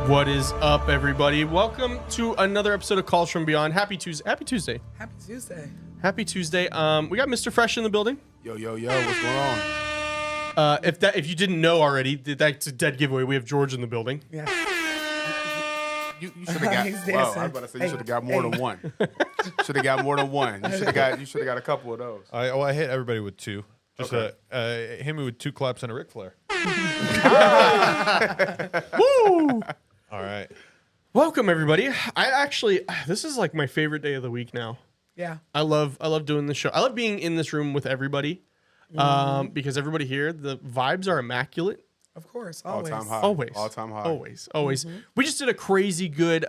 What is up, everybody? Welcome to another episode of Calls from Beyond. Happy Tuesday. Happy Tuesday. Happy Tuesday. Happy Tuesday. We got Mr. Fresh in the building. Yo, what's going on? If you didn't know already, that's a dead giveaway. We have George in the building. Yeah. You should have got. He's Well, I was dancing. about to say you should have got more than one. Should have got more than one. You should have got a couple of those. I hit everybody with two. Just hit me with two claps and a Ric Flair. Woo! All right. Welcome, everybody. This is like my favorite day of the week now. Yeah. I love doing this show. I love being in this room with everybody because everybody here, the vibes are immaculate. Of course. All Always. time high. Always. All time high. Always. We just did a crazy good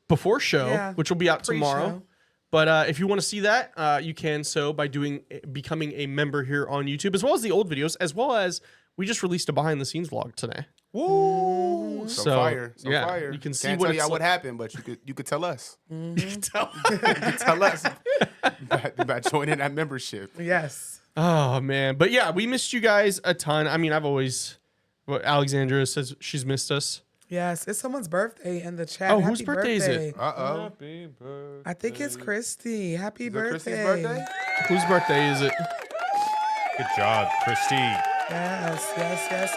before show, which will be out tomorrow. Pre-show. But if you want to see that, you can so by becoming a member here on YouTube, as well as the old videos, as well as we just released a behind the scenes vlog today. Woo! So, Fire. yeah, Fire. you can see Can't what tell it's y'all like. what happened, but you could tell us. You can tell. You could tell us about joining that membership. Yes. Oh man, but yeah, we missed you guys a ton. I mean, Alexandra says she's missed us. Yes. It's someone's birthday in the chat. Oh, Happy whose birthday is it? Uh-oh. Happy birthday. I think it's Christy. Happy Is it birthday. Christy's birthday? Whose birthday is it? Good job, Christy. Yes.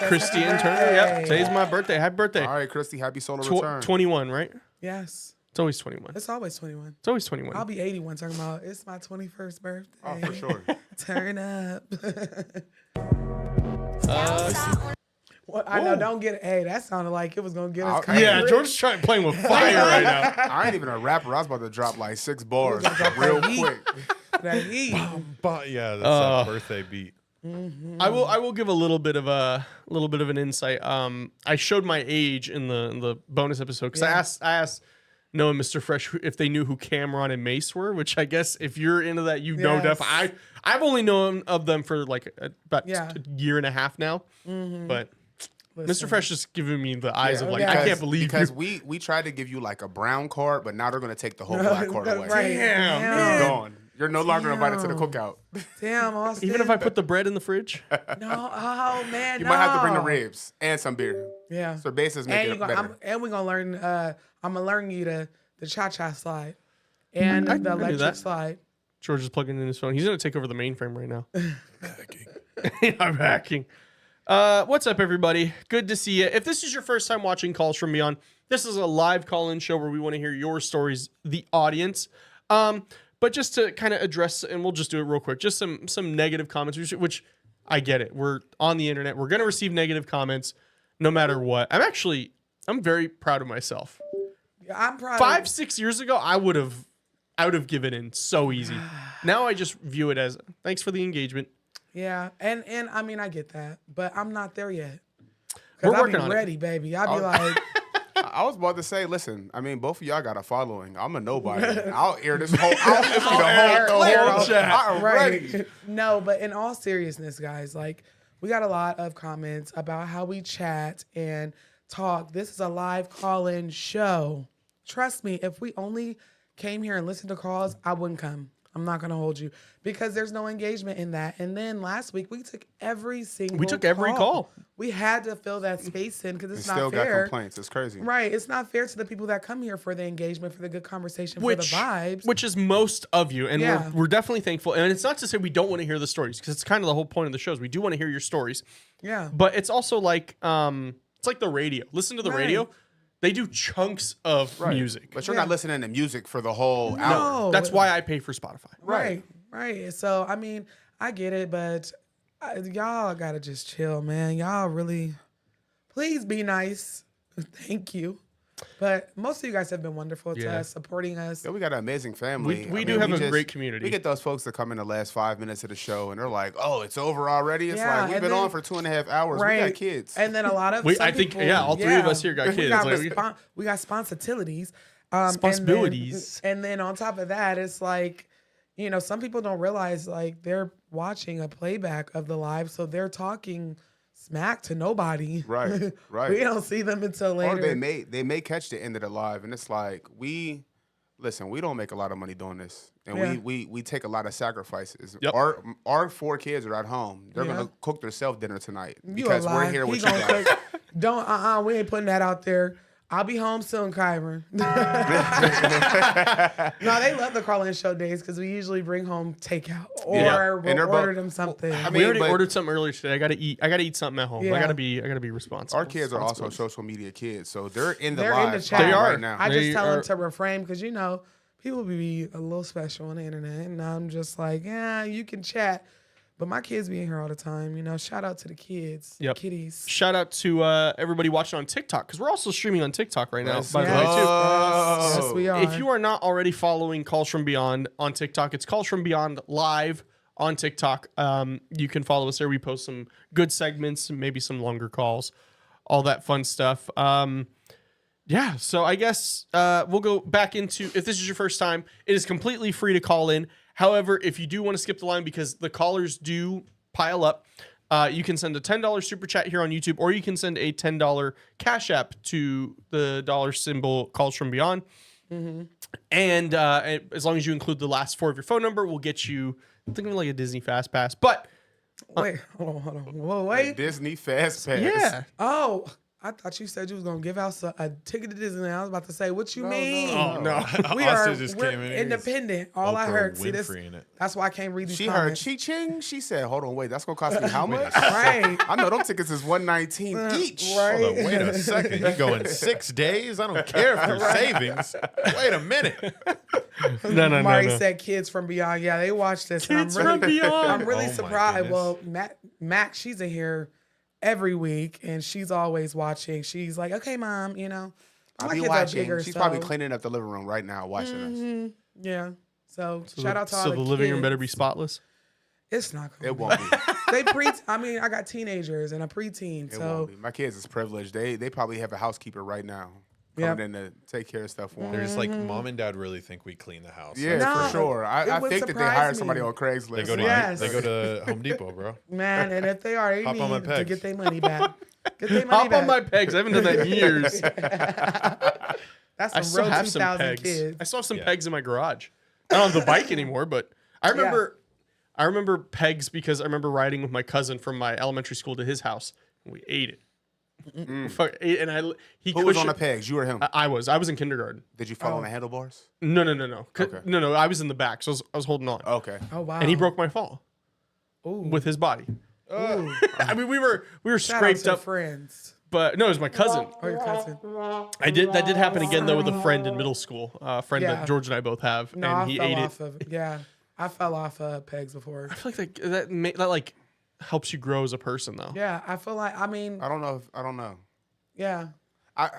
Christy Happy in turn. birthday. Yep, today's my birthday. Happy birthday. All right, Christy, happy solar return. 21, right? Yes. It's always 21. It's always 21. It's always 21. I'll be 81 talking about it's my 21st birthday. Oh, for sure. Turn up. Well, I know, don't get it. Hey, that sounded like it was going to get us kind Yeah, of George's playing with fire right now. I ain't even a rapper. I was about to drop like 6 bars real quick. that heat. Yeah, that's that birthday beat. I will give a little bit of an insight. I showed my age in the bonus episode because I asked Noah and Mr. Fresh if they knew who Cameron and Mace were, which I guess if you're into that, you know. Yes. I've only known of them for like about a year and a half now, but. Listen. Mr. Fresh is giving me the eyes of like, Yeah. I can't believe because you. we tried to give you like a brown card, but now they're gonna take the whole black card away. Right. Damn. It's gone. You're no longer invited to the cookout. Damn, Austin. Even if I put the bread in the fridge. No, oh man, You no. might have to bring the ribs and some beer. Yeah. So bases make it better. We're gonna learn. I'm gonna learn you the cha-cha slide and I the can do electric that. slide. George is plugging in his phone. He's gonna take over the mainframe right now. I'm hacking. What's up, everybody? Good to see you. If this is your first time watching Calls from Beyond, this is a live call-in show where we want to hear your stories, the audience. But just to kind of address, and we'll just do it real quick, just some negative comments, which I get it. We're on the internet. We're gonna receive negative comments no matter what. I'm very proud of myself. I'm proud. 5-6 years ago, I would have given in so easy. Now I just view it as thanks for the engagement. Yeah, and I mean I get that, but I'm not there yet. We're Cause I'll working be on it. ready, baby. I'll be like, I was about to say, listen, I mean, both of y'all got a following. I'm a nobody. I'll air this whole. I'll air the whole chat. I'm ready. right? No, but in all seriousness, guys, like we got a lot of comments about how we chat and talk. This is a live call-in show. Trust me, if we only came here and listened to calls, I wouldn't come. I'm not gonna hold you because there's no engagement in that. And then last week we took every call. We had to fill that space in because it's Still not got fair. complaints. It's crazy. Right. It's not fair to the people that come here for the engagement, for the good conversation, for the vibes. Which is most of you, and Yeah. we're definitely thankful. And it's not to say we don't want to hear the stories, because it's kind of the whole point of the shows. We do want to hear your stories, Yeah. but it's also like it's like the radio. Listen to the radio; they do chunks of music. But you're not listening to music for the whole hour. No. That's why I pay for Spotify. Right. So, I mean, I get it, but y'all got to just chill, man. Y'all really, please be nice. Thank you. But most of you guys have been wonderful to us, supporting us. Yeah, we got an amazing family. We do have a great community. We get those folks that come in the last 5 minutes of the show and they're like, "Oh, it's over already." It's Yeah, like we've and been then- on for 2.5 hours. We got kids. And then a lot of I think all three of us here got kids. We got, Like, we got responsibilities. Responsibilities. And then on top of that, it's like, you know, some people don't realize like they're watching a playback of the live, so they're talking smack to nobody. Right. We don't see them until later. Or they may catch the end of the live and it's like we don't make a lot of money doing this. And we take a lot of sacrifices. Yep. Our 4 kids are at home. They're gonna cook themselves dinner tonight You because a we're lie. here He with you gonna guys. cook. Don't, we ain't putting that out there. I'll be home soon, Kyron. No, they love the call-in show days because we usually bring home takeout or we'll order them something. I mean, we already ordered something earlier today. I gotta eat something at home. Yeah. I gotta be responsible. Our kids are also social media kids, so they're in the They're live in the chat. They are. right now. I They just tell are- them to refrain because, you know, people be a little special on the internet. And I'm just like, yeah, you can chat. But my kids be in here all the time. You know, shout out to the kids, Yep. kitties. Shout out to everybody watching on TikTok because we're also streaming on TikTok right now. Let's By the way, Yes. too. Yes, we are. If you are not already following Calls From Beyond on TikTok, it's Calls From Beyond live on TikTok. You can follow us there. We post some good segments, maybe some longer calls, all that fun stuff. Yeah, so I guess we'll go back into, if this is your first time, it is completely free to call in. However, if you do want to skip the line because the callers do pile up, you can send a $10 super chat here on YouTube, or you can send a $10 Cash App to the dollar symbol Calls From Beyond. And as long as you include the last 4 of your phone number, we'll get you, I think, like a Disney Fast Pass. But Wait, hold on. Whoa, wait. Disney Fast Pass. yeah, Oh, I thought you said you was going to give out a ticket to Disney. I was about to say, what you mean? oh no, We Austin are just we're came in. independent. All I Oprah heard. See, this, Winfrey in it. that's why I can't read these She heard comments. chi-ching. She said, hold on, wait, that's going to cost me how much? Right. I know them tickets is $119 each. Right. Hold on, wait a second. You going 6 days? I don't care if there's savings. Wait a minute. no. Mari said kids from beyond. Yeah, they watch this. Kids and I'm from really, Beyond. I'm really Oh, my surprised. Well, goodness. Mac, she's in here every week, and she's always watching. She's like, okay, mom, you know. I'll My be kids are watching. bigger, She's probably so- cleaning up the living room right now watching us. Yeah. So shout out to all so the the living room kids. better be spotless. It's not It cool. won't be. I mean, I got teenagers and a preteen, It so won't be. My kids is privileged. They probably have a housekeeper right now Yep. coming in to take care of stuff for They're them. just like, mom and dad really think we clean the house. Yeah, No, for sure. it I would think that they surprise hired me. somebody on Craigslist. They go to Yes. they go to Home Depot, bro. man, and if they are, they Hop on my need to pegs. get their money back. Get their money Hop back. on my pegs. I haven't done that in years. That's I some still real have some 2000 pegs. kids. I still have some Yeah. pegs in my garage. I don't have the bike anymore, but I remember pegs because I remember riding with my cousin from my elementary school to his house. And we ate it. Fuck, ate, and he Who was on the cushioned- pegs? You or him? I was in kindergarten. Did you fall on the handlebars? No. Okay. No. I was in the back, so I was holding on. Okay. Oh wow. And he broke my fall Ooh. with his body. Ooh. I mean, we were Shout out scraped to up, friends. but no, it was my cousin. Or your cousin. That did happen again though with a friend in middle school, a friend Yeah. that George and I both have, No, and I he fell ate off it. of yeah. I fell off pegs before. I feel like that like helps you grow as a person though. Yeah, I feel like I mean, I don't know. yeah. I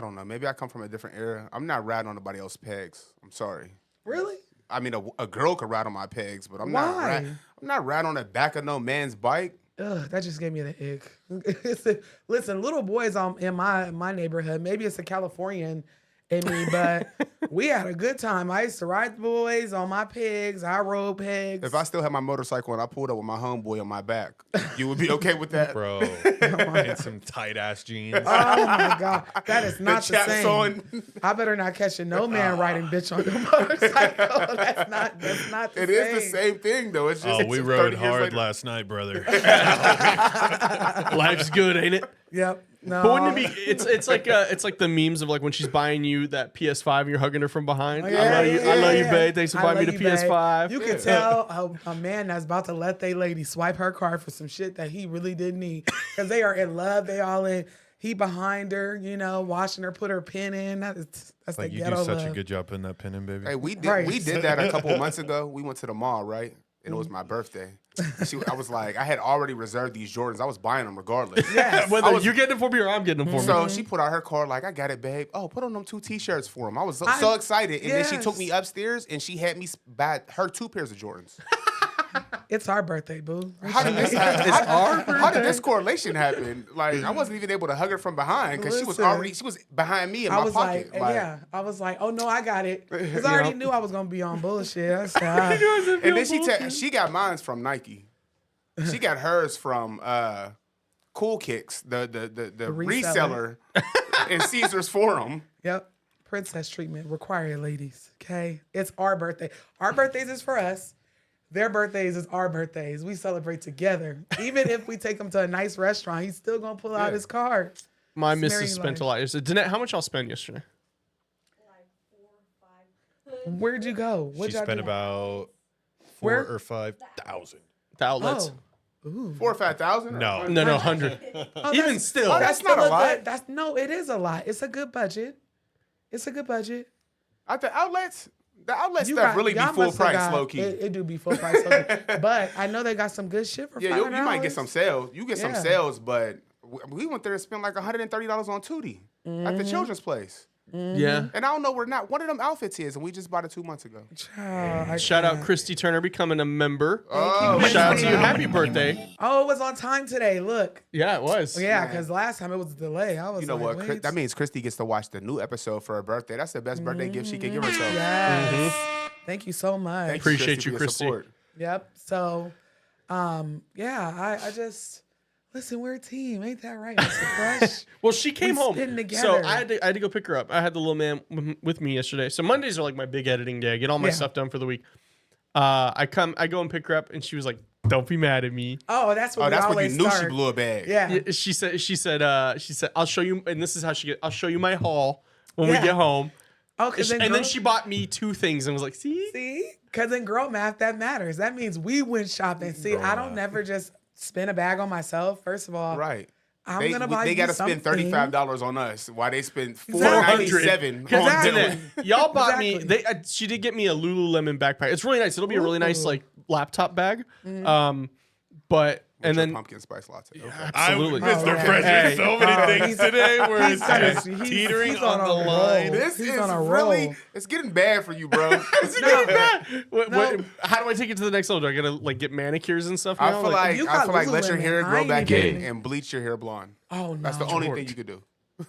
don't know. Maybe I come from a different era. I'm not riding on nobody else's pegs. I'm sorry. Really? I mean, a girl could ride on my pegs, but I'm Why? not riding on the back of no man's bike. Ugh, that just gave me the ick. Listen, little boys in my neighborhood, maybe it's a Californian in me, but we had a good time. I used to ride the boys on my pegs. I rode pegs. If I still had my motorcycle and I pulled up with my homeboy on my back, you would be okay with that? Bro, in some tight ass jeans. Oh my God, that is not the chaps same. on. I better not catch a no man riding bitch on your motorcycle. That's not the It same. is the same thing though. It's just Oh, we it's rode 30 years hard later. last night, brother. Life's good, ain't it? Yep. No. But wouldn't it be? It's like the memes of like when she's buying you that PS5 and you're hugging her from behind. I love you, yeah. babe. Thanks for I buying me love the you, babe. PS5. You can tell a man that's about to let they lady swipe her card for some shit that he really didn't need because they are in love. They all in. He behind her, you know, watching her put her pin in. That's Like, the you ghetto do such love. a good job putting that pin in, baby. Hey, we Right. did that a couple of months ago. We went to the mall, right? And it was my birthday. I was like, I had already reserved these Jordans. I was buying them regardless. Yes. Whether you're getting it for me or I'm getting them for me. So she put out her card like, I got it, babe. Oh, put on them 2 T-shirts for him. I was so excited. And then she took me upstairs and she had me buy her 2 pairs of Jordans. It's our birthday, boo. How did this happen? How did this correlation happen? Like, I wasn't even able to hug her from behind because she was behind me in I my was pocket. yeah. I was like, oh no, I got it. Because I already knew I was gonna be on bullshit. I said, And then she got mine from Nike. She got hers from Cool Kicks, the reseller in Caesar's Forum. yep. Princess treatment required, ladies. Okay, it's our birthday. Our birthdays is for us. their birthdays is our birthdays. We celebrate together. Even if we take him to a nice restaurant, he's still gonna pull out his card. My It's missus married spent a life. lot yesterday. Danette, how much y'all spend yesterday? Where'd you go? She What'd y'all spent do? about Where? 4,000 or 5,000. The outlets. Oh. Ooh. 4 or 5,000? No. No, 100. Oh, Even that's- still. oh, That's still not a lot. good- That's no, it is a lot. It's a good budget. It's a good budget. At the outlets, the outlet You stuff got- really be y'all full must have price, got- low key. It do be full price, low key. But I know they got some good shit for Yeah, you might get some $500. sales. You get some Yeah. sales, but we went there to spend like $130 on Tootie at the children's place. Yeah. And I don't know where not one of them outfits is, and we just bought it 2 months ago. Child, I Shout out can't. Christy Turner becoming a member. Oh, you, Shout out to you. Christy. Happy birthday. Oh, it was on time today. Look. Yeah, it was. Yeah, because last time it was a delay. I was You know like, what? wait. That means Christy gets to watch the new episode for her birthday. That's the best birthday gift she can give herself. Yes. Thank you so much. Thank Appreciate you, for your Christy. support. Yep. So, yeah, I just listen. We're a team, ain't that right, Mr. Crush? Well, she came We home. spitting So together. I had to go pick her up. I had the little man with me yesterday. So Mondays are like my big editing day. I get all my Yeah. stuff done for the week. I go and pick her up, and she was like, "Don't be mad at me." Oh, that's what Oh, we that's when you always knew start. she blew a bag. Yeah. Yeah, she said, "I'll show you," and this is how I'll show you my haul when we Yeah. get home. Oh, because And then she bought me 2 things and was like, "See." see, because in girl math that matters. That means we went shopping. See, Girl I don't math. never just spend a bag on myself. First of all, Right. I'm gonna buy They you got to spend something. $35 on us. Why they spend Exactly. $497 on Exactly. them. Y'all bought me. Exactly. She did get me a Lululemon backpack. It's really nice. It'll be a really nice Ooh. like laptop bag. But and With your then pumpkin spice latte. Okay. absolutely. Oh, Mr. yeah. Frederick, Hey. so many things today where He's it's kinda- just he's- teetering he's on on a the roll. line. This He's is on a really, roll. it's getting bad for you, bro. How do I take it to the next level? Do I gotta like get manicures and stuff? I now? feel like You I got feel like let your Lululemon. hair I grow ain't back even- in and bleach your hair blonde. Oh no, That's the only thing you could do.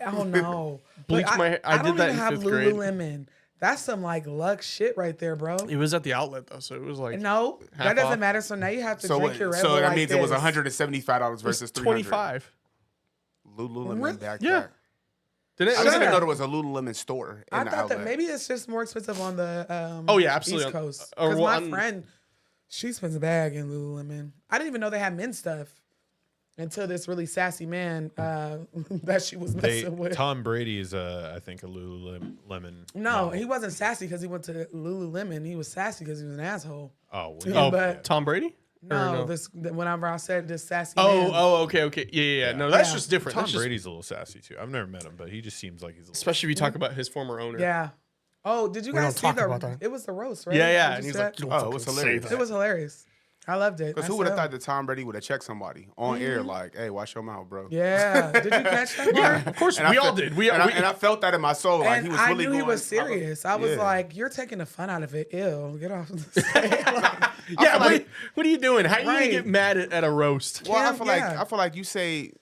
Oh no, Bleach But my hair. I don't did that even in have 5th grade. Lululemon. That's some like luxe shit right there, bro. It was at the outlet though, so it was like No, half that doesn't off. matter. So now you have to So drink what, your Red so Bull that like means it was this. $175 versus $300. 25. Lululemon Really? backpack. Yeah. Did it? I Shut didn't up. know there was a Lululemon store in I the thought outlet. that maybe it's just more expensive on the Oh, yeah, absolutely. East Coast. Or Because one- my friend, she spends a bag in Lululemon. I didn't even know they had men's stuff until this really sassy man that she was messing with. Tom Brady is, I think, a Lululemon. No, model. he wasn't sassy because he went to Lululemon. He was sassy because he was an asshole. Oh, Yeah, Oh, but- Tom Brady? Or No, whenever I said this sassy man. Okay. Yeah. No, that's Yeah. just different. Tom That's just- Brady's a little sassy too. I've never met him, but he just seems like he's a little. especially if you talk about his former owner. Yeah. Oh, did you We guys don't see talk the? about that. It was the roast, right? Yeah. Did And you he's see like, that? "Don't Oh, it was fucking say hilarious. that." It was hilarious. I loved it. Because I who would have said, thought that Tom Brady would have checked somebody on air like, hey, watch your mouth, bro. Yeah. Did you catch that? part? Of course, And we I all felt- did. We and I felt that in my soul. Like And he was I really knew going, he was serious. I was Yeah. like, "You're taking the fun out of it. Ew, get off the stage." Like, Yeah, like- what are you doing? How are you Right. gonna get mad at a roast? Well, Kim, yeah. I feel like you say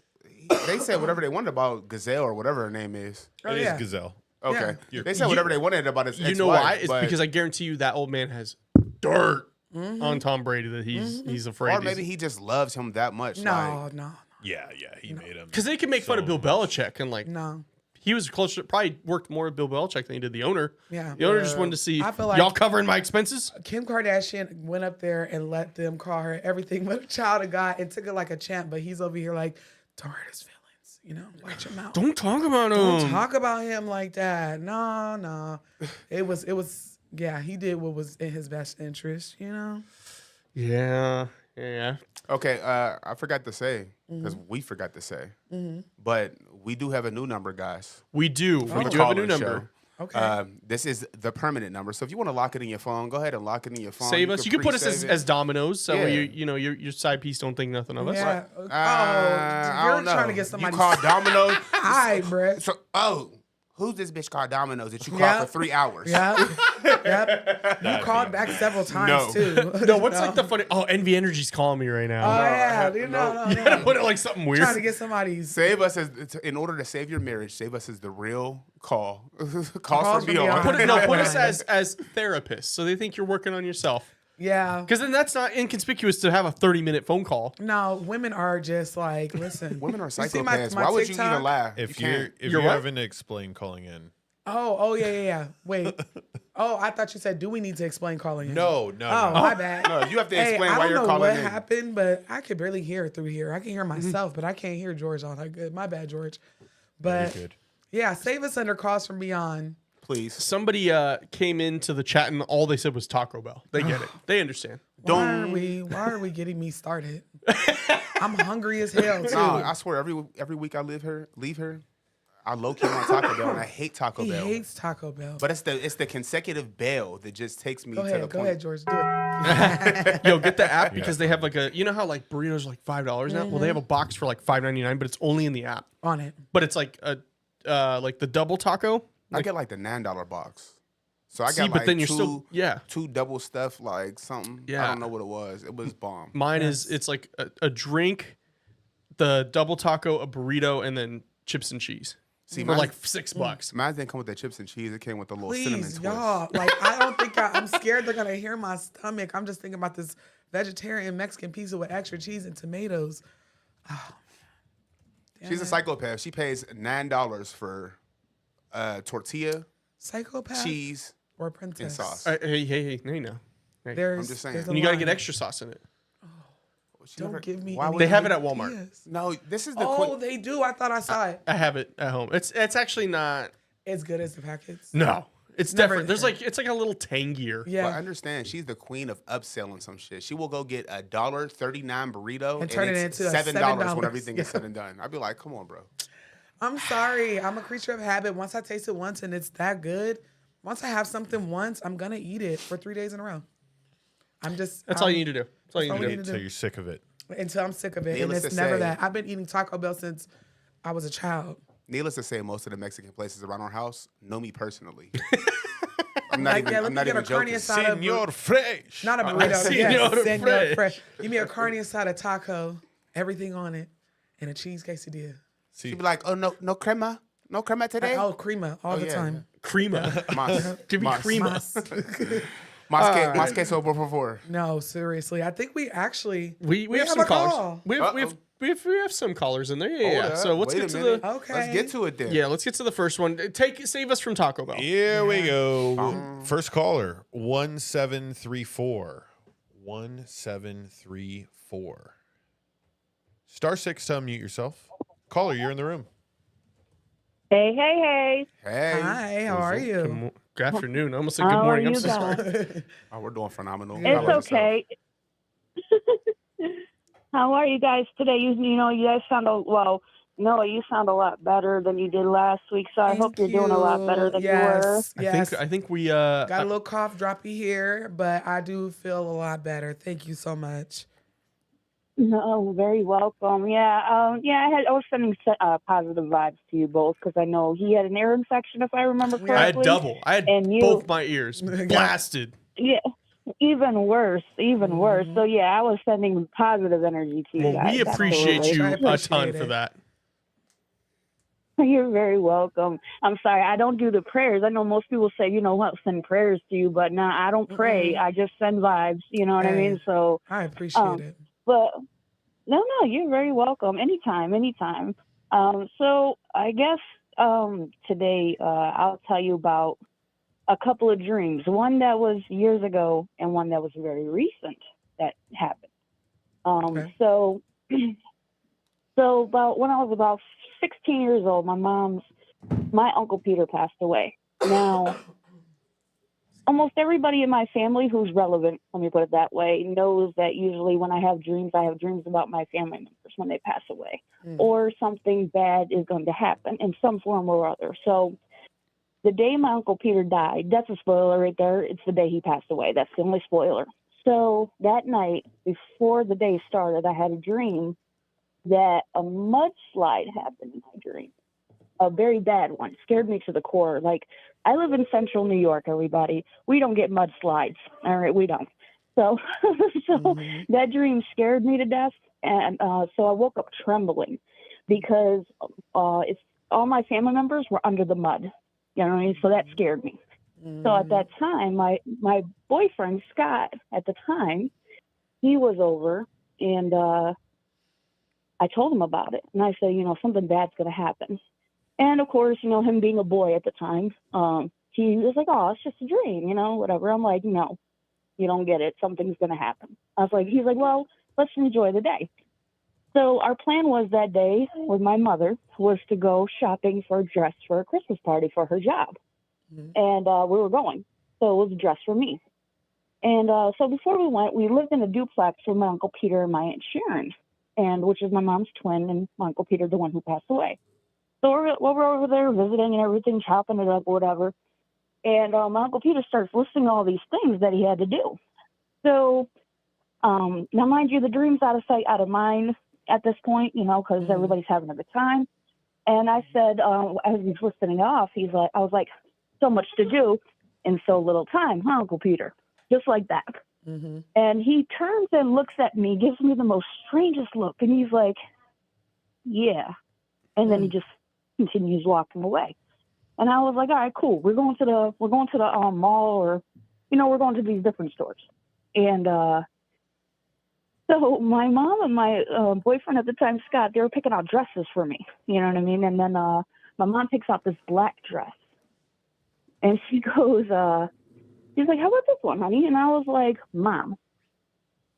they said whatever they wanted about Gazelle or whatever her name is. oh It is yeah. Gazelle. Okay. Yeah. They said whatever they wanted about his You know ex-wife, why? It's but- because I guarantee you that old man has dirt on Tom Brady that he's afraid. or maybe he just loves him that much. No, no, Yeah, he made him. because they can make fun of Bill Belichick and like no. he was closer. Probably worked more with Bill Belichick than he did the owner. Yeah. The owner just wanted to see I feel like- y'all covering my expenses. Kim Kardashian went up there and let them call her everything but a child of God and took it like a champ. But he's over here like, don't hurt his feelings. You know, watch your mouth. Don't talk about him. Don't talk about him like that. No. It was. Yeah, he did what was in his best interest. You know. Yeah. Okay, I forgot to say Mm-hmm. because we forgot to say, but we do have a new number, guys. We do. for We the do have a new call-in number. show. Okay. This is the permanent number. So if you want to lock it in your phone, go ahead and lock it in your phone. Save us. You can put us pre-save as it. dominoes, so Yeah. your side piece don't think nothing of us. Yeah. I Oh, you're don't know. trying to get somebody. You call Domino's. Hi, Brett. So, who's this bitch called Domino's that you called Yeah. for 3 hours? Yep. You called back several times No. too. No, what's like the funny? Oh, Envy Energy's calling me right Oh now. yeah, no. no. Put it like something weird. Trying to get somebody's. Save us in order to save your marriage. Save us as the real call. Calls Calls from from beyond. beyond. Put us as therapists, so they think you're working on yourself. Yeah. Because then that's not inconspicuous to have a 30-minute phone call. No, women are just like, listen. Women are You see my psychopaths. Why would you TikTok? even lie? If You you're can't. if You're you're what? having to explain calling in, Oh yeah. Wait. Oh, I thought you said, do we need to explain calling in? No. Oh, my bad. No, you have to Hey, explain I why don't you're know calling what in. happened, but I could barely hear through here. I can hear myself, but I can't hear George all that good. My bad, George. But good. yeah, save us under Calls from Beyond. Please. Somebody came into the chat and all they said was Taco Bell. They get it. They understand. Why are we getting me started? I'm hungry as hell too. No, I swear every week I leave here, I low key on Taco Bell and I hate Taco He Bell. hates Taco Bell. But it's the consecutive bell that just takes me Go to the ahead, point. George, do it. Yo, get the app because they have like a, you know how like burritos are like $5 now? Well, they have a box for like $5.99, but it's only in the app. On it. But it's like a like the double taco. I get like the $9 box. So I See, got but like then you're still two double stuff like something. Yeah. I don't know what it was. It was bomb. Mine is it's like a drink, the double taco, a burrito, and then chips and cheese. See, for mine- like $6. Mine didn't come with the chips and cheese. It came with the little cinnamon Please, twist. y'all. Like, I don't think I'm scared they're gonna hear my stomach. I'm just thinking about this vegetarian Mexican pizza with extra cheese and tomatoes. Oh, damn She's a it. psychopath. She pays $9 for tortilla, Psychopath cheese, or and princess. sauce. Hey, no. Hey. There's, I'm just saying. there's a And you got to line. get extra sauce in it. She Don't never- give me. Why any would They you- have it at Walmart. ideas. No, this is the Oh, queen. they do. I thought I saw it. I have it at home. It's actually not. As good as the packets. No, it's Never different. There's there. like it's like a little tangier. But Yeah. understand, she's the queen of upselling some shit. She will go get a $1.39 burrito And turn it it's into a $7 when $7. everything is said and done. I'd be like, come on, bro. I'm sorry. I'm a creature of habit. Once I taste it once and it's that good, once I have something once, I'm gonna eat it for 3 days in a row. That's all you need to do. That's all you all need we to need do. to Until you're sick of it. until I'm sick of it. Needless and it's to never say- that. I've been eating Taco Bell since I was a child. Needless to say, most of the Mexican places around our house know me personally. I'm not Like, even, yeah, let I'm me not get a even carne joking. asada. Senor Fresh. Not a burrito. Senor Yes, Senor Fresh. Fresh. Give me a carne asada taco, everything on it, and a cheese quesadilla. She'd be like, oh, no crema? No crema today? Oh, crema all the yeah, time. Crema. Mas. Give me mas. crema. Mas queso, por favor. No, seriously. I think we actually We have have some a callers. call. We have some callers in there. Yeah. Hold up. So let's Wait get a to minute. the Okay. Let's get to it then. let's get to the first one. Save us from Taco Bell. Here we go. First caller, 1734. 1734. *6 to unmute yourself. Caller, you're in the room. Hey, hey, hey. Hey. Hi, how are you? Good afternoon. I almost said good How are morning. I'm you so guys? sorry. Oh, we're doing phenomenal. How It's about yourself? okay. How are you guys today? You know, you guys sound you sound a lot better than you did last week. So I hope you're doing a lot better than you were. Yes. I think we Got a little cough droppy here, but I do feel a lot better. Thank you so much. No, very welcome. Yeah, I was sending positive vibes to you both because I know he had an ear infection, if I remember correctly. I had double. I had And you- both my ears blasted. Yeah, even worse. So yeah, I was sending positive energy to you Well, guys. we appreciate absolutely. you I a appreciate ton it. for that. You're very welcome. I'm sorry, I don't do the prayers. I know most people say, send prayers to you, but no, I don't pray. I just send vibes. You know what I Hey. mean? So, I appreciate it. but no, you're very welcome. Anytime. So I guess today I'll tell you about a couple of dreams. One that was years ago and one that was very recent that happened. Okay. So about when I was about 16 years old, my Uncle Peter passed away. Now, almost everybody in my family who's relevant, let me put it that way, knows that usually when I have dreams about my family members when they pass away, or something bad is going to happen in some form or other. So the day my Uncle Peter died, that's a spoiler right there. It's the day he passed away. That's the only spoiler. So that night, before the day started, I had a dream that a mudslide happened in my dream. A very bad one. Scared me to the core. Like, I live in central New York, everybody. We don't get mudslides. All right, we don't. So, that dream scared me to death. And so I woke up trembling because it's all my family members were under the mud. You know what I mean? So that scared me. So at that time, my boyfriend, Scott, at the time, he was over and I told him about it. And I said, something bad's going to happen. And of course, him being a boy at the time, he was like, oh, it's just a dream, you know, whatever. I'm like, no, you don't get it. Something's going to happen. He's like, well, let's enjoy the day. So our plan was that day with my mother was to go shopping for a dress for a Christmas party for her job. And we were going. So it was a dress for me. And so before we went, we lived in a duplex with my Uncle Peter and my Aunt Sharon, which is my mom's twin, and my Uncle Peter, the one who passed away. So we're over there visiting and everything, chopping it up, whatever. And my Uncle Peter starts listing all these things that he had to do. So now, mind you, the dream's out of sight, out of mind at this point, you know, because everybody's having a good time. And I said, as he's listening off, I was like, so much to do in so little time, huh, Uncle Peter? Just like that. And he turns and looks at me, gives me the most strangest look, and he's like, yeah. And then he just continues walking away. And I was like, all right, cool. We're going to the mall, or, you know, we're going to these different stores. And so my mom and my boyfriend at the time, Scott, they were picking out dresses for me. You know what I mean? And then my mom picks out this black dress. And she goes, she's like, how about this one, honey? And I was like, Mom,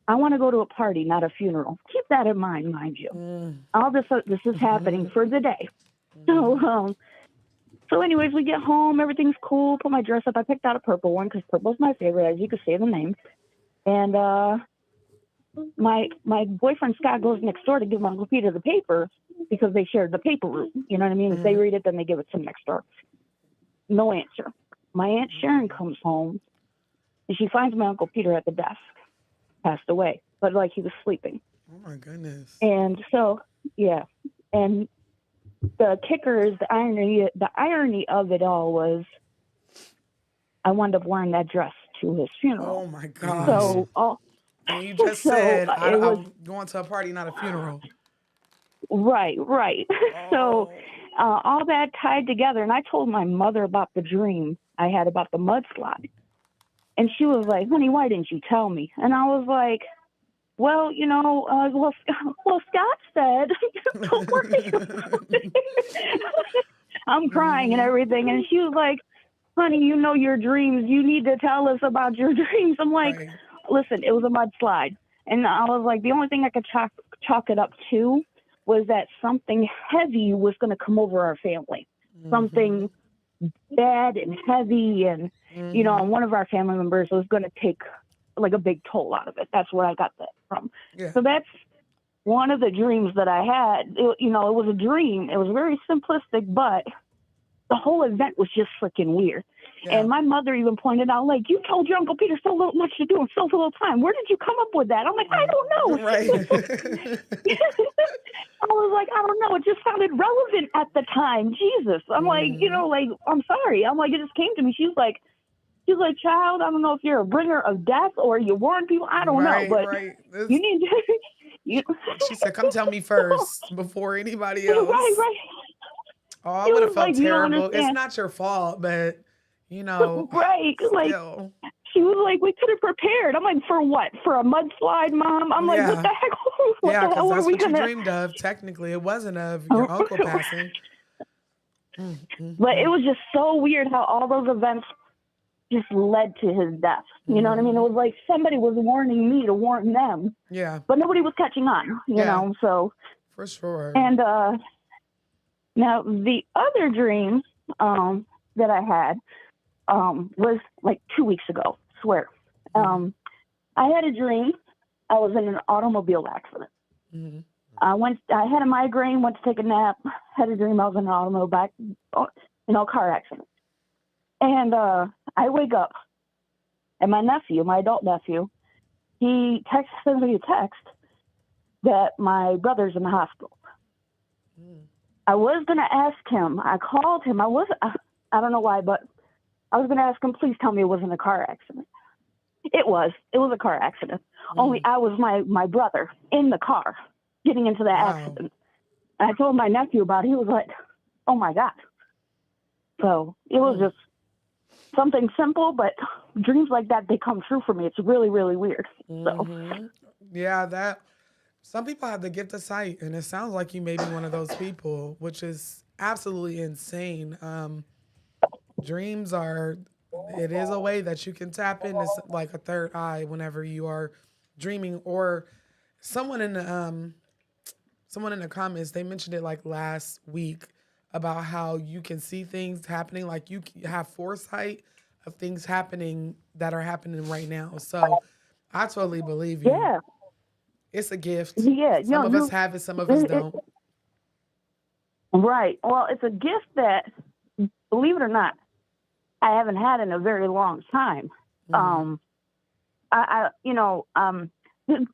I want to go to a party, not a funeral. Keep that in mind you. All this is happening for the day. So anyways, we get home. Everything's cool. Put my dress up. I picked out a purple one because purple's my favorite, as you can see in the name. And my boyfriend, Scott, goes next door to give my Uncle Peter the paper because they shared the paper route. You know what I mean? If they read it, then they give it to him next door. No answer. My Aunt Sharon comes home, and she finds my Uncle Peter at the desk, passed away, but like he was sleeping. Oh, my goodness. And so, yeah. And the kicker is the irony of it all was I wound up wearing that dress to his funeral. Oh, my God. So, and you just said, I'm going to a party, not a funeral. Right. So all that tied together, and I told my mother about the dream I had about the mudslide. And she was like, honey, why didn't you tell me? And I was like, well, you know, Scott said, don't worry about it. I'm crying and everything. And she was like, honey, you know your dreams. You need to tell us about your dreams. I'm like, listen, it was a mudslide. And I was like, the only thing I could chalk it up to was that something heavy was going to come over our family. Something bad and heavy. And, you know, one of our family members was going to take like a big toll out of it. That's where I got that from. Yeah. So that's one of the dreams that I had. It was a dream. It was very simplistic, but the whole event was just freaking weird. Yeah. And my mother even pointed out, like, you told your Uncle Peter so much to do in so little time. Where did you come up with that? I'm like, I don't know. Right. I was like, I don't know. It just sounded relevant at the time. Jesus. I'm like, you know, like, I'm sorry. I'm like, it just came to me. She's like, child, I don't know if you're a bringer of death or you warn people. I don't know, but you need to. She said, come tell me first before anybody else. Right. Oh, I would have felt terrible. It's not your fault, but, you know. Right. Like, she was like, we could have prepared. I'm like, for what? For a mudslide, Mom? I'm like, what the heck? Yeah, because that's what you dreamed of. Technically, it wasn't of your uncle passing. But it was just so weird how all those events just led to his death. You know what I mean? It was like somebody was warning me to warn them. Yeah. But nobody was catching on, you know, so. For sure. And now the other dream that I had was like 2 weeks ago, I swear. I had a dream. I was in an automobile accident. I had a migraine, went to take a nap, had a dream I was in an automobile car accident. And I wake up, and my adult nephew, he sends me a text that my brother's in the hospital. I was going to ask him. I called him. I don't know why, but I was going to ask him, please tell me it wasn't a car accident. It was a car accident. Only I was my brother in the car getting into the accident. And I told my nephew about it. He was like, oh, my God. So it was just something simple, but dreams like that, they come true for me. It's really, really weird. So. Yeah, some people have the gift of sight, and it sounds like you may be one of those people, which is absolutely insane. dreams are, it is a way that you can tap in. It's like a third eye whenever you are dreaming. Or someone in the comments, they mentioned it like last week about how you can see things happening, like you have foresight of things happening that are happening right now. So I totally believe you. Yeah. It's a gift. Yeah. Some of us have it, some of us don't. Right. Well, it's a gift that, believe it or not, I haven't had in a very long time. To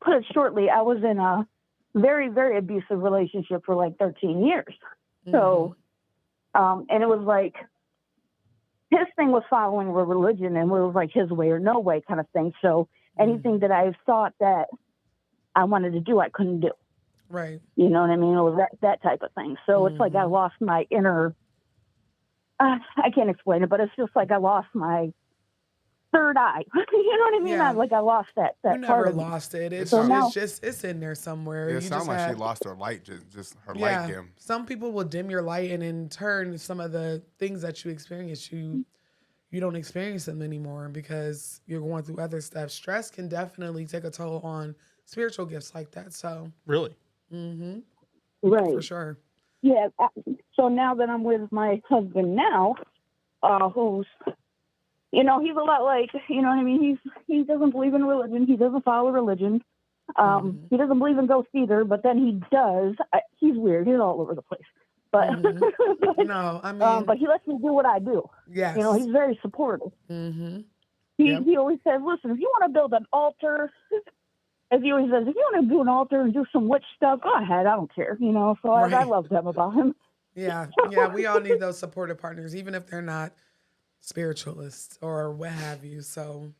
put it shortly, I was in a very, very abusive relationship for like 13 years. So, and it was like, his thing was following a religion, and it was like his way or no way kind of thing. So anything that I thought that I wanted to do, I couldn't do. Right. You know what I mean? It was that type of thing. So it's like I lost my inner, I can't explain it, but it's just like I lost my third eye. You know what I mean? Yeah. I lost that You part never of me. lost it. It's, So now- it's in there somewhere. It You sounds just like had, she lost her light, just her yeah. light dim. Some people will dim your light, and in turn, some of the things that you experience, you don't experience them anymore because you're going through other stuff. Stress can definitely take a toll on spiritual gifts like that. So, Really? Right. for sure. Yeah. So now that I'm with my husband now, who's, he's a lot like, you know what I mean? He doesn't believe in religion. He doesn't follow religion. He doesn't believe in ghosts either, but then he does. He's weird. He's all over the place. But, No, I mean, but he lets me do what I do. yes. He's very supportive. He always says, listen, if you want to build an altar, as he always says, if you want to do an altar and do some witch stuff, go ahead. I don't care. So I Right. love them about him. Yeah, we all need those supportive partners, even if they're not spiritualists or what have you. So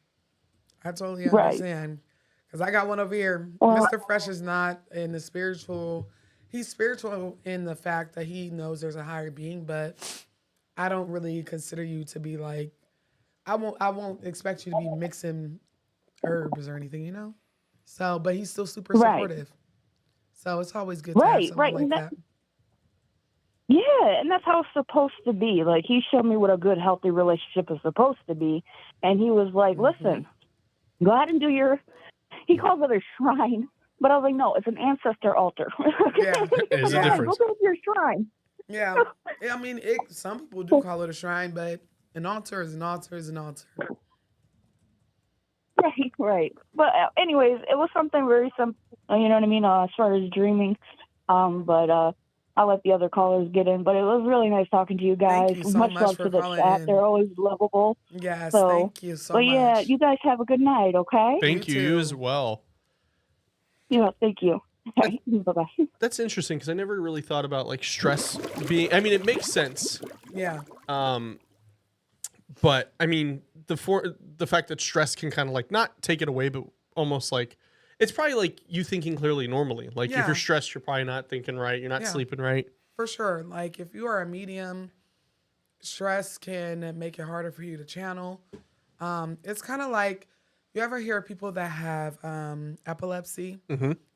I totally Right. understand. Because I got one over here. Well, Mr. Fresh is not in the spiritual. He's spiritual in the fact that he knows there's a higher being, but I don't really consider you to be like, I won't expect you to be mixing herbs or anything, So, but he's still super Right. supportive. So it's always good to have Right, someone right. like And that. Yeah, and that's how it's supposed to be. Like, he showed me what a good, healthy relationship is supposed to be. And he was like, listen, go ahead and do he calls it a shrine. But I was like, no, it's an ancestor altar. Yeah. There's a Yeah. difference. Go to your shrine. Yeah, I mean, some people do call it a shrine, but an altar is an altar is an altar. Right, right. But anyways, it was something very simple, you know what I mean, as far as dreaming. But I'll let the other callers get in. But it was really nice talking to you guys. Thank you so much much love for to the calling chat. in. They're always lovable. Yes, So, thank you so but much. yeah, you guys have a good night, okay? Thank You you, too. as well. Yeah, thank you. Okay, bye-bye. That's interesting because I never really thought about like stress being. I mean, it makes sense. Yeah, But I mean, the fact that stress can kind of like not take it away, but almost like it's probably like you thinking clearly normally. Like if Yeah. you're stressed, you're probably not thinking right. You're not Yeah. sleeping right. for sure. Like if you are a medium, stress can make it harder for you to channel. It's kind of like, you ever hear of people that have epilepsy,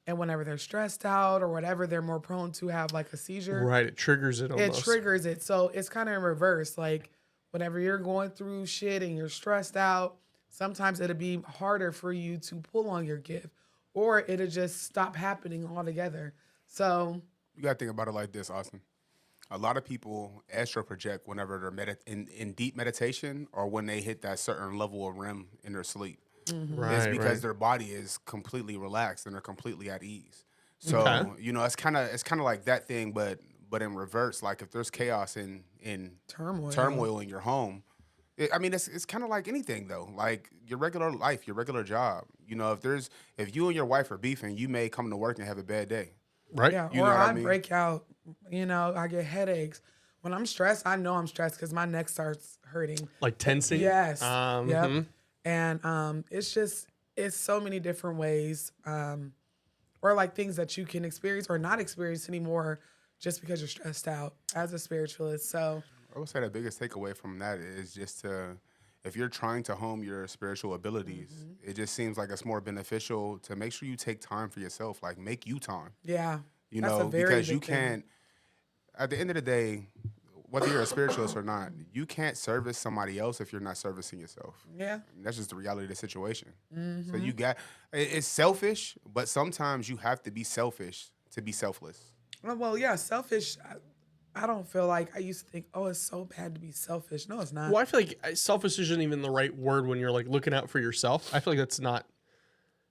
and whenever they're stressed out or whatever, they're more prone to have like a seizure. Right. It triggers it almost. It triggers it. So it's kind of in reverse. Like whenever you're going through shit and you're stressed out, sometimes it'll be harder for you to pull on your gift, or it'll just stop happening altogether. So You got to think about it like this, Austin. A lot of people astral project whenever they're in deep meditation or when they hit that certain level of REM in their sleep. Right. It's because right. their body is completely relaxed and they're completely at ease. So Okay. it's kind of like that thing, but in reverse. Like if there's chaos in turmoil in your home, it's kind of like anything though. Like your regular life, your regular job. If you and your wife are beefing, you may come to work and have a bad day. Right. yeah, You know or what I I mean? break out. I get headaches. When I'm stressed, I know I'm stressed because my neck starts hurting. Like tensing. Yes. Yep. Yep. And it's so many different ways, or like things that you can experience or not experience anymore just because you're stressed out as a spiritualist. So I would say the biggest takeaway from that is just if you're trying to hone your spiritual abilities, it just seems like it's more beneficial to make sure you take time for yourself. Like make you time. yeah, that's a very Because big you thing. can't. At the end of the day, whether you're a spiritualist or not, you can't service somebody else if you're not servicing yourself. Yeah. That's just the reality of the situation. Mm-hmm. So it's selfish, but sometimes you have to be selfish to be selfless. Well, yeah, selfish. I don't feel like I used to think, oh, it's so bad to be selfish. No, it's not. Well, I feel like selfish isn't even the right word when you're like looking out for yourself. I feel like that's not.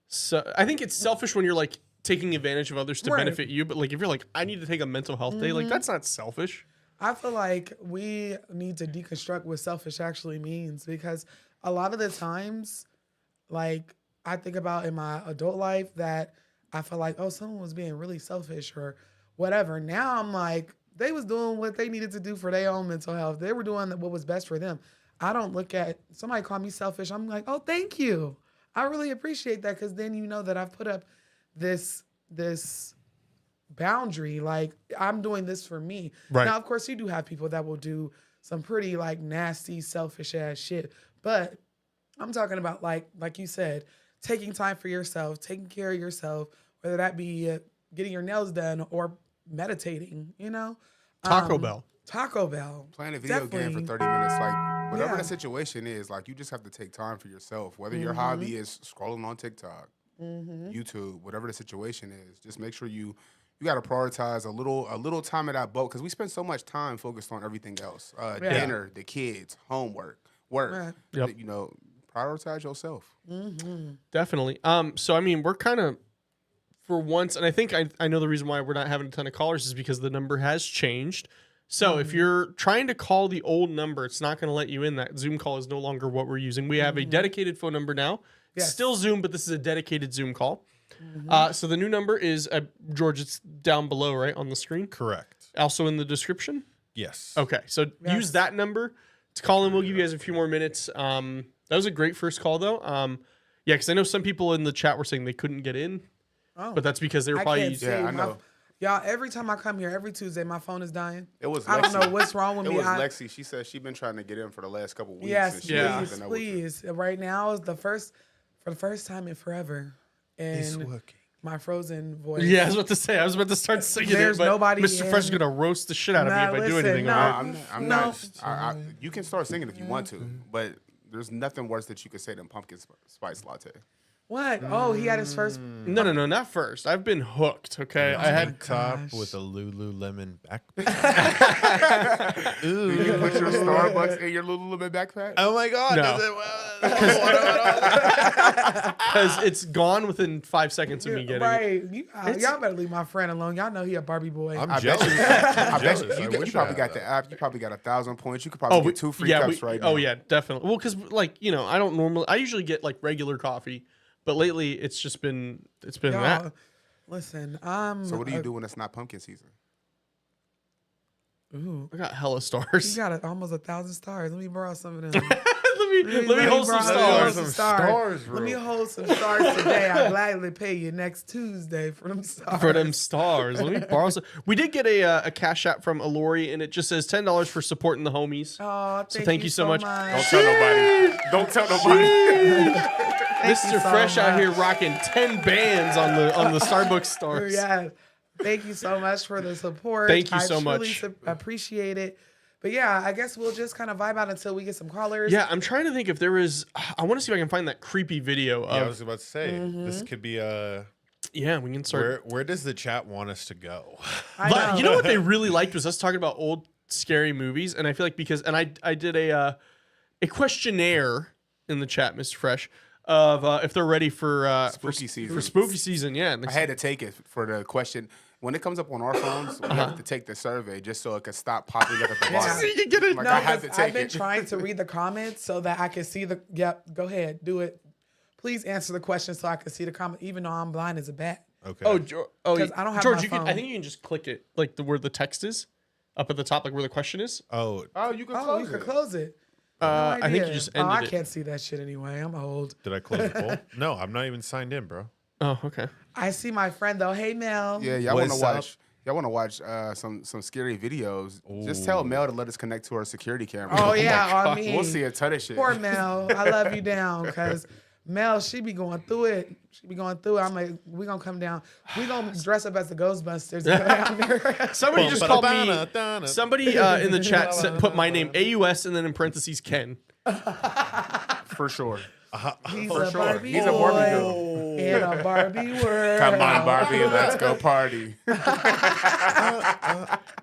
So I think it's selfish when you're like taking advantage of others to Right. benefit you. But like if you're like, I need to take a mental health day, like that's not selfish. I feel like we need to deconstruct what selfish actually means, because a lot of the times, like I think about in my adult life that I feel like, oh, someone was being really selfish or whatever. Now I'm like, they was doing what they needed to do for their own mental health. They were doing what was best for them. I don't look at somebody call me selfish. I'm like, oh, thank you. I really appreciate that, because then you know that I've put up this boundary. Like I'm doing this for me. Right. Now, of course, you do have people that will do some pretty like nasty, selfish ass shit. But I'm talking about like you said, taking time for yourself, taking care of yourself, whether that be getting your nails done or meditating, you know? Taco Bell. Taco Bell. Playing a video game for 30 minutes, like whatever the situation is, like you just have to take time for yourself. Whether your hobby is scrolling on TikTok, YouTube, whatever the situation is, just make sure you got to prioritize a little time of that boat, because we spend so much time focused on everything else, dinner, the kids, homework, work. Right. Yep. You know, prioritize yourself. Definitely. So I mean, we're kind of for once, and I think I know the reason why we're not having a ton of callers is because the number has changed. So if you're trying to call the old number, it's not going to let you in. That Zoom call is no longer what we're using. We have a dedicated phone number now. It's still Zoom, but this is a dedicated Zoom call. So the new number is, George, it's down below, right, on the screen? Correct. Also in the description? Yes. Okay, so use that number to call in. We'll give you guys a few more minutes. That was a great first call, though. Yeah, because I know some people in the chat were saying they couldn't get in, but that's because they were probably using. Yeah, I know. Y'all, every time I come here, every Tuesday, my phone is dying. It was. I Lexi. don't know what's wrong with It me. was Lexi. She said she's been trying to get in for the last couple weeks. Yes, and she hasn't please, been able to. please. Right now is for the first time in forever. It's And working. my frozen voice. Yeah, I was about to say. I was about to start singing There's it, but nobody Mr. Fresh is in. gonna roast the shit out of Nah, me if I do listen, anything. no. All right? I'm No. not. You can start singing if you want to, but there's nothing worse that you could say than pumpkin spice latte. What? Oh, he had his first. No, not first. I've been hooked. Okay, I had. top with a Lululemon backpack. Did you put your Starbucks in your Lululemon backpack? Oh my God! No. Because it's gone within 5 seconds of me getting it. Right. Y'all better leave my friend alone. Y'all know he a Barbie boy. I'm I jealous. bet jealous. you, I you wish probably I got had the app. You probably got 1,000 points. You could probably get 2 free cups right now. Oh yeah, definitely. Well, because like I don't normally. I usually get like regular coffee, but lately it's just been Y'all, that. listen, So what do you do when it's not pumpkin season? Ooh, I got hella you stars. got almost 1,000 stars. Let me borrow some of them. let me hold some stars. Let me hold some stars today. I'll gladly pay you next Tuesday for them stars. For them stars. Let me borrow some. We did get a cash app from Alori, and it just says $10 for supporting the homies. Oh, thank you so much. Don't tell nobody. Don't tell nobody. Mr. so Fresh out much. here rocking 10 bands on the Starbucks stars. Yeah. Thank you so much for the support. Thank you so truly much. Appreciate it. But yeah, I guess we'll just kind of vibe out until we get some callers. Yeah, I'm trying to think if there is. I want to see if I can find that creepy video of. Yeah, I was about to say this could be a. Yeah, we can start. Where does the chat want us to go? But you know what they really liked was us talking about old scary movies, and I feel like I did a questionnaire in the chat, Mr. Fresh, of if they're ready for Spooky season. For spooky season, yeah. I had to take it for the question. When it comes up on our phones, we have to take the survey just so it can stop popping up at the bottom. So you can get it. Like, No, I have to 'cause take I've been it. trying to read the comments so that I can see the. Yep, go ahead, do it. Please answer the question so I can see the comment, even though I'm blind as a bat. Okay. Oh, 'Cause I don't have George, my you can. I phone. think you can just click it, like where the text is, up at the top, like where the question is. Oh, Oh, you can Oh, close you can it. close it. I think you idea. just Oh, I ended it. can't see that shit anyway. I'm old. did I close the poll? No, I'm not even signed in, bro. Oh, okay. I see my friend though. Hey Mel. Yeah, y'all want to What's up? watch. Y'all want to watch some scary videos? Just tell Mel to let us connect to her security camera. Oh yeah, on me. We'll see a ton of shit. Poor Mel. I love you down because Mel, she be going through it. I'm like, we gonna come down. We gonna dress up as the Ghostbusters and go down there. Somebody just called me. Somebody in the chat put my name AUS and then in parentheses Ken. For sure. He's For a sure. Barbie He's a Barbie boy girl. in a Barbie world. Come on, Barbie, let's go party.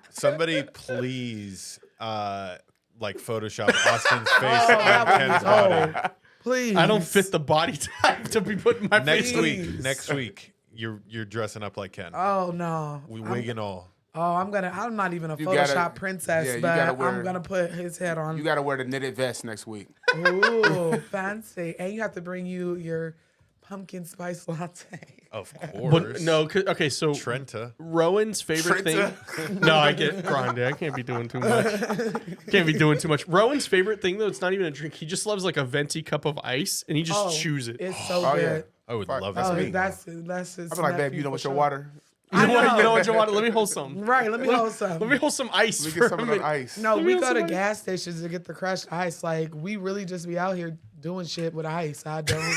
Somebody please, like Photoshop Austin's face that on would Ken's be body. dope. Please. I don't fit the body type to be putting my Next face. week, you're dressing up like Ken. Oh no. We wig and all. Oh, I'm not even a You Photoshop gotta- princess, yeah, you but gotta wear- I'm gonna put his head on. You got to wear the knitted vest next week. Ooh, fancy. And you have to bring your pumpkin spice latte. Of But course. no, okay, so Trenta. Rowan's favorite thing. No, I get grande. I can't be doing too much. Rowan's favorite thing though, it's not even a drink. He just loves like a venti cup of ice, and he just chews it. It's so Oh, yeah. good. I would love That's that. me. That's his. I'll be like, babe, nephew you know for what's your sure. water? You know I what you want? Let me hold some. Right, let me hold some. Let me hold some ice. We for get some a of that minute. ice. No, Let me we hold go to some ice. gas stations to get the crushed ice. Like we really just be out here doing shit with ice. I don't.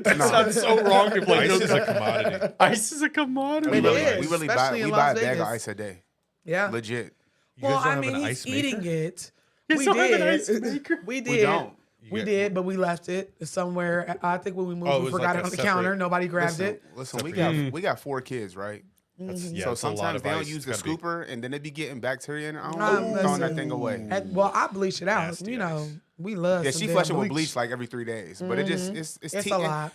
That sounds so wrong. If like, Ice is a commodity. Ice is a commodity. It is, We really especially buy in we Las buy a bag Vegas. of ice a day. Yeah. Legit. You Well, guys don't I have mean, an he's ice maker? eating it. You We still have an did. ice maker? We did. We don't. We did, but we left it somewhere. I think when we moved, Oh, it we was forgot like it a on the separate- counter. Nobody grabbed Listen, it. listen, we Separate. got 4 kids, right? Mm-hmm. Yeah, So it's a lot sometimes of they don't ice. use the It's gotta be- scooper, and then they be getting bacteria, and I don't Nah, know, throwing that listen. thing away. Well, I bleach it out. Nasty You know, ice. we love. Yeah, some she damn flush it with bleach like every 3 days, but it just it's It's tea- a and lot.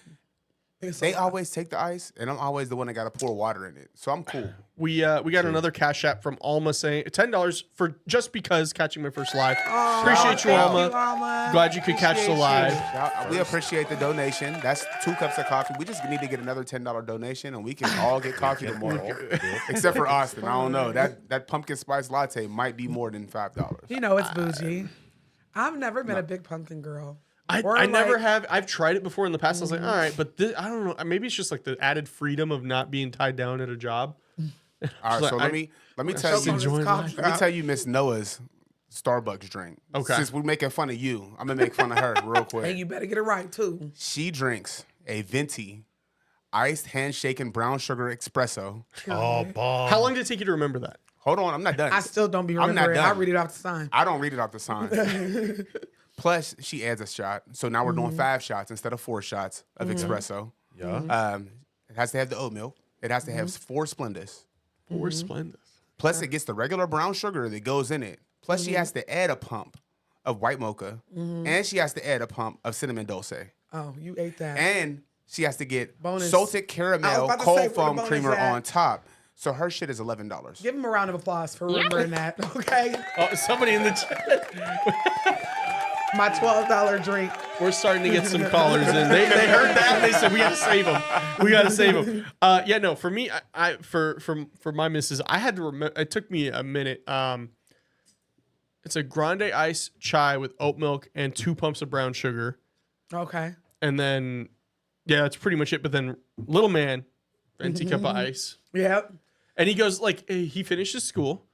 It's a They lot. always take the ice, and I'm always the one that got to pour water in it, so I'm cool. We got another cash app from Alma saying $10 for just because catching my first live. Appreciate you, Thank Alma. Alma. Glad you could catch the Appreciate live. you. We appreciate the donation. That's 2 cups of coffee. We just need to get another $10 donation, and we can all get coffee tomorrow. Except for Austin. I don't know. That pumpkin spice latte might be more than $5. You know it's bougie. I've never been a big pumpkin girl. Or I never like- have. I've tried it before in the past. I was like, all right, but this, I don't know. Maybe it's just like the added freedom of not being tied down at a job. All right, so let me tell Choke on you. this enjoying cough life. Let me drop. tell you Miss Noah's Starbucks drink. Okay. Since we're making fun of you, I'm gonna make fun of her real And quick. you better get it right too. She drinks a venti iced handshaken brown sugar espresso. Oh, bomb. How long did it take you to remember that? Hold on, I'm not done. I still don't be I'm not remembering. I done. read it off the sign. I don't read it off the sign. Plus, she adds a shot. So now we're doing 5 shots instead of 4 shots of espresso. Yeah. It has to have the oat milk. It has to have 4 Splendas. Or Splendid. Plus, it gets the regular brown sugar that goes in it. Plus, she has to add a pump of white mocha. And she has to add a pump of cinnamon dulce. Oh, you ate that. And she has to get Bonus. salted I was caramel about to say, cold where the foam bonus creamer at? on top. So her shit is $11. Give him a round of applause for remembering that. Okay, Oh, somebody in the chat. my $12 drink. We're starting to get some callers in. They heard that and they said we got to save them. We got to save them. Yeah, no. For me, for my missus, I had to remember. It took me a minute. It's a grande ice chai with oat milk and 2 pumps of brown sugar, Okay. and then yeah, that's pretty much it. But then little man, venti cup of ice, Yep. and he goes like he finishes school.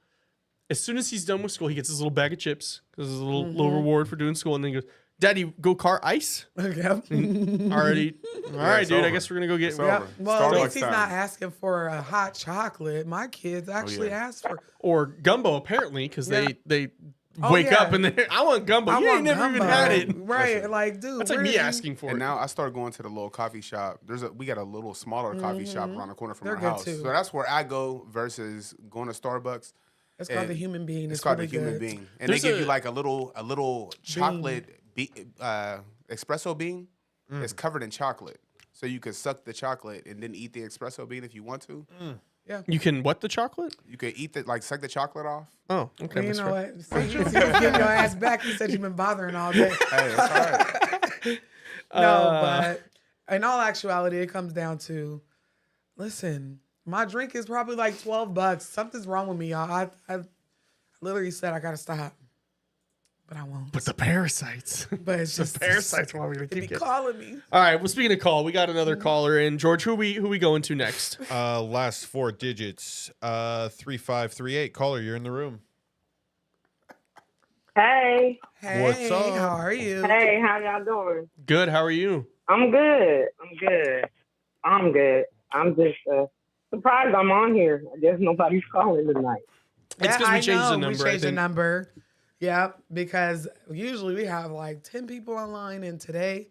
As soon as he's done with school, he gets his little bag of chips because it's a little reward for doing school, and then he goes, "Daddy, go car ice." Okay. Already, all right, it's dude. I over. guess we're gonna go get. It's Yep. over. Well, at Starbucks least he's time. not asking for a hot chocolate. My kids actually asked for. Or gumbo apparently because Yeah. they Oh, wake yeah. up and they I want gumbo. I you ain't want never even gumbo. had it. Right. Like, dude. That's like where me did you- asking for And it. now I started going to the little coffee shop. We got a little smaller coffee shop around the corner from They're our good, house. too. So that's where I go versus going to Starbucks. It's called and the human being. It's called really the human good. being, and There's they give a- you like a little chocolate espresso bean that's covered in chocolate, so you can suck the chocolate and then eat the espresso bean if you want to. You can what the chocolate? You can eat suck the chocolate off. Oh, okay. You that's know fair. what? See, you getting your ass back. You said you've been bothering all day. Hey, it's all right. No, but in all actuality, it comes down to, listen, my drink is probably like $12. Something's wrong with me, y'all. I literally said I gotta stop, but I won't. But the parasites. But it's the just parasites want me to They be keep getting. calling me. All right. Well, speaking of call, we got another caller in. George, who we going to next? Last 4 digits. 3538. Caller, you're in the room. Hey, Hey, What's up? how are you? hey, how y'all doing? Good. How are you? I'm good. I'm just surprised I'm on here. I guess nobody's calling tonight. It's because we changed the number. We changed the number. Yep, because usually we have like 10 people online, and today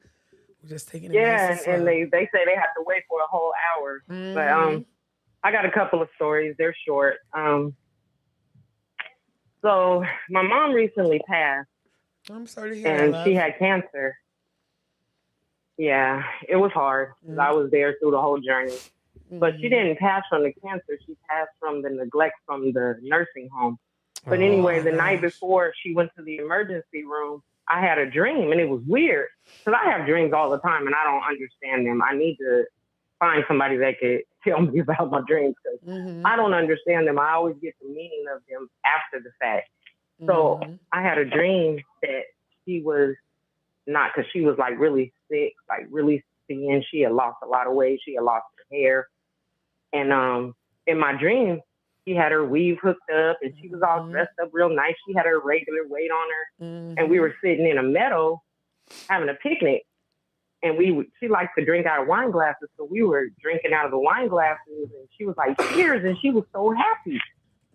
we're just taking it nice and they say they have to wait for a whole hour. But I got a couple of stories. They're short. So my mom recently passed. I'm sorry to hear and that. She had cancer. Yeah, it was hard because I was there through the whole journey. But she didn't pass from the cancer. She passed from the neglect from the nursing home. But anyway, the night before she went to the emergency room, I had a dream, and it was weird because I have dreams all the time, and I don't understand them. I need to find somebody that could tell me about my dreams because I don't understand them. I always get the meaning of them after the fact. So I had a dream that she was not, because she was like really sick, like really thin. She had lost a lot of weight. She had lost her hair. And in my dream, she had her weave hooked up and she was all dressed up real nice. She had her regular weight on her. And we were sitting in a meadow having a picnic. And she likes to drink out of wine glasses. So we were drinking out of the wine glasses and she was like, cheers. And she was so happy.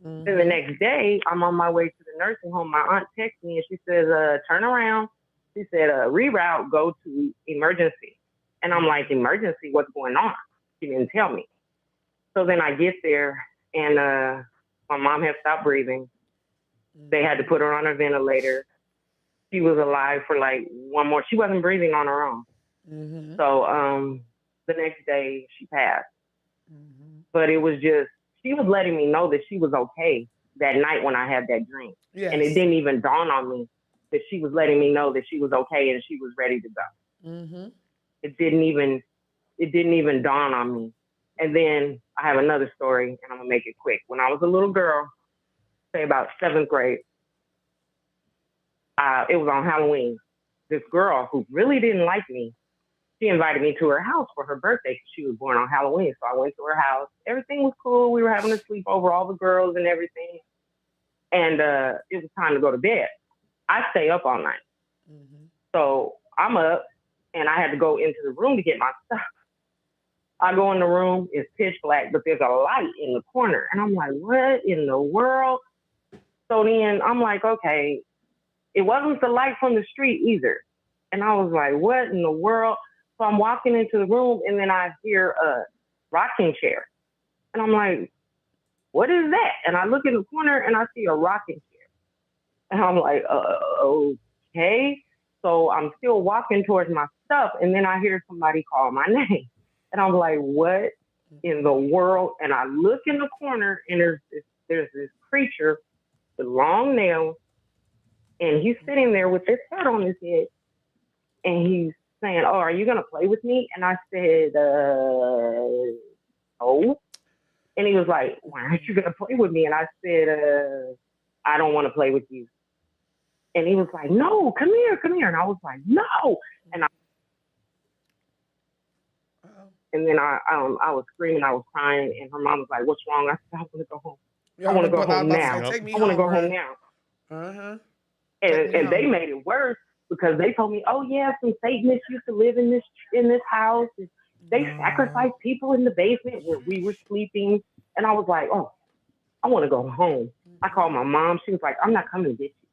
Then the next day, I'm on my way to the nursing home. My aunt texts me and she says, turn around. She said, reroute, go to emergency. And I'm like, emergency? What's going on? She didn't tell me. So then I get there and my mom had stopped breathing. They had to put her on a ventilator. She was alive for like one more. She wasn't breathing on her own. So the next day she passed. But it was just, she was letting me know that she was okay that night when I had that dream. Yes. And it didn't even dawn on me that she was letting me know that she was okay and she was ready to go. It didn't even dawn on me. And then I have another story, and I'm gonna make it quick. When I was a little girl, say about 7th grade, it was on Halloween. This girl who really didn't like me, she invited me to her house for her birthday because she was born on Halloween. So I went to her house. Everything was cool. We were having a sleepover, all the girls and everything. And it was time to go to bed. I stay up all night. So I'm up, and I had to go into the room to get my stuff. I go in the room, it's pitch black, but there's a light in the corner. And I'm like, what in the world? So then I'm like, okay, it wasn't the light from the street either. And I was like, what in the world? So I'm walking into the room, and then I hear a rocking chair. And I'm like, what is that? And I look in the corner, and I see a rocking chair. And I'm like, okay. So I'm still walking towards my stuff, and then I hear somebody call my name. And I'm like, what in the world? And I look in the corner, and there's this creature with long nails, and he's sitting there with this hat on his head, and he's saying, oh, are you going to play with me? And I said, no. And he was like, why aren't you going to play with me? And I said, I don't want to play with you. And he was like, no, come here. And I was like, no. And then I was screaming, I was crying, and her mom was like, what's wrong? I said, I want to go home. I want to go home now. I want to go home now. And they made it worse because they told me, oh yeah, some Satanists used to live in this house. And they sacrificed people in the basement where we were sleeping. And I was like, oh, I want to go home. I called my mom. She was like, I'm not coming to get you.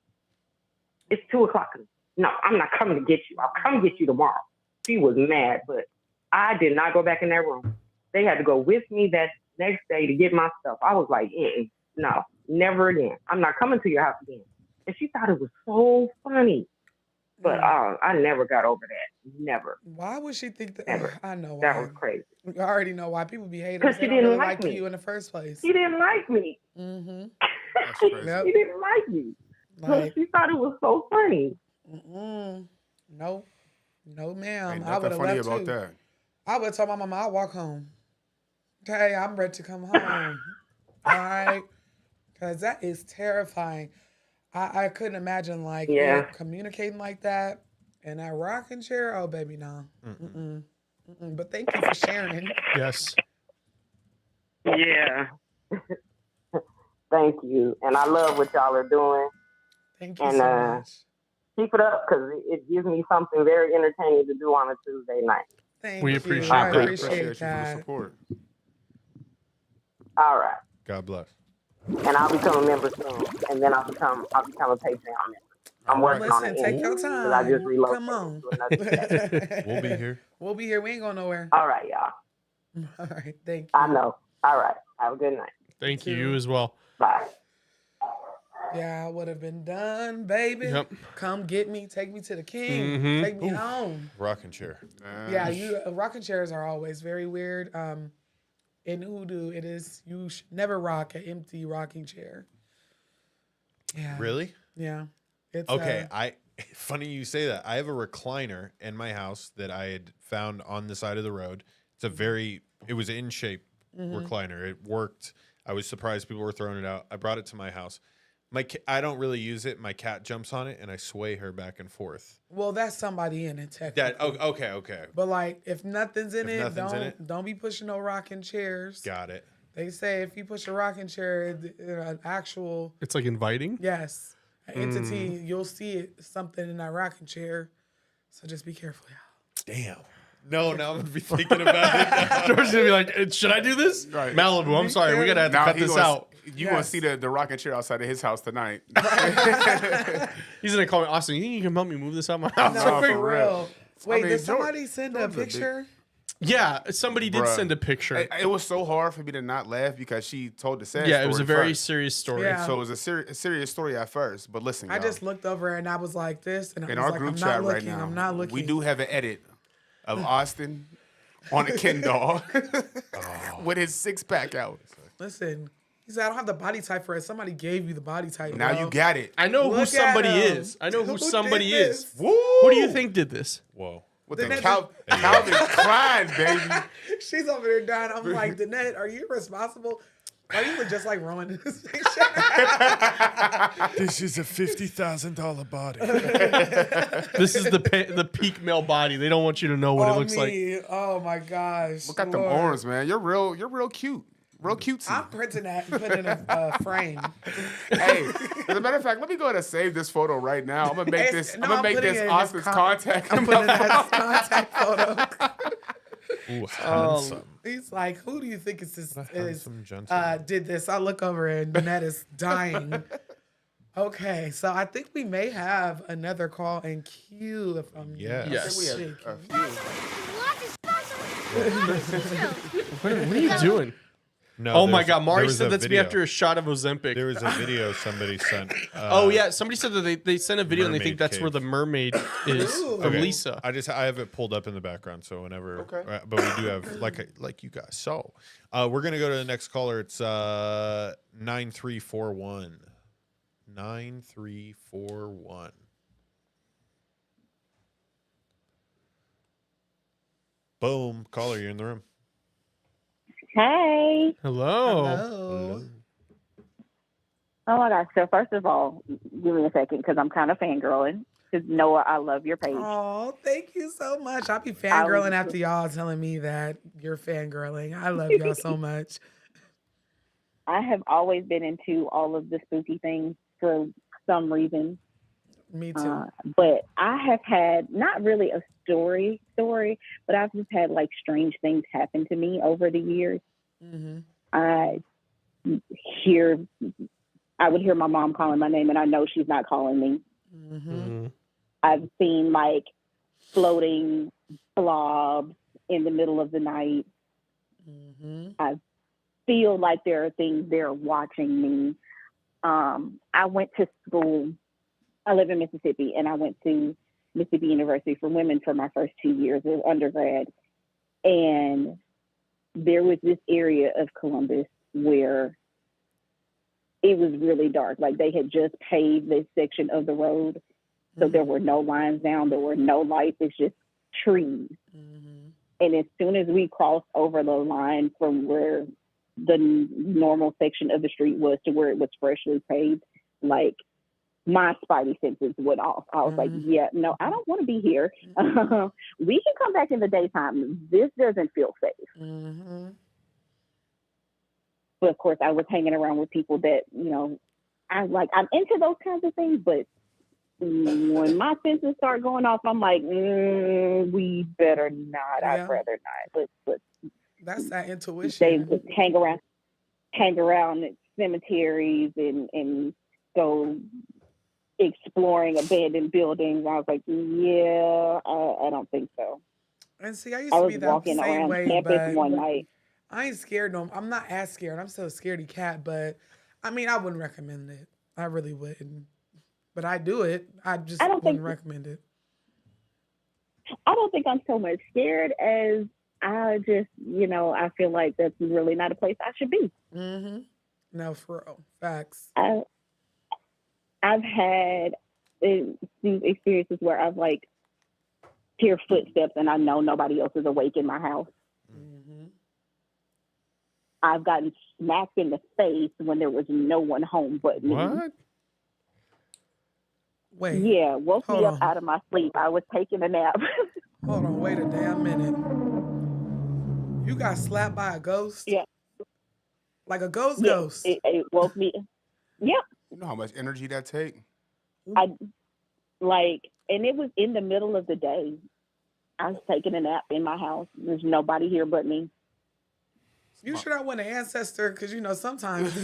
It's 2:00. No, I'm not coming to get you. I'll come get you tomorrow. She was mad, but I did not go back in that room. They had to go with me that next day to get my stuff. I was like, no, never again. I'm not coming to your house again. And she thought it was so funny. But I never got over that. Never. Why would she think that? Ever. I know why. That was crazy. I already know why people be haters. Because she didn't like me. You in the first place. She didn't like me. That's crazy. She didn't like me. Like, she thought it was so funny. No, ma'am. Ain't I would nothing have funny left about too. that. I would have told my mama I'll walk home. Okay, I'm ready to come home. All right? Because that is terrifying. I couldn't imagine, like, communicating like that in that rocking chair. Oh, baby, no. But thank you for sharing. Yes. Yeah. Thank you. And I love what y'all are doing. Thank you so much. Keep it up because it gives me something very entertaining to do on a Tuesday night. Thank We you. appreciate I that. appreciate you for the that. support. All right. God bless. And I'll become a member soon. And then I'll become a Patreon member. I'm working on Listen, it. take your Because I just time. relocated Come on. to another state. We'll be here. We'll be here. We ain't going nowhere. All right, y'all. All right. Thank you. I know. All right. Have a good night. Thank you. too. You as well. Bye. Yeah, I would have been done, baby. Yep. Come get me. Take me to the king. Mhm. Take me home. Rocking chair. Yeah, you rocking chairs are always very weird. In Hoodoo, it is you should never rock an empty rocking chair. Yeah. Really? Yeah. It's Okay, funny you say that. I have a recliner in my house that I had found on the side of the road. It's it was in shape recliner. It worked. I was surprised people were throwing it out. I brought it to my house. I don't really use it. My cat jumps on it and I sway her back and forth. well, that's somebody in it technically. Okay. But like, if nothing's in If it, nothing's in it? don't be pushing no rocking chairs. Got it. They say if you push a rocking chair, an actual It's like inviting. yes, an entity, you'll see it something in that rocking chair. So just be careful, y'all. Damn. No, now I'm gonna be thinking about it. George's gonna be like, "Should I do this?" Right. Malibu, I'm sorry, we gotta have to Now cut he this gonna- out. You want to see the rocking chair outside of his house tonight? He's gonna call me, Austin. You think you can help me move this out my house? No, No, for for real. real. Wait, I mean, did somebody send a George a big- picture? Yeah, somebody did Bruh. send a picture. It was so hard for me to not laugh because she told the sad Yeah, story it was a very first. serious story. Yeah. So it was a serious story at first. But listen, I y'all, just looked over and I was like this, and I in was our like, group I'm chat not right looking. now, I'm not looking. we do have an edit of Austin on a Ken doll with his 6-pack out. Listen, he said I don't have the body type for it. Somebody gave you the body type. Now bro. you got it. I know who Look at somebody him. is. I know who Who somebody did is. this? Woo! Who do you think did this? Whoa. With the Danette Calvin Klein, baby. She's over there dying. I'm like, Danette, are you responsible? Why you look just like Roman in this picture? This is a $50,000 body. This is the peak male body. They don't want you to know what it looks like. Oh my gosh. Look at them Lord. arms, man. You're real cute. Real cutesy. I'm printing that and putting it in a frame. Hey, as a matter of fact, let me go ahead and save this photo right now. I'm gonna make this. No, I'm gonna I'm make putting this it in Austin's his contact. I'm putting that contact photo. Ooh, handsome. He's like, who do you think is this? What a handsome gentleman. Did this? I look over and Danette is dying. Okay, so I think we may have another call in queue. If I'm Yes. I think we mistaken. have a few. What are you doing? No, Oh my there's- God, there Mari was said a that's me video. after a shot of Ozempic. There was a video somebody sent. Oh yeah, somebody said that they sent a video and they think Mermaid that's where cave. the mermaid is Ooh. from Okay. Lisa. I have it pulled up in the background, so whenever. Okay. But we do have like you guys. So, we're gonna go to the next caller. It's 9341. 9341. Boom, caller, you're in the room. Hey. Hello. Hello. Oh my gosh. So first of all, give me a second because I'm kind of fangirling. Because Noah, I love your page. Oh, thank you so much. I'll be fangirling after y'all telling me that you're fangirling. I love y'all so much. I have always been into all of the spooky things for some reason. Me too. But I have had not really a story, but I've just had like strange things happen to me over the years. Mm-hmm. I would hear my mom calling my name and I know she's not calling me. Mm-hmm. I've seen like floating blobs in the middle of the night. Mm-hmm. I feel like there are things there watching me. I went to school. I live in Mississippi, and I went to Mississippi University for Women for my first 2 years of undergrad. And there was this area of Columbus where it was really dark. Like they had just paved this section of the road. So there were no lines down. There were no lights. It's just trees. Mm-hmm. And as soon as we crossed over the line from where the normal section of the street was to where it was freshly paved, like my spidey senses went off. I was like, yeah, no, I don't want to be here. We can come back in the daytime. This doesn't feel safe. Mm-hmm. But of course, I was hanging around with people that, I'm into those kinds of things, but when my senses start going off, I'm like, we better not. Yeah. I'd rather not. Let's That's that they intuition. just hang around at cemeteries and go exploring abandoned buildings. I was like, yeah, I don't think so. And see, I used I to was be that walking same around way, campus but one night. I ain't scared no. I'm not as scared. I'm still a scaredy cat, but I mean, I wouldn't recommend it. I really wouldn't. But I do it. I just wouldn't recommend it. I don't think I'm so much scared as I just, I feel like that's really not a place I should be. Mm-hmm. No, for real. Facts. I've had these experiences where I've like hear footsteps and I know nobody else is awake in my house. Mm-hmm. I've gotten smacked in the face when there was no one home but me. What? Wait. Yeah, woke me Hold up on. out of my sleep. I was taking a nap. Hold on. Wait a damn minute. You got slapped by a ghost? Yeah. Like a ghost? It woke me. Yep. You know how much energy that take? And it was in the middle of the day. I was taking a nap in my house. There's nobody here but me. You sure that wasn't an ancestor? Because, sometimes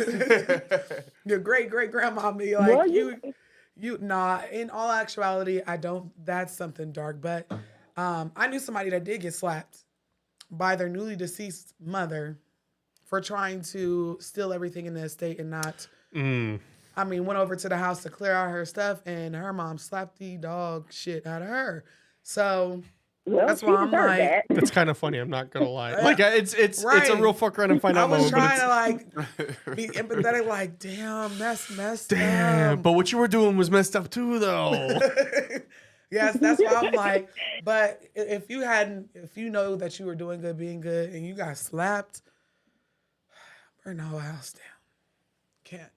your great-great-grandma be like, nah, in all actuality, I don't, that's something dark. But I knew somebody that did get slapped by their newly deceased mother for trying to steal everything in the estate and not, went over to the house to clear out her stuff, and her mom slapped the dog shit out of her. So that's why I'm like, that's kind of funny. I'm not gonna lie. Like it's a real fuck around and find out I was moment. trying to be empathetic, like, damn, that's messed Damn, but what you were doing was messed up too, though. Yes, that's why I'm like, but if you know that you were doing good, being good, and you got slapped, burn the whole house down. Can't.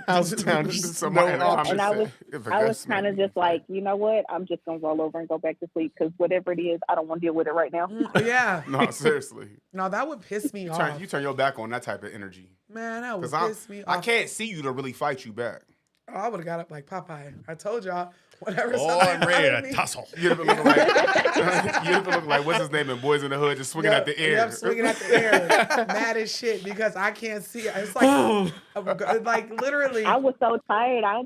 House down. Somebody in the comments And I said, was kind of just like, you know what? I'm just gonna roll over and go back to sleep because whatever it is, I don't want to deal with it right now. Yeah. No, seriously. No, that would piss me off. You turn your back on that type of energy. Man, that would piss me off. I can't see you to really fight you back. Oh, I would have got up like Popeye. I told y'all, whenever Oh, I'm ready to tussle. You'd have been looking like, what's his name in Boys in the Hood, just swinging at the air. Yep, swinging at the air. Mad as shit because I can't see it. It's like literally. I was so tired. I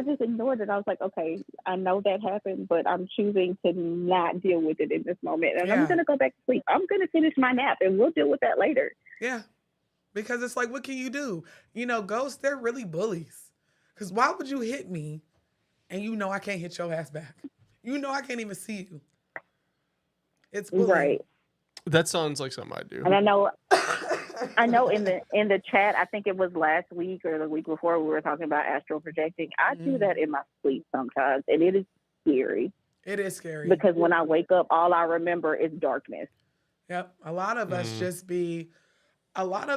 just ignored it. I was like, okay, I know that happened, but I'm choosing to not deal with it in this moment. And I'm going to go back to sleep. I'm going to finish my nap and we'll deal with that later. Yeah. Because it's like, what can you do? Ghosts, they're really bullies. Because why would you hit me and I can't hit your ass back? I can't even see you. It's bullying. Right. That sounds like something I do. And I know in the chat, I think it was last week or the week before, we were talking about astral projecting. I do that in my sleep sometimes, and it is scary. It is scary. Because when I wake up, all I remember is darkness. Yep. A lot of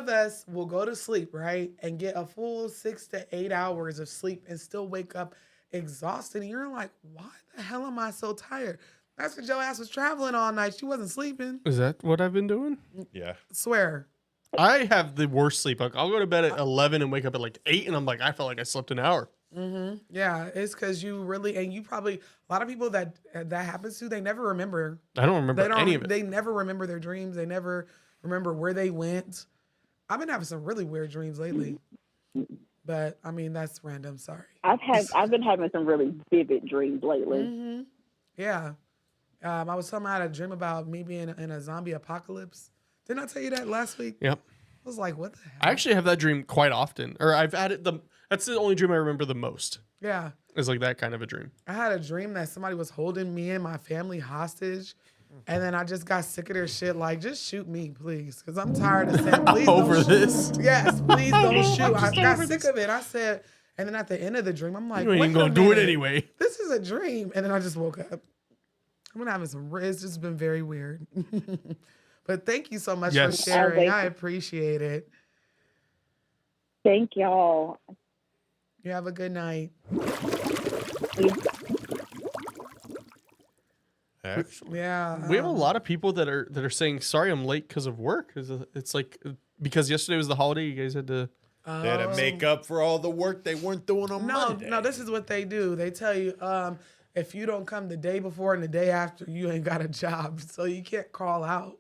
us will go to sleep, right? And get a full 6 to 8 hours of sleep and still wake up exhausted. And you're like, why the hell am I so tired? That's because your ass was traveling all night. She wasn't sleeping. Is that what I've been doing? Yeah. Swear. I have the worst sleep. Like, I'll go to bed at 11 and wake up at like 8, and I'm like, I felt like I slept an hour. Mm-hmm. Yeah, it's because you really, and you probably, a lot of people that happens to, they never remember. I don't remember any of it. They never remember their dreams. They never remember where they went. I've been having some really weird dreams lately. But, that's random. Sorry. I've been having some really vivid dreams lately. Mm-hmm. Yeah. I was telling I had a dream about me being in a zombie apocalypse. Didn't I tell you that last week? Yep. I was like, what the hell? I actually have that dream quite often. Or I've had it, that's the only dream I remember the most. Yeah. Is like that kind of a dream. I had a dream that somebody was holding me and my family hostage. And then I just got sick of their shit. Like, just shoot me, please. Because I'm tired of saying, please I'm over don't this. shoot. Yes, please don't shoot. I got sick of it. I said, and then at the end of the dream, I'm like, You ain't wait gonna a do it minute. anyway. This is a dream. And then I just woke up. I'm having it's just been very weird. But thank you so much for sharing. I appreciate it. Thank y'all. You have a good night. Actually. Yeah. We have a lot of people that are saying sorry I'm late because of work. It's like because yesterday was the holiday, you guys had to They had to make up for all the work they weren't doing on Monday. No, this is what they do. They tell you, if you don't come the day before and the day after, you ain't got a job. So you can't call out.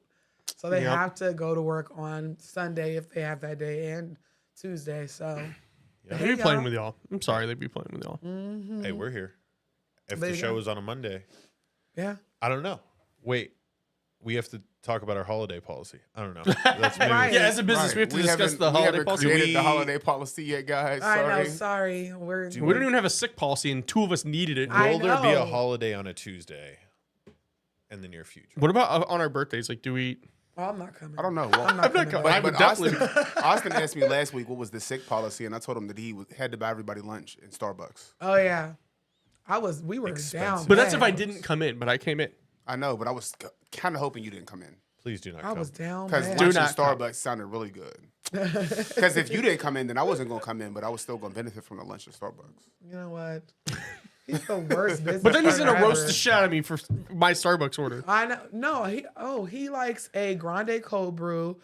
So they have to go to work on Sunday if they have that day and Tuesday. So they be playing with y'all. I'm sorry, they be playing with y'all. Mm-hmm. Hey, we're here. If the show was on a Monday. Yeah. I don't know. Wait. We have to talk about our holiday policy. I don't know. That's maybe Right. Yeah, as a business, we have to discuss the holiday policy. We haven't created the holiday policy yet, guys. I know. Sorry. We don't even have a sick policy, and 2 of us needed it. I Will there be a know. holiday on a Tuesday in the near future? What about on our birthdays? Like, do we? Well, I'm not coming. I don't know. Well, I'm not coming. coming. I But would definitely. Austin asked me last week what was the sick policy, and I told him that he had to buy everybody lunch in Starbucks. Oh yeah, we were Expensive. down. But that's if I bad. didn't come in. But I came in. I know, but I was kind of hoping you didn't come in. Please do not I come. was down. Because bad. lunch in not come. Starbucks sounded really good. Because if you didn't come in, then I wasn't going to come in, but I was still going to benefit from the lunch at Starbucks. You know what? He's the worst business. But then he's gonna partner roast ever. the shit out of me for my Starbucks order. I know. No, he likes a grande cold brew,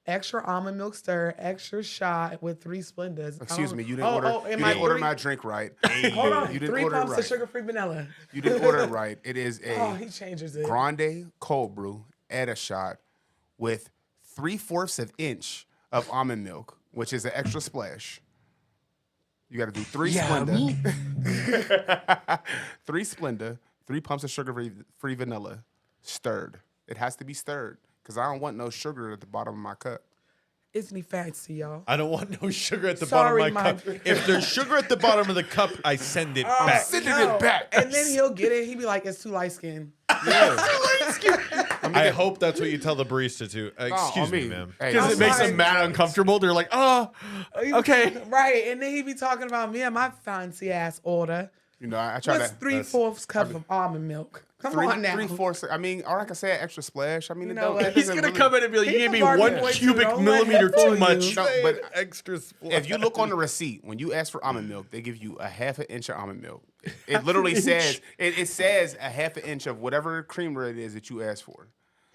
extra almond milk stir, extra shot with 3 Splendas. Excuse me, you didn't order my drink right. Hold on, You didn't 3 order it pumps right. of sugar-free vanilla. You didn't order it right. It is Oh, a he changes it. grande cold brew, add a shot with 3/4 of inch of almond milk, which is an extra splash. You got to do 3 Splenda. 3 Splenda, 3 pumps of sugar-free vanilla, stirred. It has to be stirred because I don't want no sugar at the bottom of my cup. Isn't he fancy, y'all? I don't want no sugar at the Sorry, bottom of my cup. If there's sugar at the bottom of the cup, I send it back. Sending it back. And then he'll get it. He'll be like, it's too light skin. I hope that's what you tell the barista too. Excuse me, ma'am. Because it makes them mad uncomfortable. They're like, oh, okay. Right. And then he be talking about me and my fancy ass order. You know, I try What's to 3/4 cup of almond milk? Come on now. 3/4. I mean, or like I said, extra splash. I mean, You it know don't. what? It He's doesn't gonna really- come in and be like, you He's gave me a Barbie 1 boy too. cubic Don't let millimeter him fool too you. much. No, but Extra splash. if you look on the receipt, when you ask for almond milk, they give you a 1/2 inch of almond milk. It literally says it says a 1/2 inch of whatever creamer it is that you asked for.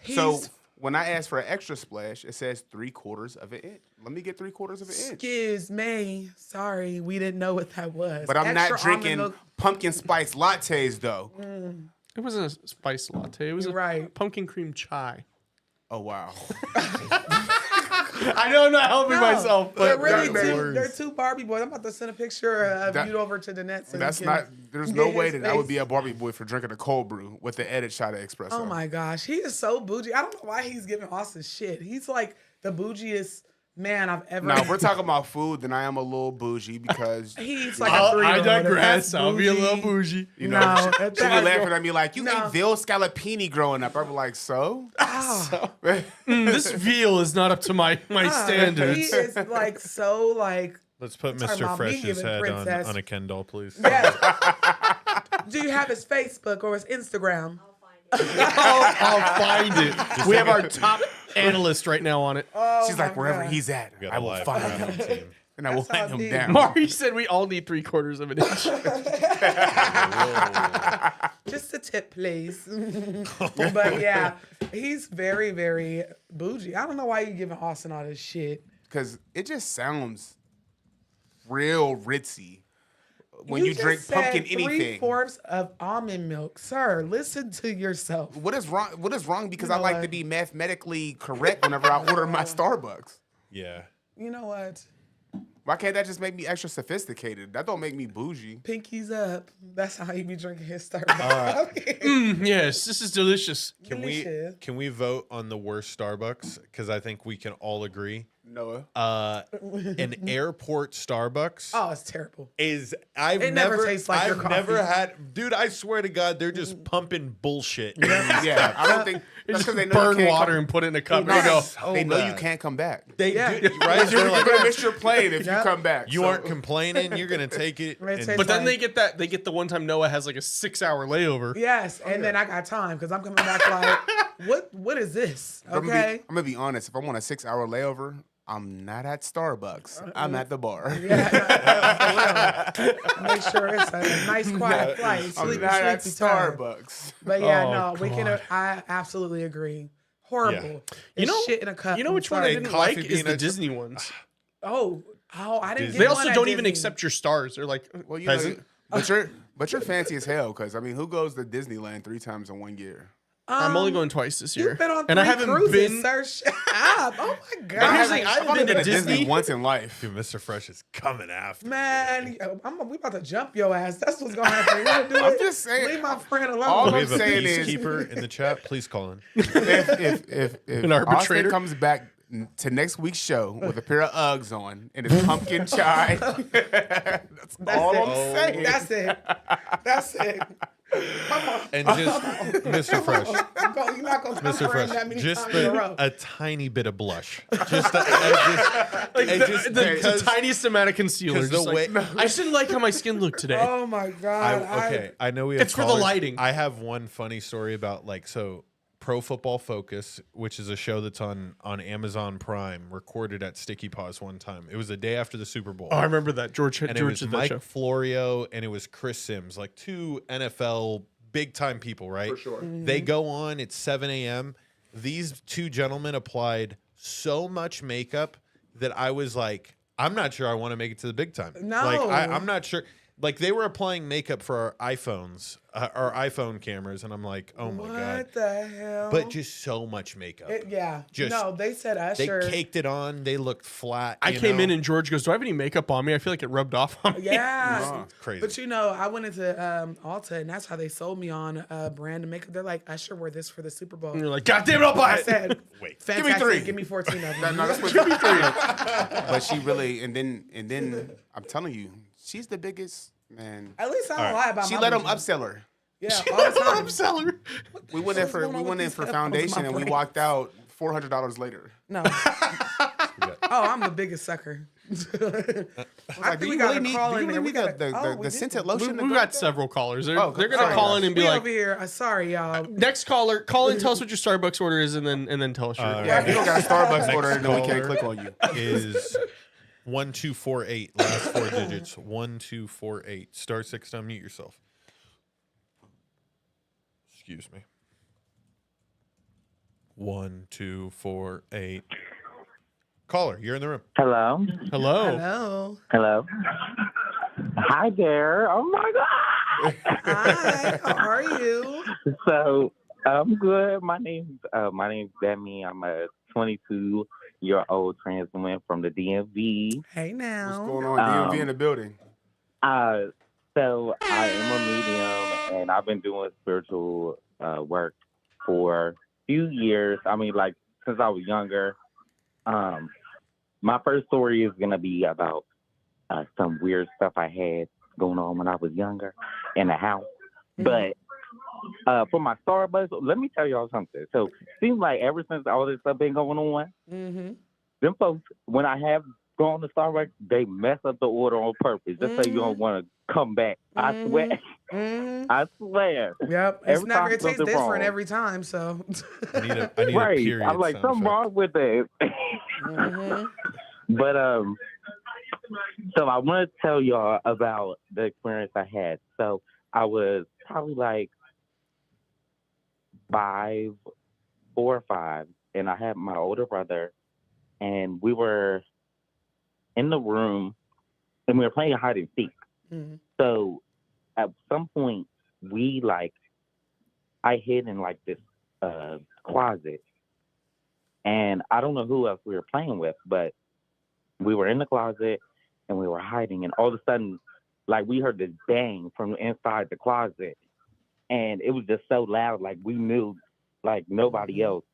So when I ask for an extra splash, it says 3/4 of an inch. Let me get 3/4 of an inch. Excuse me. Sorry, we didn't know what that was. But I'm not Extra almond drinking milk. pumpkin spice lattes though. It wasn't a spice latte. It was a Right. pumpkin cream chai. Oh wow. I know I'm not helping No, myself, they're but really that- they're 2 Barbie boys. I'm about to send a picture of That- you over to the net. So That's you can not. There's no get way his that I would face. be a Barbie boy for drinking a cold brew with the added shot of espresso. Oh my gosh, he is so bougie. I don't know why he's giving Austin shit. He's like the bougiest man I've ever. Now, if we're talking about food, then I am a little bougie because He's like I a 3-year-old. digress. That's I'll be a little bougie. bougie. you know No, she that's be not- laughing at me like you No. ate veal scallopini growing up. I'm like, so. This veal is not up to my He standards. is like so like. Let's put Talking Mr. about me Fresh's giving head princess. on a Ken doll, please. Yes. Do you have his Facebook or his Instagram? I'll find it. We have our top analyst right now on it. She's like, my wherever God. he's at, We got I a will live find crowd him team. and I will That's how hunt him it down. Mari said we all need 3/4 of an inch. Just a tip, please. But yeah, he's very, very bougie. I don't know why you giving Austin all this shit. Because it just sounds real ritzy when you just drink said pumpkin anything. 3/4 of almond milk, sir. Listen to yourself. What is wrong? What is wrong? Because You I know like what? to be mathematically correct whenever I order my Starbucks. Yeah. You know what? Why can't that just make me extra sophisticated? That don't make me bougie. Pinkies up. That's how you be drinking his Starbucks. Yes, this is delicious. Delicious. Can we vote on the worst Starbucks? Because I think we can all agree. Noah. An airport Starbucks Oh, it's terrible. is I've It never tastes like your I've coffee. never had, dude. I swear to God, they're just pumping bullshit. Yeah, I don't think that's because they know Burn you can't water come, and put it in a cup. No, There you go. they know you bad. can't come back. They Yeah. do, right? You're They're like, gonna miss your plane if you Yeah. come back. you So- aren't complaining. You're gonna take it. It and- tastes But then like- they get the one time Noah has like a 6-hour layover. Yes, and then I got time because I'm coming back like, what is this? Okay. I'm gonna be honest. If I'm on a 6-hour layover, I'm not at Starbucks. I'm at the bar. Yeah, for real. Make sure it's a nice, quiet flight. I'm Sleepy, not at sleepy time. Starbucks. But yeah, Oh, no, we can. God. I absolutely agree. Horrible. You It's know, shit in a cup. You know I'm which one I sorry. didn't Coffee like is bean the and- Disney ones. Oh, Oh, I didn't. Disney. Get They one also at don't even Disney. accept your stars. They're like, Well, you know, peasant. but you're fancy as hell. Because I mean, who goes to Disneyland 3 times in 1 year? I'm only going twice this year. You've been on 3 and I haven't cruises, been. sir. Shut up. Oh my god. And here's the thing, I I've haven't only been to to Disney Disney. once in life. Dude, Mr. Fresh is coming after. Man, we about to jump your ass. That's what's gonna happen. You wanna do I'm it? just saying. Leave my friend alone. All We I'm have a saying is- peacekeeper in the chat. Please call in. If An arbitrator? Austin comes back to next week's show with a pair of Uggs on and his pumpkin chai, that's all it. I'm saying. That's it. That's it. Come on. And just Mr. Fresh. You're not gonna come Mr. for him Fresh, that many just times in a row. a tiny bit of blush. Just, The tiniest amount of concealer. 'cause Just the like, way- I just didn't like how my skin looked today. Oh my god. okay, I know we have It's for the callers. lighting. I have one funny story about Pro Football Focus, which is a show that's on Amazon Prime, recorded at Sticky Paws one time. It was the day after the Super Bowl. Oh, I remember that. George and it George was did that Mike show. Florio and it was Chris Sims, like 2 NFL big time people, right? For sure. They go on at 7 a.m. These 2 gentlemen applied so much makeup that I was like, I'm not sure I want to make it to the big time. No. Like, I'm not sure. Like, they were applying makeup for our iPhones, our iPhone cameras, and I'm like, oh my God. What the hell? But just so much makeup. Just no, they said They Usher. caked it on. They looked flat. I you came know? in and George goes, "Do I have any makeup on me? I feel like it rubbed off on me." Yeah. Crazy. But you know, I went into Ulta and that's how they sold me on brand and makeup. They're like, Usher wore this for the Super Bowl. And you're like, "God damn it, I'll buy I it." said, Wait. Give me fantastic. 3. Give me 14 of them. No, that's what give me 3. But she really, and then I'm telling you, she's the biggest man. At least I don't lie about She my let him bougie. upsell her. Yeah, all the time. Upseller. We went in What's for going on with these headphones in foundation my and we brain? walked out $400 later. No. Oh, I'm the biggest sucker. I think we got a call in there. We got the scented lotion. We've got several callers. They're Oh, they're gonna sorry, call in guys. and be We like, over here. Sorry, y'all. "Next caller, call in, tell us what your Starbucks order is, and then tell us your." Yeah, if you don't got a Starbucks Next order, then we can't caller. click on you. Is 1248, last 4 digits. 1248. Star 6 to unmute yourself. Excuse me. 1248. Caller, you're in the room. Hello. Hello. Hello. Hello. Hi there. Oh my God. Hi. How are you? So I'm good. My name's Demi. I'm a 22-year-old trans woman from the DMV. Hey now. What's going on? DMV in the building. So I am a medium, and I've been doing spiritual work for a few years. I mean, like since I was younger. My first story is gonna be about some weird stuff I had going on when I was younger in the house. But for my Starbucks, let me tell y'all something. So seems like ever since all this stuff been going on, them folks, when I have gone to Starbucks, they mess up the order on purpose just so you don't want to come back. I swear. I swear. Yep. Every time It tastes something different wrong. every time, so. I need a period. I'm like, sound something effect. wrong with it. But so I want to tell y'all about the experience I had. So I was probably like 4 or 5, and I had my older brother, and we were in the room, and we were playing hide and seek. So at some point, I hid in like this closet, and I don't know who else we were playing with, but we were in the closet and we were hiding, and all of a sudden, like we heard this bang from inside the closet, and it was just so loud, like we knew, like nobody else.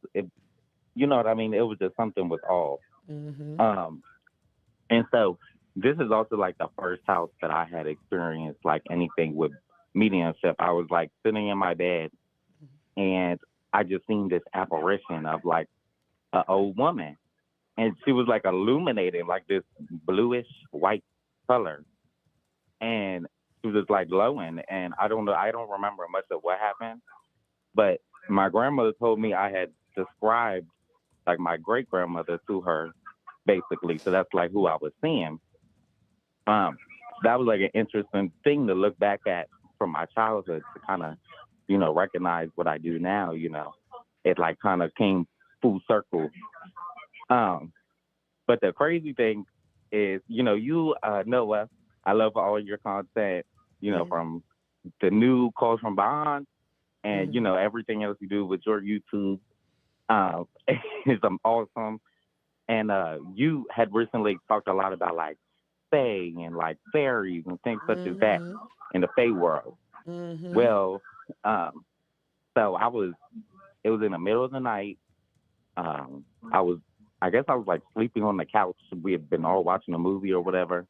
You know what I mean? It was just something was off. And so this is also like the first house that I had experienced like anything with mediumship. I was like sitting in my bed, and I just seen this apparition of like an old woman, and she was like illuminating like this bluish white color, and she was just like glowing. And I don't remember much of what happened, but my grandmother told me I had described like my great grandmother to her, basically. So that's like who I was seeing. That was like an interesting thing to look back at from my childhood to kind of, recognize what I do now. It like kind of came full circle. But the crazy thing is, you, Noah, I love all your content, from the new Calls from Beyond and, everything else you do with your YouTube is awesome. And you had recently talked a lot about like fae and like fairies and things such as that in the fae world. Well, so it was in the middle of the night. I guess I was like sleeping on the couch. We had been all watching a movie or whatever.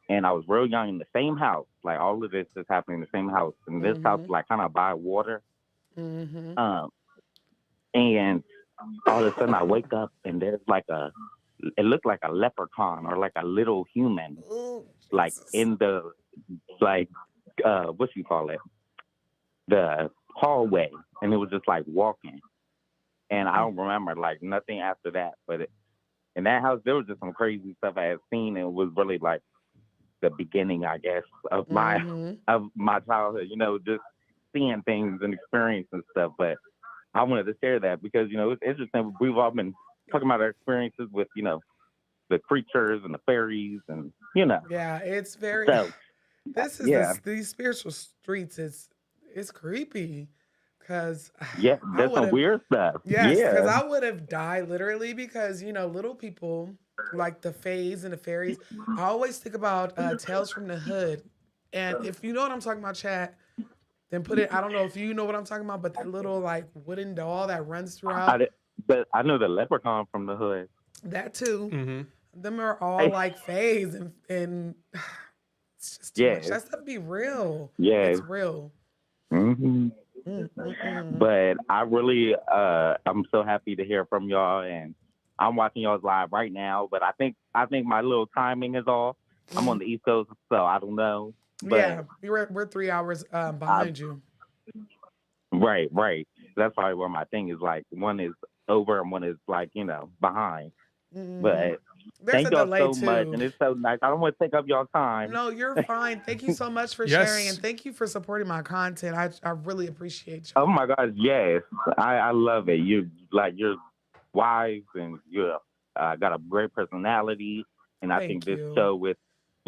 And I was real young in the same house. Like all of this is happening in the same house. And this house like kind of by water. And all of a sudden I wake up and there's like it looked like a leprechaun or like a little human, like in the, like, what you call it? The hallway. And it was just like walking. And I don't remember like nothing after that. But in that house, there was just some crazy stuff I had seen. And it was really like the beginning, I guess, of my childhood, just seeing things and experiencing stuff. But I wanted to share that because, it's interesting. We've all been talking about our experiences with, the creatures and the fairies and, Yeah, it's very, So, this is these spiritual streets. It's creepy. Cause yeah, there's some weird stuff. Yes, yeah. because I would have died literally because little people like the fays and the fairies. I always think about Tales from the Hood, and if you know what I'm talking about, chat, then put it. I don't know if you know what I'm talking about, but that little like wooden doll that runs throughout. But I know the leprechaun from the hood. That too. Them are all like fays and it's just too much. That stuff be real. Yeah, it's real. But I really, I'm so happy to hear from y'all, and I'm watching y'all's live right now. But I think my little timing is off. I'm on the East Coast, so I don't know. But we're 3 hours behind you. Right. That's probably where my thing is. Like one is over and one is like behind. But thank y'all so much, and it's so nice. I don't want to take up y'all time. No, you're fine. Thank you so much for sharing, and thank you for supporting my content. I really appreciate you. Oh my God, yes, I love it. You're wise, and you're got a great personality, and I think this show with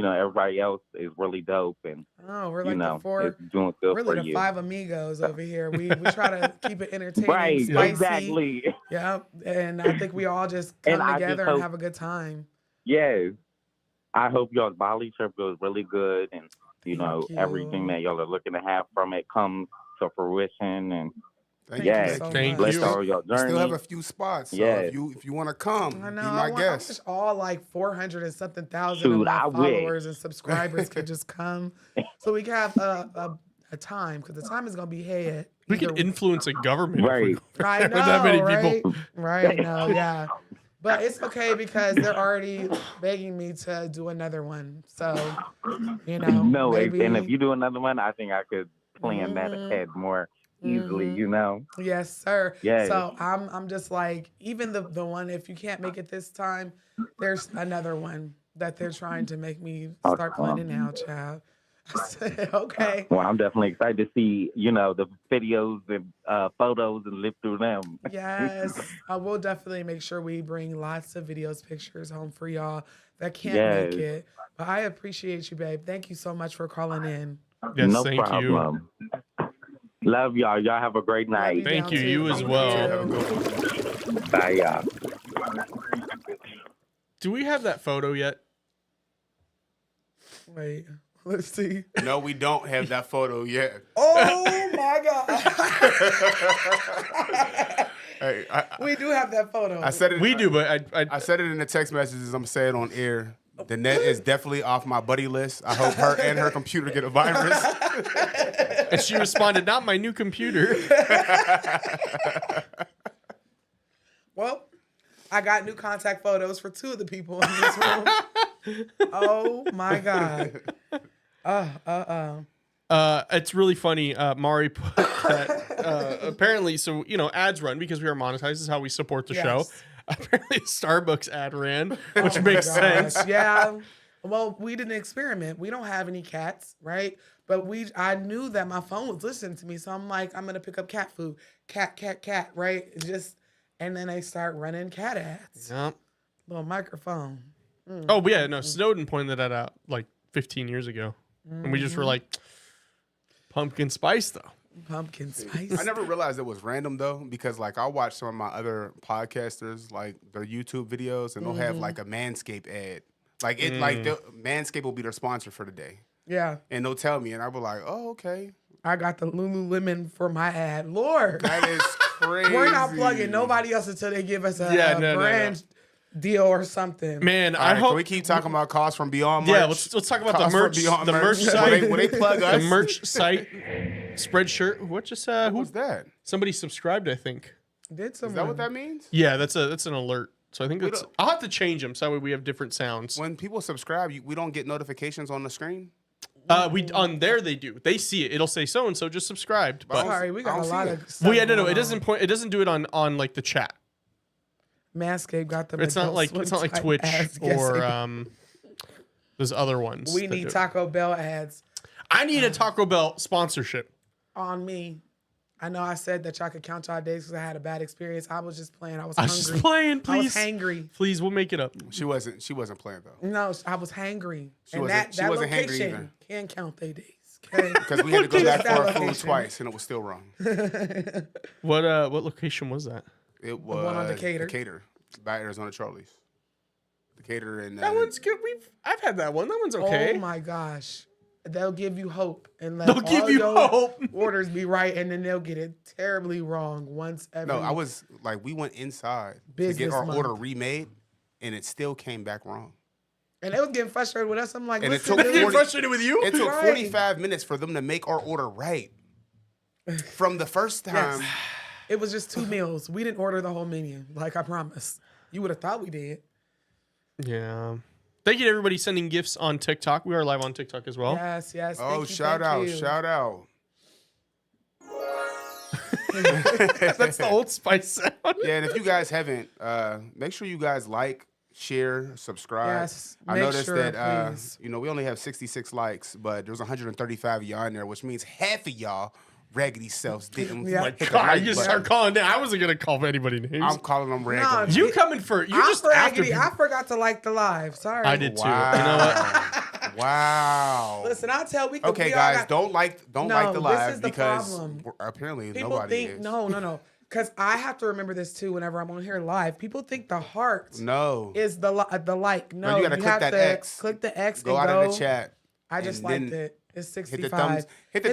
everybody else is really dope. And we're like the four. It's doing good we're for like the you. five amigos over here. We try to keep it entertaining, right? Spicy. Exactly. Yeah, and I think we all just come together and have a good time. Yes, I hope y'all's Bali trip goes really good, and everything that y'all are looking to have from it comes to fruition. And Thank you so much. Bless all your journey. We still have a few spots. So if you want to come, I know, be my guest. I wish all like 400 and something thousand of my followers and subscribers could just come, so we can have a time, because the time is gonna be had. We can influence a government. Right. I know, that many right? people. Right. No, yeah. But it's okay because they're already begging me to do another one. So, No, maybe... and if you do another one, I think I could plan that ahead more easily, Yes, sir. Yeah. So I'm just like, even the one, if you can't make it this time, there's another one that they're trying to make me start planning now, child. I said, okay. Well, I'm definitely excited to see, the videos and photos and live through them. Yes. I will definitely make sure we bring lots of videos, pictures home for y'all that can't make it. But I appreciate you, babe. Thank you so much for calling in. Yes, no thank problem. Love y'all. Y'all have a great night. Thank you. You as well. Bye, y'all. Do we have that photo yet? Wait. Let's see. No, we don't have that photo yet. Oh my God. Hey, we do have that photo. I said it. We do, but I said it in the text messages. I'm saying it on air. The net is definitely off my buddy list. I hope her and her computer get a virus. And she responded, "Not my new computer." Well, I got new contact photos for 2 of the people in this room. Oh my God. It's really funny. Mari put that apparently, so ads run because we are monetized. This is how we support the show. Apparently, a Starbucks ad ran, which makes sense. Yeah. Well, we did an experiment. We don't have any cats, right? But I knew that my phone was listening to me, so I'm like, I'm gonna pick up cat food, cat, right? And then they start running cat ads. Yep. Little microphone. Oh, yeah. No, Snowden pointed that out like 15 years ago. And we just were like, pumpkin spice, though. Pumpkin spice. I never realized it was random though, because like I'll watch some of my other podcasters, like their YouTube videos, and they'll have like a Manscaped ad. Like Manscaped will be their sponsor for the day. Yeah. And they'll tell me, and I'll be like, oh, okay. I got the Lululemon for my ad. Lord. That is crazy. We're not plugging nobody else until they give us a brand deal or something. Man, All I right, hope can we keep talking about Calls from Beyond merch? Yeah, let's talk about Calls the from merch. Beyond The merch site. Will they plug us? The merch site. Spreadshirt. What just What was that? somebody subscribed, I think. Did Is someone? that what that means? Yeah, that's an alert. So I think that's. don't- I'll have to change them so that way we have different sounds. When people subscribe, we don't get notifications on the screen. We on there they do. They see it. It'll say so and so just subscribed. But Sorry, we I got don't a see lot it. of stuff. well, yeah, no, going it on. doesn't point. It doesn't do it on like the chat. Manscaped got them. It's not like Twitch or those other ones. We that need do it. Taco Bell ads I need a Taco Bell sponsorship. on me. I know I said that y'all could count y'all days because I had a bad experience. I was just playing. I was I hungry. was just playing. I was Please, hangry. please, we'll make it up. She wasn't playing though, No, I was hangry. And wasn't- she that wasn't hangry location either. can count their days. Okay? because we had to go back That for our food location. twice, and it was still wrong. What location was that? It was one on Decatur. Decatur by Arizona Charlie's. Decatur and That one's good. I've had that one. That one's okay. Oh my gosh. They'll give you hope and let They'll give all you your hope. orders be right, and then they'll get it terribly wrong once every. No, I was like, we went inside to Business get our month. order remade, and it still came back wrong. And they was getting frustrated with us. I'm like, And it listen, took dude, Getting 40 frustrated with you? It took Right. 45 minutes for them to make our order right. From the first time, Yes. It was just 2 meals. We didn't order the whole menu, like I promised. You would have thought we did. Yeah. Thank you to everybody sending gifts on TikTok. We are live on TikTok as well. Yes, yes. oh, Thank you, shout thank out, you. shout out. That's the Old Spice sound. Yeah, and if you guys haven't, make sure you guys like, share, subscribe. Yes, I make noticed sure, that please. we only have 66 likes, but there's 135 of y'all in there, which means half of y'all raggedy selves didn't Yeah. hit the God, like you just button. start calling down. I wasn't gonna call anybody names. I'm calling them raggedy. you coming for you I'm just after raggedy. I forgot to like the live. Sorry. I did too. Wow. You know what? Wow. Listen, I'll tell we Okay, we all guys, got- don't like the this live is the because problem. apparently People nobody think is. no. Because I have to remember this too. Whenever I'm on here live, people think the heart No. is the like. No, you gotta click have that to X. click the X. Go and out of the chat. I just and liked then it. It's Hit 65. the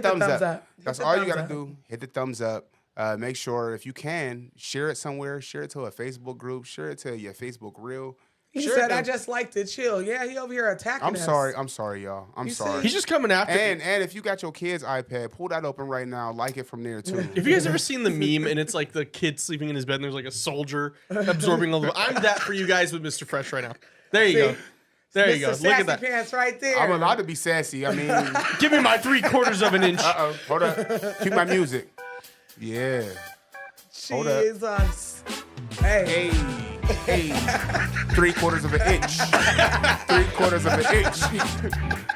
thumbs up. Hit That's the all you thumbs gotta up. do. Hit the thumbs up. Make sure if you can share it somewhere. Share it to a Facebook group. Share it to your Facebook reel. He Share said, it "I to- just like to chill." Yeah, he over here attacking I'm us. sorry. I'm sorry, y'all. I'm You sorry. He's just coming after. and if you got your kid's iPad, pull that open right now. Like it from there too. Have you guys ever seen the meme and it's like the kid sleeping in his bed and there's like a soldier absorbing all the. I'm that for you guys with Mr. Fresh right now. There you go. There you go. Mr. Look at Sassy that. Pants right there. I'm allowed to be sassy. I mean, Give me my 3/4 of an inch. hold up. Cue my music. Yeah. hold up. Jesus. Hey. Hey, 3/4 of an inch. 3/4 of an inch.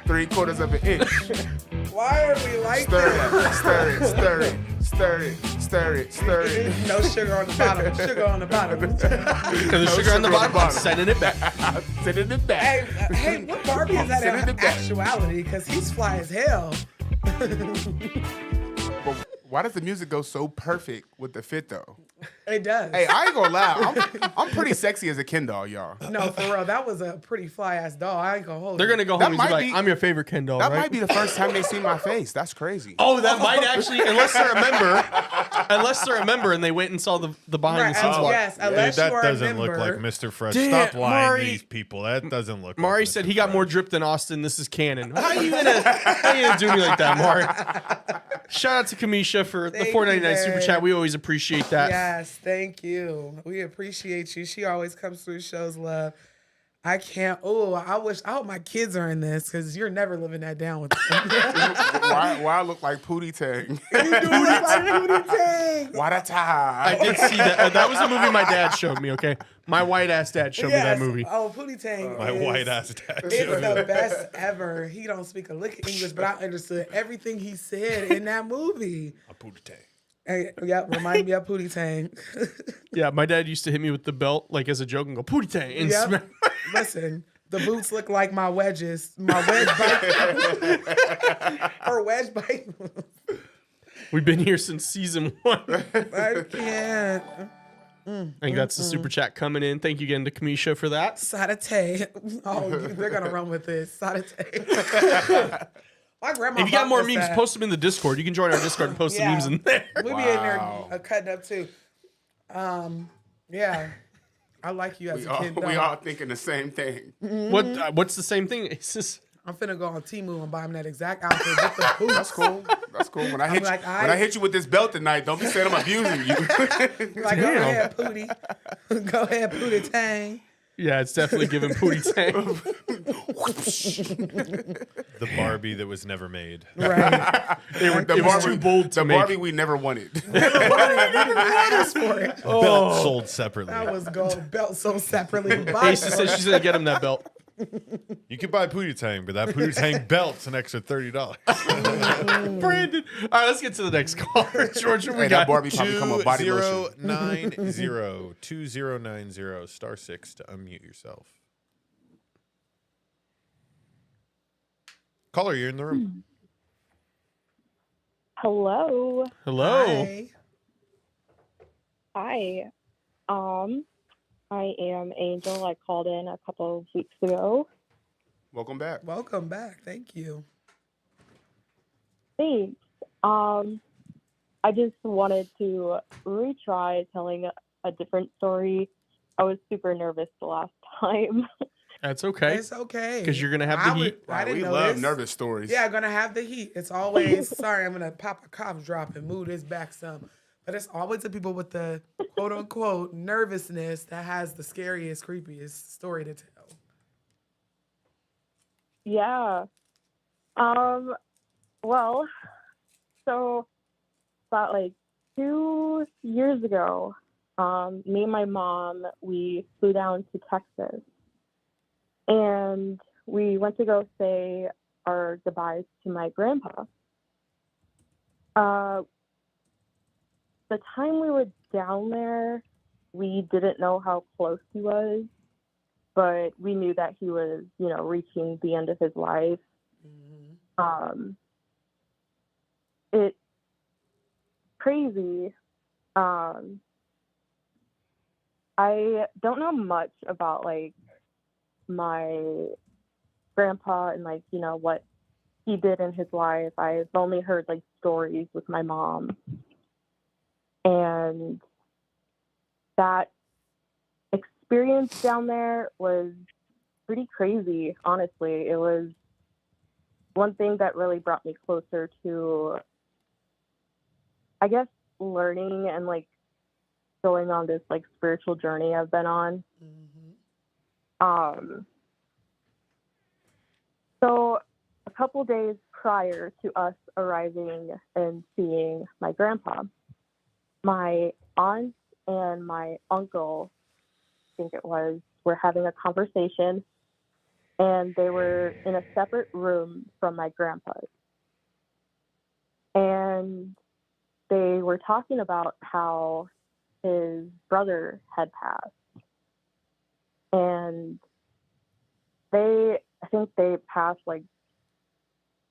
3/4 of an inch. Why are we like Stir this? it, stir it, stir it, stir it, stir it, stir it. No sugar on the bottom. Sugar on the bottom. And the sugar on the bottom, I'm sending it back. Send it in back. hey, what Barbie is that Send it in back. actuality? Because he's fly as hell. But why does the music go so perfect with the fit though? It does. Hey, I ain't gonna lie. I'm pretty sexy as a Ken doll, y'all. No, for real. That was a pretty fly ass doll. I ain't gonna hold They're you. gonna go That home and be might like, be- "I'm your favorite Ken doll." That right? might be the first time they see my face. That's crazy. Oh, that might actually, unless they're a member, and they went and saw the behind the scenes. Right, one. yes, Dude, unless that you are doesn't a member. look like Mr. Fresh. Damn, Stop lying Mari- to these people. That doesn't look Mari like said Mr. he got more drip than Austin. This is canon. How you gonna do me like that, Mari? Shout out to Kamisha for the Thank $4.99 you, super babe. chat. We always appreciate that. Yes, thank you. We appreciate you. She always comes through, shows love. I can't. Oh, I hope my kids are in this because you're never living that down with them. Why I look like Pootie Tang? You do look like Booty Tang. What a I time. did see that. That was a movie my dad showed me. Okay, my white ass dad showed me that movie. Oh, Pootie Tang. My is- white ass dad. It's the best ever. He don't speak a lick of English, but I understood everything he said in that movie. A Pootie Tang. Hey, yep, remind me of Pootie Tang. Yeah, my dad used to hit me with the belt like as a joke and go Pootie Tang and Yep. smack. Listen, The boots look like my wedges. My wedge bike. Her wedge bike. We've been here since season 1. I can't. I think that's the super chat coming in. Thank you again to Kamisha for that. Satay. Oh, they're gonna run with this. Satay. My grandma. If you got more bought this memes, at- post them in the Discord. You can join our Discord and post the Yeah. memes in there. We be in there cutting up too. Yeah. I like you as a kid. We though. all thinking the same thing. What's the same thing? It's just I'm finna go on Temu and buy him that exact outfit with the boots. That's cool. That's cool. When I hit like, you, when I hit you with this belt tonight, don't be saying I'm abusing you. Like, go ahead, Pootie. Go ahead, Pootie Tang. yeah, it's definitely giving Pootie Tang. The Barbie that was never made. Right. It was too bold to the make. Barbie we never wanted. We didn't ask for it. Belt sold separately. That was gold. Belt sold separately. Asa says she's gonna get him that belt. You can buy Pootie Tang, but that Pootie Tang belt's an extra $30. Brandon. All right, let's get to the next caller. George, what we Hey, got? that Barbie probably come with body lotion. 2090 *6 to unmute yourself. Caller, you're in the room. Hello. Hello. Hi. Hi. I am Angel. I called in a couple of weeks ago. Welcome back. Welcome back. Thank you. Thanks. I just wanted to retry telling a different story. I was super nervous the last time. That's okay. It's okay. Because you're gonna have the heat. I didn't we know love this. nervous stories. Yeah, gonna have the heat. It's always sorry. I'm gonna pop a cough drop and move this back some. But it's always the people with the quote unquote nervousness that has the scariest, creepiest story to tell. Yeah. Well, so about like 2 years ago, me and my mom, we flew down to Texas and we went to go say our goodbyes to my grandpa. The time we were down there, we didn't know how close he was, but we knew that he was, reaching the end of his life. It's crazy. I don't know much about like my grandpa and like, what he did in his life. I've only heard like stories with my mom. And that experience down there was pretty crazy, honestly. It was one thing that really brought me closer to, I guess, learning and like going on this like spiritual journey I've been on. So a couple days prior to us arriving and seeing my grandpa, my aunt and my uncle, I think it was, were having a conversation, and they were in a separate room from my grandpa's. And they were talking about how his brother had passed. And I think they passed like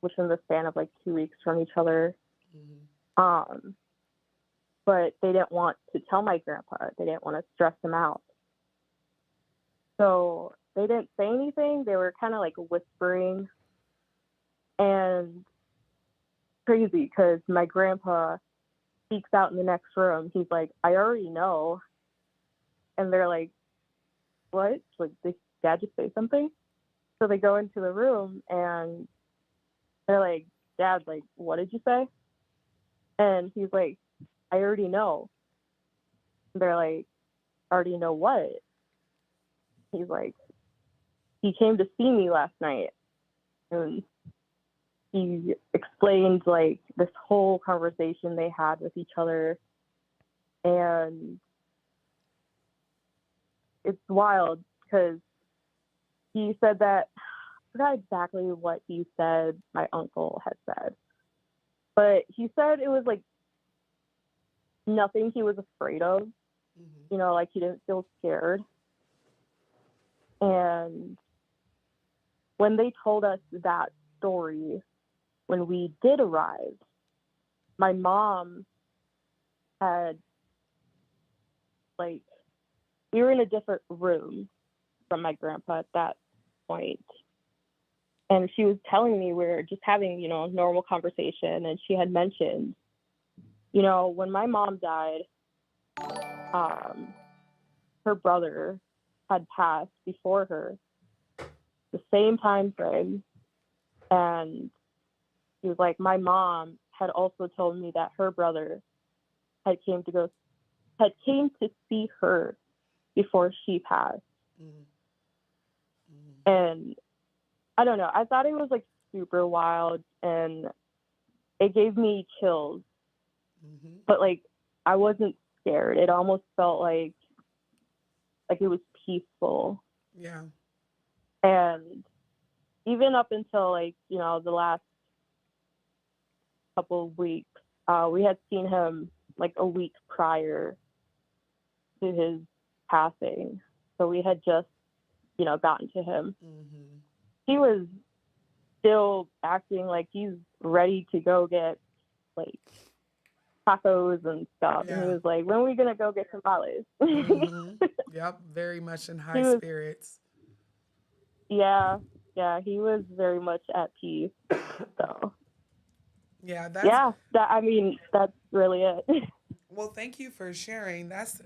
within the span of like 2 weeks from each other. But they didn't want to tell my grandpa. They didn't want to stress him out. So they didn't say anything. They were kind of like whispering. And crazy because my grandpa speaks out in the next room. He's like, I already know. And they're like, what? Like, did Dad just say something? So they go into the room and they're like, Dad, like, what did you say? And he's like, I already know. They're like, already know what? He's like, he came to see me last night. And he explained like this whole conversation they had with each other. And it's wild because he said that, I forgot exactly what he said my uncle had said. But he said it was like nothing he was afraid of. Like he didn't feel scared. And when they told us that story, when we did arrive, my mom had, like, we were in a different room from my grandpa at that point. And she was telling me we were just having, normal conversation. And she had mentioned, when my mom died, her brother had passed before her, the same time frame. And she was like, my mom had also told me that her brother had came to see her before she passed. And I don't know, I thought it was like super wild, and it gave me chills. But like, I wasn't scared. It almost felt like it was peaceful. Yeah. And even up until like, the last couple of weeks, we had seen him like a week prior to his passing. So we had just, gotten to him. He was still acting like he's ready to go get like tacos and stuff. Yeah. And he was like, when are we going to go get tamales? Yep. Very much in high He was- spirits. Yeah. He was very much at peace. So Yeah. That's that's really it. Well, thank you for sharing. That's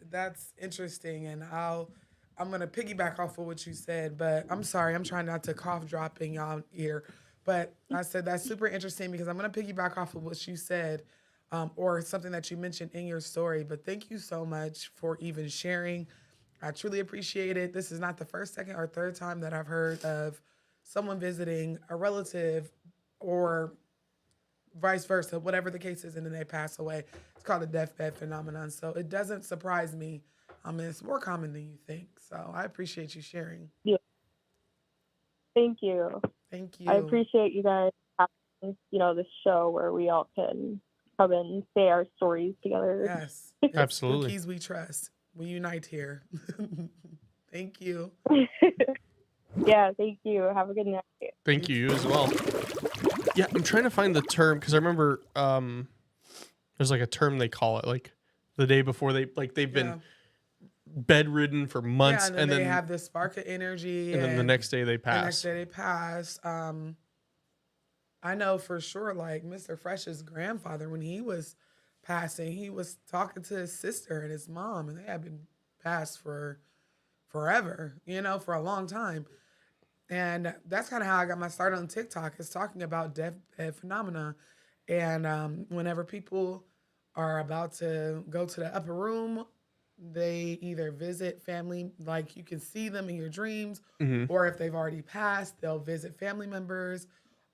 interesting, and I'm gonna piggyback off of what you said, but I'm sorry, I'm trying not to cough drop in y'all ear. But I said that's super interesting because I'm gonna piggyback off of what you said, or something that you mentioned in your story. But thank you so much for even sharing. I truly appreciate it. This is not the first, second, or third time that I've heard of someone visiting a relative or vice versa, whatever the case is, and then they pass away. It's called a deathbed phenomenon. So it doesn't surprise me. It's more common than you think. So I appreciate you sharing. Yeah. Thank you. Thank you. I appreciate you guys having, this show where we all can come and say our stories together. Yes. It's Absolutely. Spookies we trust. We unite here. Thank you. Yeah, thank you. Have a good night. Thank you as well. Yeah, I'm trying to find the term because I remember there's like a term they call it, like the day before they've been bedridden for months, and then they have this spark of energy, and then the next day they pass. The next day they pass. I know for sure, like Mr. Fresh's grandfather, when he was passing, he was talking to his sister and his mom, and they had been passed for forever, for a long time. And that's kind of how I got my start on TikTok, is talking about deathbed phenomena. And whenever people are about to go to the upper room, they either visit family, like you can see them in your dreams, or if they've already passed, they'll visit family members,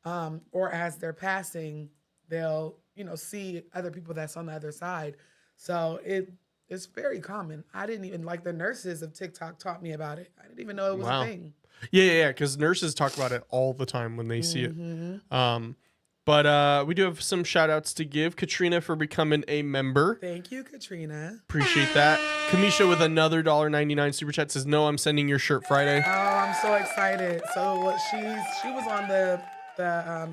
or as they're passing, they'll, see other people that's on the other side. So it's very common. I didn't even, like, the nurses of TikTok taught me about it. I didn't even know it was a thing. Yeah, because nurses talk about it all the time when they see it. But we do have some shout outs to give. Katrina for becoming a member. Thank you, Katrina. Appreciate that. Kamisha with another $1.99 super chat says, "No, I'm sending your shirt Friday." Oh, I'm so excited. So she was on the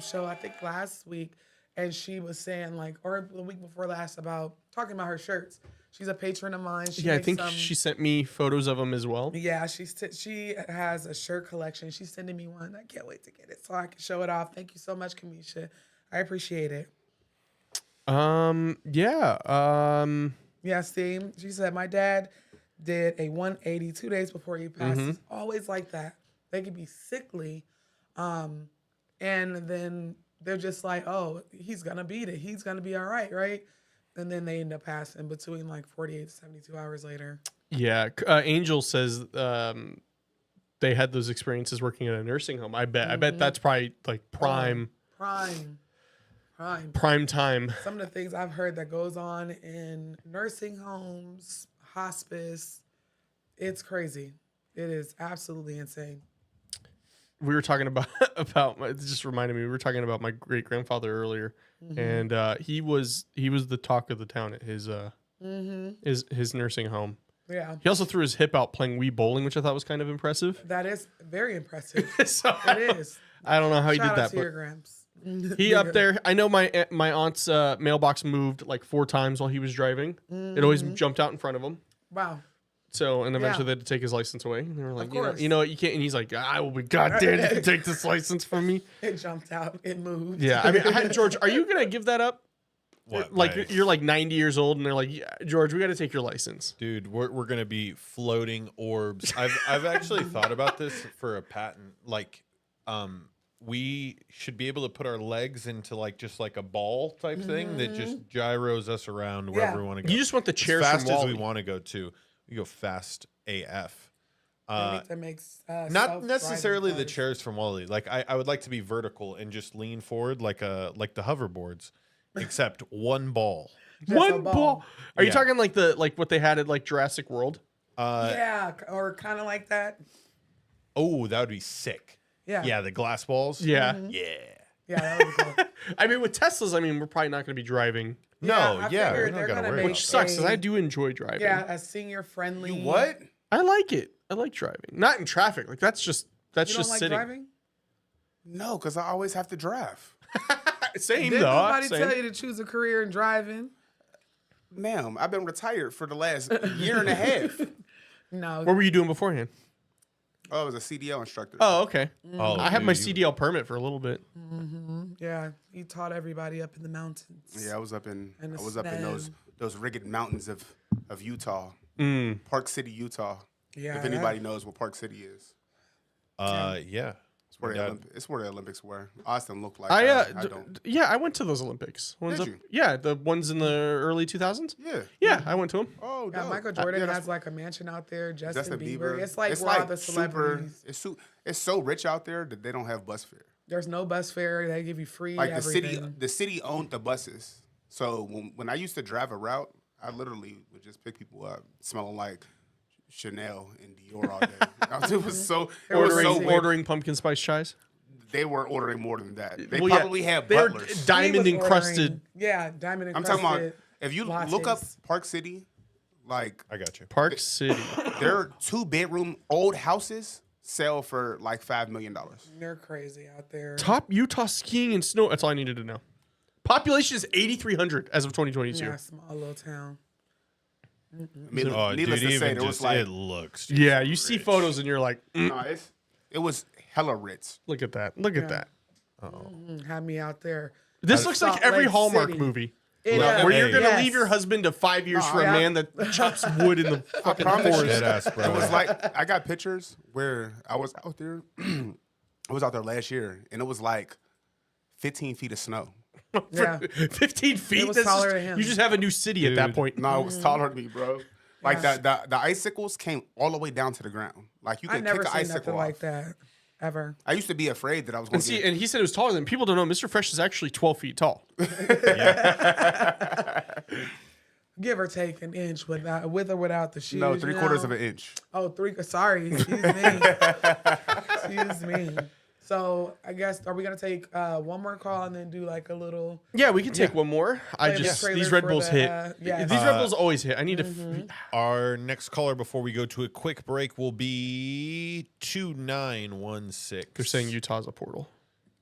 show, I think last week, and she was saying, like, or the week before last, about talking about her shirts. She's a patron of mine. I think she sent me photos of them as well. Yeah, she has a shirt collection. She's sending me one. I can't wait to get it so I can show it off. Thank you so much, Kamisha. I appreciate it. Yeah, see, she said my dad did a 180 2 days before he passed. It's always like that. They can be sickly, and then they're just like, oh, he's gonna beat it. He's gonna be all right, right? And then they end up passing between like 48 to 72 hours later. Yeah. Angel says they had those experiences working at a nursing home. I bet that's probably like prime time. Some of the things I've heard that goes on in nursing homes, hospice, it's crazy. It is absolutely insane. We were talking about it just reminded me, we were talking about my great grandfather earlier, and he was the talk of the town at his nursing home. Yeah. He also threw his hip out playing Wii bowling, which I thought was kind of impressive. That is very impressive. So, It is. I don't know how he Shout did out that, to your but Gramps. he up there. I know my aunt's mailbox moved like 4 times while he was driving. It always jumped out in front of him. Wow. So, and eventually Yeah. they had to take his license away. And they were like, Of you know, course. you know what, you can't. And he's like, I will be goddamn if you take this license from me. It jumped out. It moved. Yeah. I mean, George, are you going to give that up? What? Like you're like 90 years old and they're like, yeah, George, we got to take your license. Dude, we're gonna be floating orbs. I've actually thought about this for a patent. Like, we should be able to put our legs into like just like a ball type thing that just gyros us around wherever we want to go. You just want the chairs as fast from as Wall-E. we want to go to. We go fast AF. That makes Not necessarily the cars. chairs from Wall-E. Like I would like to be vertical and just lean forward like the hoverboards, except one ball. Just a One ball. Are you Yeah. talking like what they had at like Jurassic World? Yeah, or kind of like that. Oh, that would be sick. Yeah. Yeah, the glass balls. Yeah. Yeah. Yeah, that would be cool. I mean, with Teslas, I mean, we're probably not going to be driving, No, I yeah, figured we're they're not gonna gonna worry make about which sucks because a- I do enjoy driving. Yeah, a senior friendly. You what? I like it. I like driving. Not in traffic. Like that's You just don't like sitting. driving? No, because I always have to drive. Same Did though. nobody Same. tell you to choose a career in driving? Ma'am, I've been retired for the last year and a half. No. What were you doing beforehand? Oh, I was a CDL instructor. Oh, okay. Oh, I had my dude, CDL permit for a little bit. Yeah, you taught everybody up in the mountains. Yeah, I was up in And the those rigged mountains of Utah, Mm. Park City, Utah. Yeah. If anybody knows what Park City is, Yeah. it's where, My dad- it's where the Olympics were. Austin looked like. I I don't. yeah, I went to those Olympics. Ones Did up, you? Yeah, the ones in the early 2000s. Yeah. Yeah, I went to them. Oh, Yeah, dope. Michael Jordan Yeah, that's- has like a mansion out there. Justin, Justin Bieber. Bieber. It's like where all the super. celebrities. It's so rich out there that they don't have bus fare. There's no bus fare. They give you free Like everything. the city owned the buses. So when I used to drive a route, I literally would just pick people up smelling like Chanel and Dior all day. It was so weird. Ordering pumpkin spice chais. They were ordering more than that. They Well, yeah, probably had They're butlers. diamond He was encrusted. ordering- Yeah, diamond I'm encrusted. talking about if you look up lattes. Park City, like I got you. Park City. their 2-bedroom old houses sell for like $5 million. They're crazy out there. Top Utah skiing and snow. That's all I needed to know. Population is 8,300 as of 2022. Yeah, small little town. Oh, Needless dude, to say, even there was just like it looks. Yeah, you see photos and you're like, no, it was hella Ritz. look at that. Look at that. Had me out there. This looks like Salt every Lake Hallmark City. movie. It, Where you're going to yes. leave your husband to 5 years for a yeah. man that chops wood in the fucking promise forest. you. Dead ass, bro. It was like I got pictures where I was out there. I was out there last year, and it was like 15 feet of snow. Yeah. 15 feet? was That's taller just- than him. You just have a new city at that Dude. point. No, it was taller than me, bro. Like the icicles came all the way down to the ground. Like you I could never kick an seen icicle nothing off. like that ever. I used to be afraid that I was going And to see, get. and he said it was taller than people don't know. Mr. Fresh is actually 12 feet tall. Give or take an inch with or without the shoes. No, you 3/4 of know? an inch. Oh, sorry. Excuse me. Excuse me. So I guess are we gonna take one more call and then do like a little? Yeah, we can take one more. I Play the just trailer these Red for Bulls the, hit. yeah. These Red Bulls always hit. I need Our next caller before we go to a quick break will be 2916. They're saying Utah's a portal.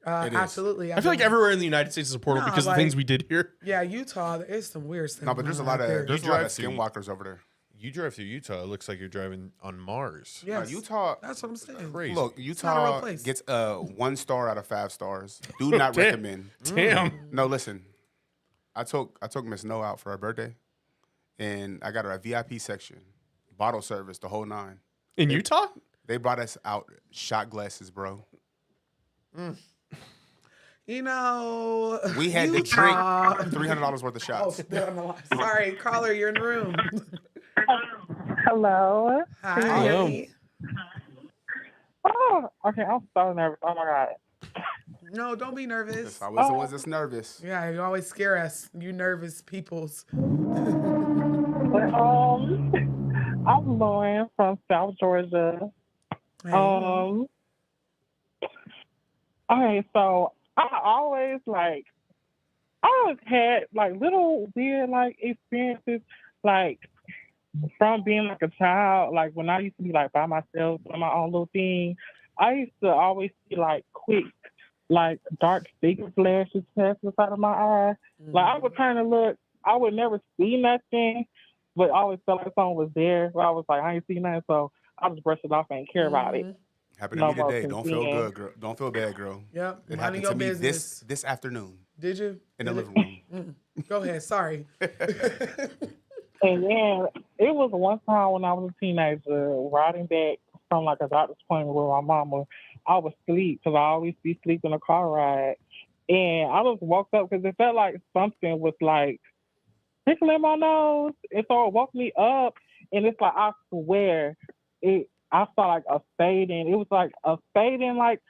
It is. Absolutely. I feel like everywhere in the United States is a portal No, because of like- the things we did here. Yeah, Utah. There is some weird stuff. No, but there's a going lot on out there. of drive through- skinwalkers over there. You drive through Utah, it looks like you're driving on Mars. Yes. Utah. That's what I'm saying. Crazy. Look, not a real Utah place. gets a 1 star out of 5 stars. Do not Damn. recommend. Damn. No, listen. I took Miss No out for her birthday, and I got her a VIP section, bottle service, the whole 9. In Utah? They brought us out shot glasses, bro. You know, We had to Utah- drink $300 worth of Oh, shots. they're on the line. Sorry, caller, you're in the room. Hello. Hi. Hello. Oh, okay. I'm so nervous. Oh my god. No, don't be nervous. Yes, I was the ones that's nervous. Yeah, you always scare us. You nervous peoples. But, I'm Lauren from South Georgia. Hey. Okay, so I always had like little weird like experiences. Like from being like a child, like when I used to be like by myself on my own little thing, I used to always see like quick, like dark sticker flashes pass the side of my eye. Like I would kind of look, I would never see nothing, but I always felt like something was there. But I was like, I ain't see nothing, so I just brushed it off and didn't care about it. Happened to No me more today. since Don't feel then. good, girl. Don't feel bad, girl. Yep. It Minding happened your to me business. this afternoon Did you? in the Did living room. Go ahead. Sorry. And then it was one time when I was a teenager, riding back from like a doctor's appointment with my mama. I was asleep because I always be asleep in a car ride. And I just woke up because it felt like something was like tickling my nose. And so it woke me up. And it's like, I swear, I saw like a fading. It was like a fading, like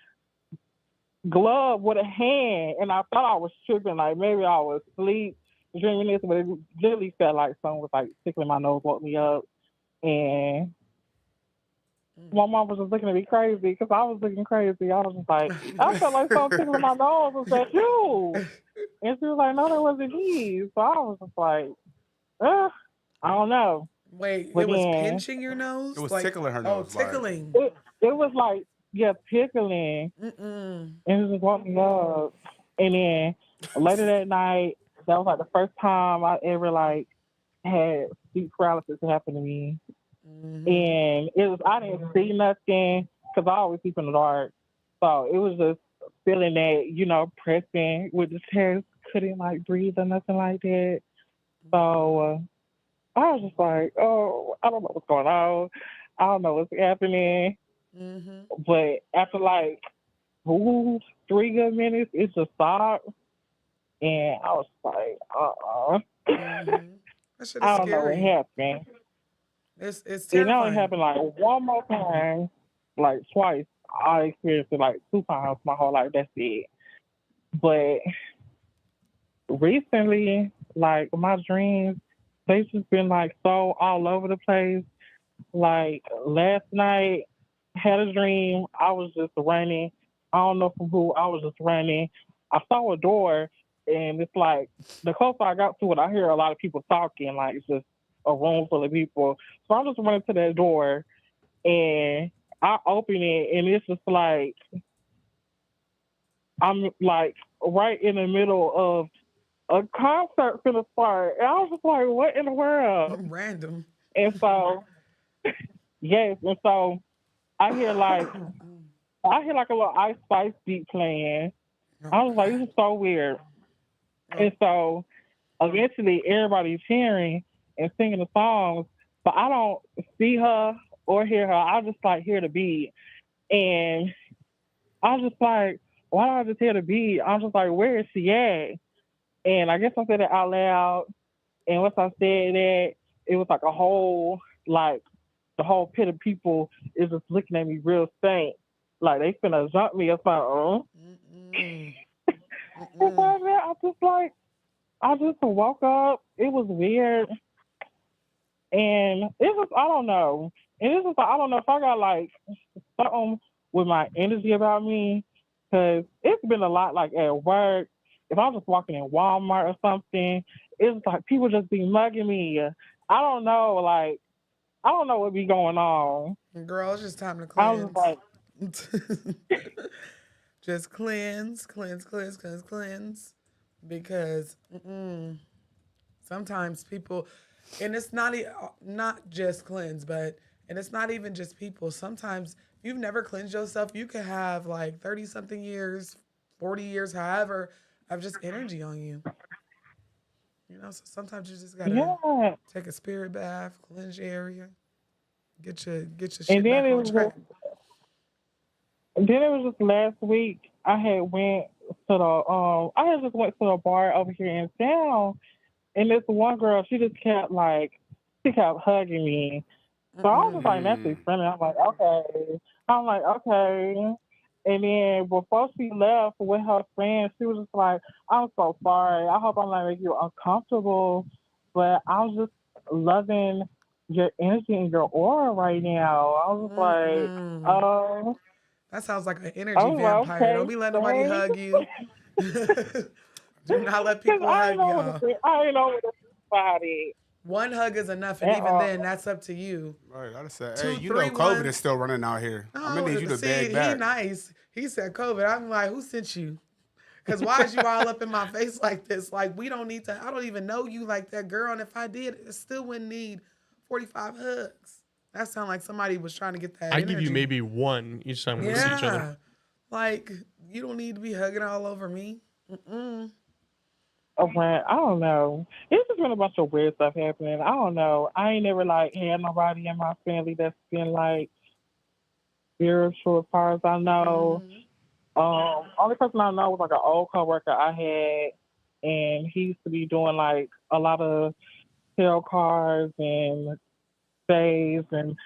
glove with a hand. And I thought I was tripping. Like maybe I was asleep, dreaming this, but it literally felt like something was like tickling my nose, woke me up. And my mom was just looking at me crazy because I was looking crazy. I was just like, I felt like something tickling my nose. Was that you? And she was like, no, that wasn't me. So I was just like, I don't know. Wait, But it was then- pinching your nose? It was Like- tickling her nose. Oh, tickling. It was like, yeah, tickling. Mm-mm. And it just woke me up. And then later that night, that was like the first time I ever like had sleep paralysis happen to me. Mm-hmm. And it was, I didn't see nothing because I always sleep in the dark. So it was just feeling that, you know, pressing with the chest, couldn't like breathe or nothing like that. So I was just like, oh, I don't know what's going on. I don't know what's happening. Mm-hmm. But after like 3 good minutes, it just stopped. And I was like, Mm-hmm. That shit is I don't know what scary. happened. It's It terrifying. only happened like one more time, like twice. I experienced it like 2 times my whole life. That's it. But recently, like my dreams, they've just been like so all over the place. Like last night, had a dream. I was just running. I don't know from who. I was just running. I saw a door, and it's like the closer I got to it, I hear a lot of people talking. Like it's just a room full of people. So I'm just running to that door, and I open it, and it's just like I'm like right in the middle of a concert finna start. And I was just like, what in the world? Random. And so, yes, and so I hear like a little Ice Spice beat playing. I was like, this is so weird. And so eventually everybody's cheering and singing the songs, but I don't see her or hear her. I just like hear the beat. And I was just like, why do I just hear the beat? I'm just like, where is she at? And I guess I said it out loud. And once I said that, it was like a whole, like, the whole pit of people is just looking at me real faint. Like, they finna jump me or something. And so I just woke up. It was weird. And it was, I don't know. And it was, I don't know if I got, like, something with my energy about me. Because it's been a lot, like, at work. If I'm just walking in Walmart or something, it's like people just be mugging me. I don't know, like, I don't know what be going on. Girl, it's just time to I was cleanse. like, Just cleanse. Because sometimes people, and it's not just cleanse, but, and it's not even just people. Sometimes if you've never cleansed yourself, you could have like 30-something years, 40 years, however, of just energy on you. You know, so sometimes you just gotta take a spirit bath, cleanse your area, get your shit back on track. Then it was just last week. I had went to the I had just went to a bar over here in town, and this one girl, she kept hugging me. So I was just like, that's funny. I'm like, okay. And then before she left with her friend, she was just like, I'm so sorry. I hope I'm not making you uncomfortable, but I was just loving your energy and your aura right now. I was like, oh. That sounds like an energy vampire. Okay, Don't be letting nobody hug you. Do not let people hug y'all. I ain't know what to do about it. one hug is enough, and even then, that's up to you. Right, I said, 2, hey, you 3 know, COVID ones. is still running out here. I'm gonna need you to see, beg back. He nice. He said COVID. I'm like, who sent you? Because why is you all up in my face like this? Like, we don't need to. I don't even know you like that, girl. And if I did, it still wouldn't need 45 hugs. That sounds like somebody was trying to get that. I energy. give you maybe one each time we see each other. Like, you don't need to be hugging all over me. Mm-mm. Oh, man, I don't know. It's just been a bunch of weird stuff happening. I don't know. I ain't never, like, had nobody in my family that's been, like, spiritual as far as I know. Only person I know was, like, an old coworker I had, and he used to be doing, like, a lot of tarot cards and staves and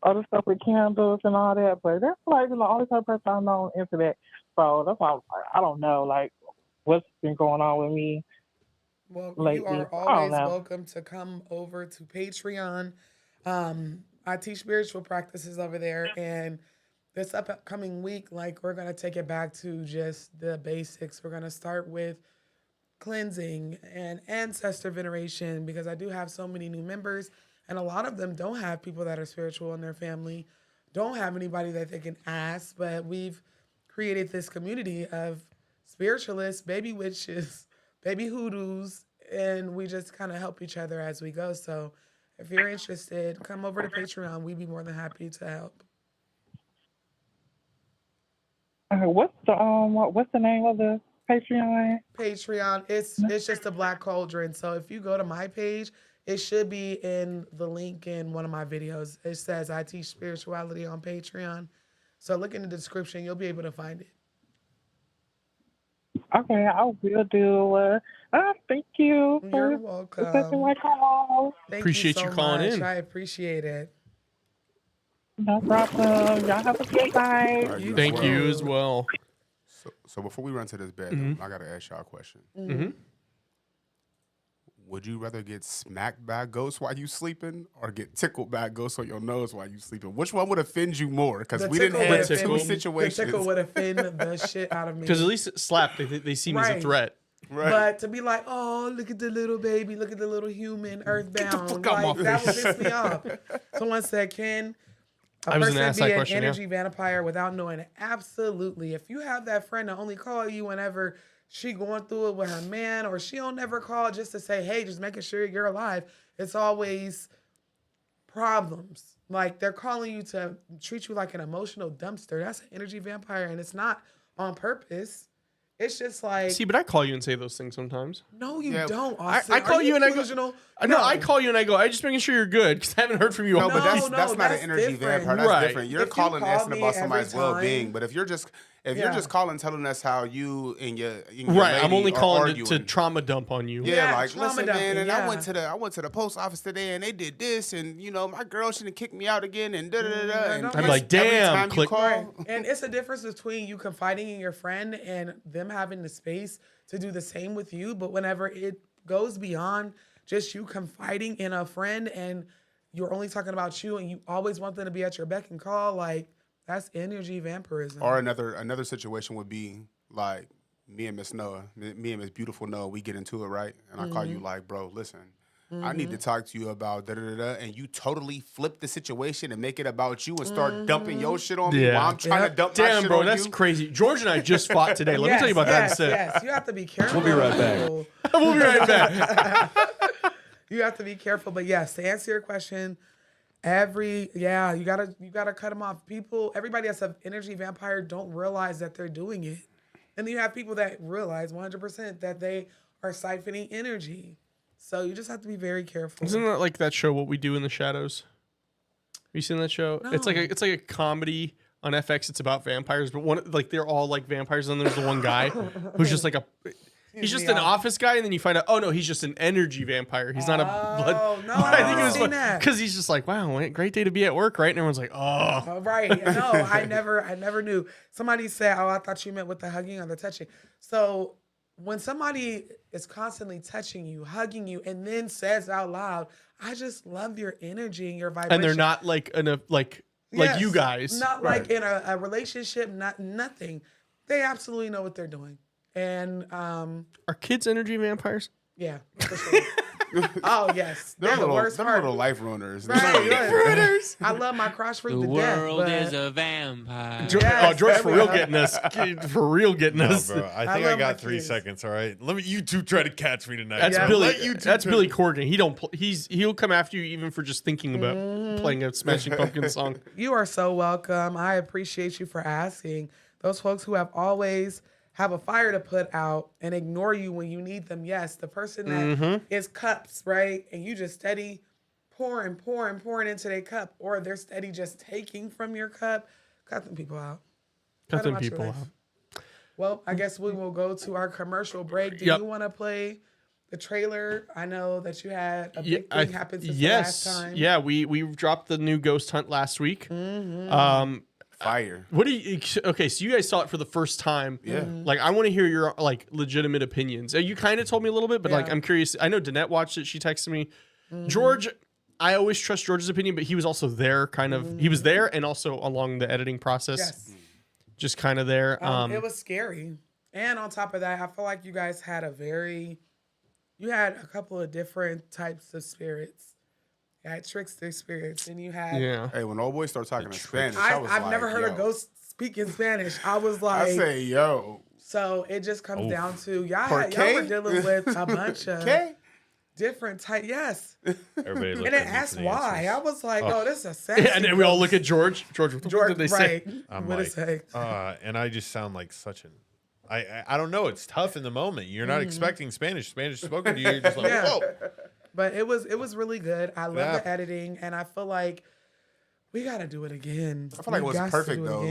other stuff with candles and all that. But that's, like, the only type of person I know into that. So that's why I'm like, I don't know, like, what's been going on with me lately. You are always welcome to come over to Patreon. I teach spiritual practices over there, and this upcoming week, like, we're going to take it back to just the basics. We're going to start with cleansing and ancestor veneration, because I do have so many new members, and a lot of them don't have people that are spiritual in their family, don't have anybody that they can ask, but we've created this community of spiritualists, baby witches, baby hoodoos, and we just kind of help each other as we go. So if you're interested, come over to Patreon. We'd be more than happy to help. What's the name of the Patreon? Patreon. It's just a Black Cauldron. So if you go to my page, it should be in the link in one of my videos. It says I teach spirituality on Patreon. So look in the description. You'll be able to find it. Okay, I will do. Thank you. You're welcome. Accepting my call. Appreciate you calling in. I appreciate it. No problem. Y'all have a good night. Right, Thank you as well. So before we run to this bed, I gotta ask y'all a question. Mm-hmm. Would you rather get smacked by a ghost while you sleeping, or get tickled by a ghost on your nose while you sleeping? Which one would offend you more? Because we didn't have two situations. The tickle would offend the shit out of me. Because at least it slapped. They see me as a threat. Right. But to be like, oh, look at the little baby, look at the little human, earthbound, out my that would face. piss me off. Someone said, can I was gonna ask be that an question, energy vampire without knowing it? Absolutely. If you have that friend that only call you whenever she going through it with her man, or she don't never call just to say, hey, just making sure you're alive, it's always problems. Like, they're calling you to treat you like an emotional dumpster. That's an energy vampire, and it's not on purpose. It's just like... See, but I call you and say those things sometimes. No, you don't, Austin. I call you and delusional? I go... No, I call you and I go, I'm just making sure you're good, because I haven't heard from you all No, but that's not an energy different. vampire. That's Right. different. You're If you calling call asking me about every somebody's time- well-being. But if you're just calling telling us how you and your right, I'm lady only are calling arguing. to trauma dump on you. Yeah, like, trauma listen, dumping, man, and yeah. I went to the post office today, and they did this, and my girl shouldn't kick me out again, and da da da da. And I'm like, every damn, time you click. call, And it's a difference between you confiding in your friend and them having the space to do the same with you. But whenever it goes beyond just you confiding in a friend and you're only talking about you and you always want them to be at your beck and call, like, that's energy vampirism. Or another situation would be like me and Miss Noah, me and Miss Beautiful Noah, we get into it, right? And I call you like, bro, listen, I need to talk to you about da da da, and you totally flip the situation and make it about you and start dumping your shit on me while I'm trying to dump my Damn, shit bro, on that's you. crazy. George and I just fought today. Let me tell you about that in a sec. Yes, you have to be careful. We'll be right back. people. We'll be right back. You have to be careful. But yes, to answer your question, you gotta cut them off. Everybody that's an energy vampire don't realize that they're doing it. And then you have people that realize 100% that they are siphoning energy. So you just have to be very careful. Isn't that like that show, What We Do in the Shadows? Have you seen that show? No. It's like a comedy on FX. It's about vampires, but they're all like vampires, and there's the one guy who's just like he's just an office guy, and then you find out, oh no, he's just an energy vampire. He's not a blood. Oh no, I haven't seen that. Because he's just like, wow, great day to be at work, right? And everyone's like, oh. Oh, right. No, I never knew. Somebody said, oh, I thought you meant with the hugging or the touching. So when somebody is constantly touching you, hugging you, and then says out loud, I just love your energy and your vibration. And they're not like like you guys. Not like in a relationship, nothing. They absolutely know what they're doing. And are kids energy vampires? yeah, for sure. Oh yes, They're the worst part. little life ruiners. Right. I love my crush fruit The to death. world but is a vampire. Yes, George for real there we getting us. For real getting No, us. bro. I think I love my got 3 kids. seconds. All right. Let me. You two try to catch me tonight. That's Yeah. Billy. Let you two That's try Billy to- Corgan. He don't. He'll come after you even for just thinking about playing a Smashing Pumpkins song. You are so welcome. I appreciate you for asking. Those folks who have always have a fire to put out and ignore you when you need them. Yes, the person that is cups, right? And you just steady pouring into their cup, or they're steady just taking from your cup. Cut them people out. Cut them out your people life. out. Well, I guess we will go to our commercial break. Do Yep. you want to play the trailer? I know that you had a Yeah, big thing happen since yes. the last time. Yeah, we dropped the new Ghost Hunt last week. Fire. What do you? Okay, so you guys saw it for the first time. Yeah. Like, I want to hear your like legitimate opinions. You kind of told me a little bit, but like, Yeah. I'm curious. I know Danette watched it. She texted me. George, I always trust George's opinion, but he was also there. He was there and also along the editing process. Yes. Just kind of there. It was scary. And on top of that, I feel like you guys had you had a couple of different types of spirits. You had trickster spirits, and you had. Yeah. Hey, when old boy started talking in Spanish, I've I've never heard a ghost speak in Spanish. I was like, I say, yo. so it just comes down to y'all ¿Por were qué? dealing with a bunch of Okay. different type. Yes, Everybody and looked then at me asked for the why. answers. I was like, oh, this is a sexy. And then we all look at George. George, what did they say? right? I'm What like, it say? and I just sound like such an. I don't know. It's tough in the moment. You're not expecting Spanish. Spanish spoken to you. You're just like, Yeah. whoa. But it was really good. I love Yeah. the editing, and I feel like we got to do it again. I feel like it was gots to perfect do it though. again.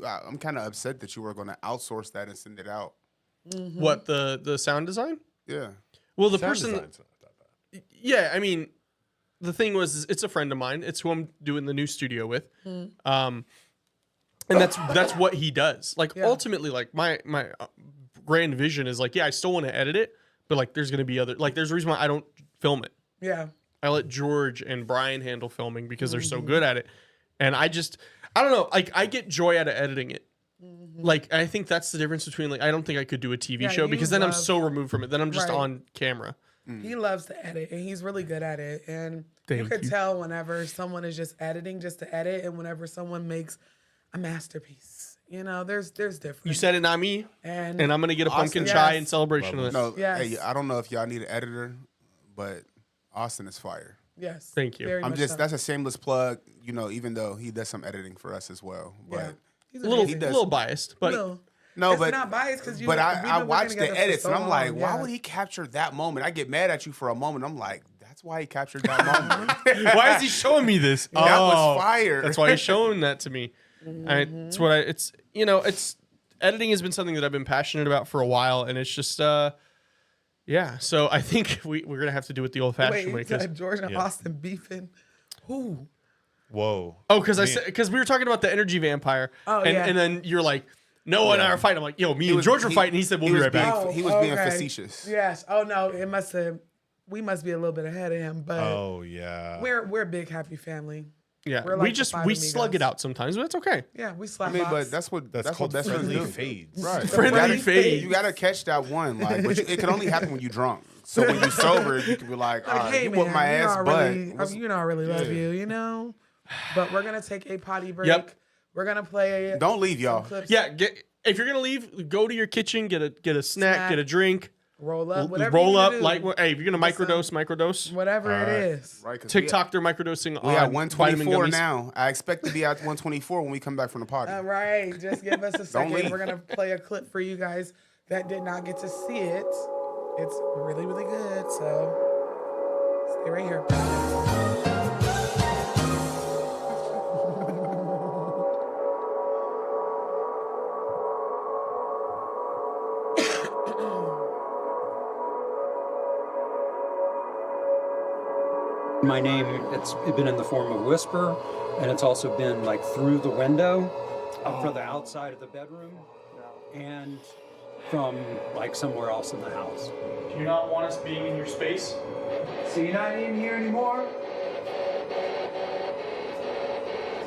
Like I'm kind of upset that you were going to outsource that and send it out. What the sound design? Yeah. Well, the Sound person. design's not that bad. Yeah, I mean, the thing was, it's a friend of mine. It's who I'm doing the new studio with. And that's what he does. Like ultimately, like my grand vision is like, yeah, I still want to edit it, but like there's gonna be there's a reason why I don't film it. Yeah. I let George and Brian handle filming because they're so good at it. And I don't know, like I get joy out of editing it. Like I think that's the difference between like I don't think I could do a TV Yeah, show you because then I'm love- so removed from it. Then I'm just Right. on camera. He loves to edit, and he's really good at it. And you Thank could you. tell whenever someone is just editing just to edit, and whenever someone makes a masterpiece. You know, there's different. You said it, not me. And And I'm gonna get a pumpkin Austin- chai Yes. in celebration of this. No, Yes. hey, I don't know if y'all need an editor, but Austin is fire. yes, Thank you. very I'm much just so. that's a shameless plug, you know, even though he does some editing for us as well. But Yeah. He's A little, amazing. does- little biased, but No. no, It's but not biased because you. but I we've been working watched together the for edits so and I'm like, long, why yeah. would he capture that moment? I get mad at you for a moment. I'm like, that's why he captured that moment. why is he showing me this? That was fire. That's why he's showing that to me. It's what it's editing has been something that I've been passionate about for a while, and it's just yeah. So I think we're gonna have to do it the old fashioned way. Wait, George and Yeah. Austin beefing. Who? Whoa. Oh, because we were talking about the energy vampire, Oh, and, yeah. and then you're like, Noah and I are fighting. I'm like, yo, me and George were fighting. He said, we'll be right back. He was being facetious. Yes. Oh no, we must be a little bit ahead of him, but Oh yeah. we're a big happy family. Yeah, We're we like the five we amigos. slug it out sometimes, but it's okay. Yeah, we I slap mean, box. but that's what That's called best friends friendly do. fades. Right. Friendly You gotta- fades. You gotta catch that one, like, but it can only happen when you're drunk. So when you're sober, you can be like, all like, right, hey you man, whoop my you know ass, I but really, you know I really love you, you know. But we're gonna take a potty break. Yep. We're gonna play. don't leave, some y'all. clips. Yeah, if you're gonna leave, go to your kitchen, get a snack, get a drink, Roll up. Whatever. roll you up. do. Like, hey, if you're gonna microdose. Whatever it is. Right? 'Cause TikTok, they're microdosing we on at vitamin 124 gummies. now. I expect to be at 124 when we come back from the party. All right, just give us a second. leave. We're gonna play a clip for you guys that did not get to see it. It's really, really good. So stay right here. My name, it's been in the form of whisper, and it's also been like through the window, from the outside of the bedroom, and from like somewhere else in the house. Do you not want us being in your space? So you're not in here anymore?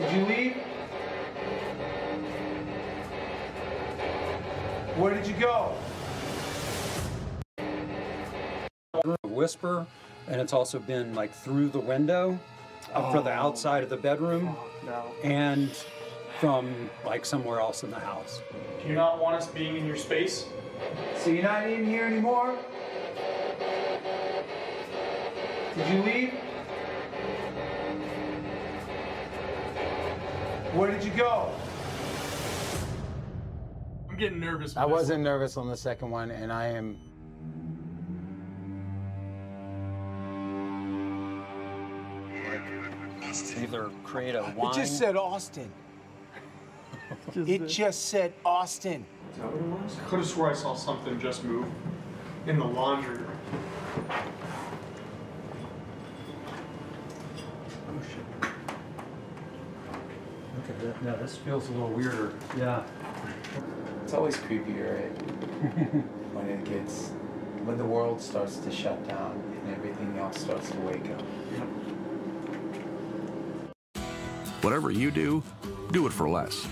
Did you leave? Where did you go? Whisper, and it's also been like through the window for the outside of the bedroom and from like somewhere else in the house. Do you not want us being in your space? So you're not in here anymore? Did you leave? Where did you go? I'm getting nervous. I wasn't nervous on the second one, and I am. Either create a wine. It just said Austin. It just said Austin. I could have swore I saw something just move in the laundry room. Oh shit. Okay, now this feels a little weirder. Yeah. It's always creepier, right? when the world starts to shut down and everything else starts to wake up. Whatever you do it for less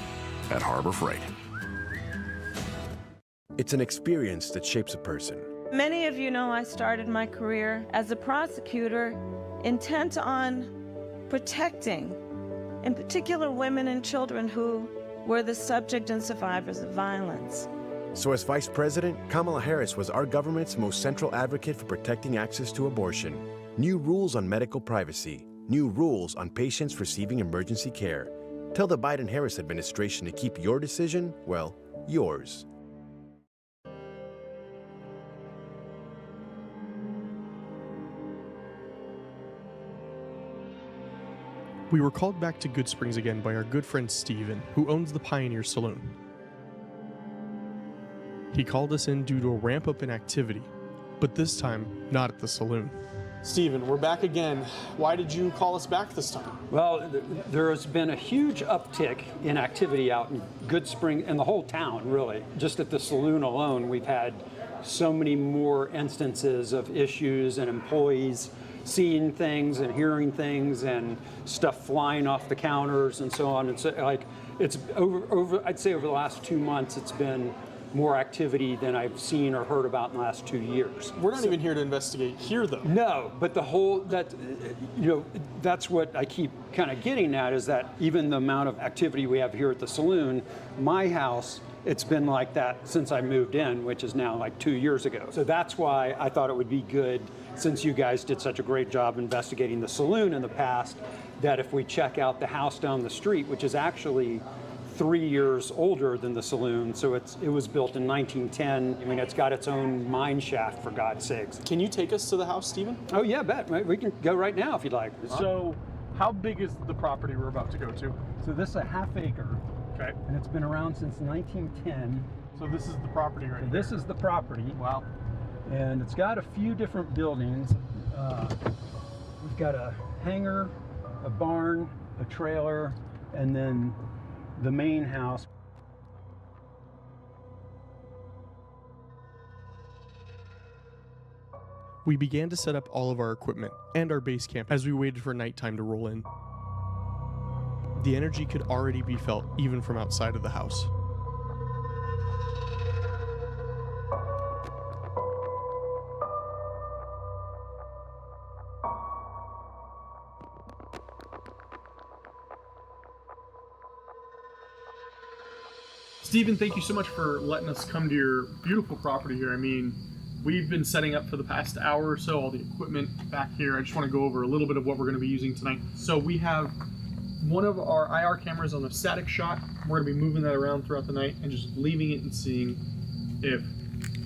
at Harbor Freight. It's an experience that shapes a person. Many of you know I started my career as a prosecutor intent on protecting, in particular, women and children who were the subject and survivors of violence. So as Vice President, Kamala Harris was our government's most central advocate for protecting access to abortion. New rules on medical privacy. New rules on patients receiving emergency care. Tell the Biden-Harris administration to keep your decision, well, yours. We were called back to Good Springs again by our good friend Steven, who owns the Pioneer Saloon. He called us in due to a ramp up in activity, but this time not at the saloon. Steven, we're back again. Why did you call us back this time? Well, there has been a huge uptick in activity out in Good Spring and the whole town, really. Just at the saloon alone, we've had so many more instances of issues and employees seeing things and hearing things and stuff flying off the counters and so on. And so, like, it's over I'd say over the last 2 months, it's been more activity than I've seen or heard about in the last 2 years. We're not even here to investigate here, though. No, but the whole, that's what I keep kind of getting at, is that even the amount of activity we have here at the saloon, my house, it's been like that since I moved in, which is now like 2 years ago. So that's why I thought it would be good, since you guys did such a great job investigating the saloon in the past, that if we check out the house down the street, which is actually 3 years older than the saloon, so it was built in 1910. I mean, it's got its own mine shaft, for God's sakes. Can you take us to the house, Steven? Oh yeah, bet. We can go right now if you'd like. So, how big is the property we're about to go to? So this is a half acre. Okay. And it's been around since 1910. So this is the property right here? This is the property. Wow. And it's got a few different buildings. We've got a hangar, a barn, a trailer, and then the main house. We began to set up all of our equipment and our base camp as we waited for nighttime to roll in. The energy could already be felt even from outside of the house. Steven, thank you so much for letting us come to your beautiful property here. I mean, we've been setting up for the past hour or so, all the equipment back here. I just want to go over a little bit of what we're going to be using tonight. So we have one of our IR cameras on the static shot. We're going to be moving that around throughout the night and just leaving it and seeing if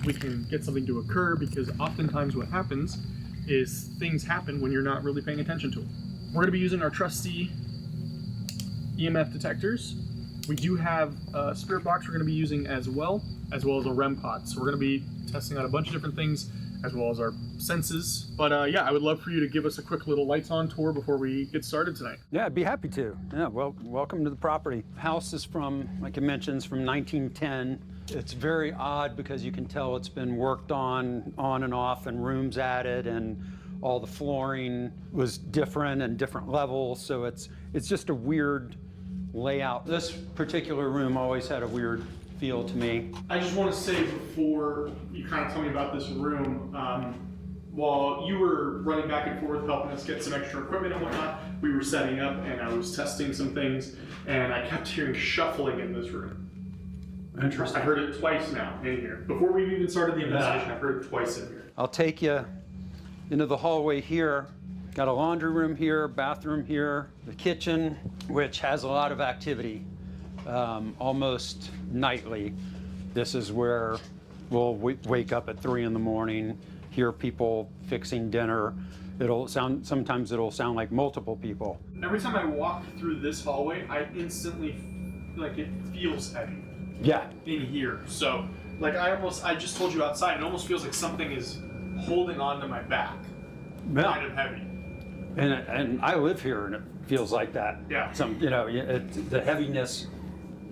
we can get something to occur, because oftentimes what happens is things happen when you're not really paying attention to them. We're going to be using our trusty EMF detectors. We do have a spirit box we're going to be using as well as a REM pod. So we're going to be testing out a bunch of different things as well as our senses. But yeah, I would love for you to give us a quick little lights on tour before we get started tonight. Yeah, I'd be happy to. Yeah, well, welcome to the property. House is from, like it mentions, from 1910. It's very odd because you can tell it's been worked on and off, and rooms added, and all the flooring was different and different levels. So it's just a weird layout. This particular room always had a weird feel to me. I just want to say before you kind of tell me about this room, while you were running back and forth helping us get some extra equipment and whatnot, we were setting up and I was testing some things and I kept hearing shuffling in this room. Interesting. I heard it twice now in here. Before we've even started the investigation, I've heard it twice in here. I'll take you into the hallway here. Got a laundry room here, bathroom here, the kitchen, which has a lot of activity, almost nightly. This is where we'll wake up at 3 in the morning, hear people fixing dinner. Sometimes it'll sound like multiple people. Every time I walk through this hallway, I instantly, like, it feels heavy. Yeah. In here. So, like, I just told you outside, it almost feels like something is holding onto my back. Yeah. Kind of heavy. And I live here and it feels like that. Yeah. The heaviness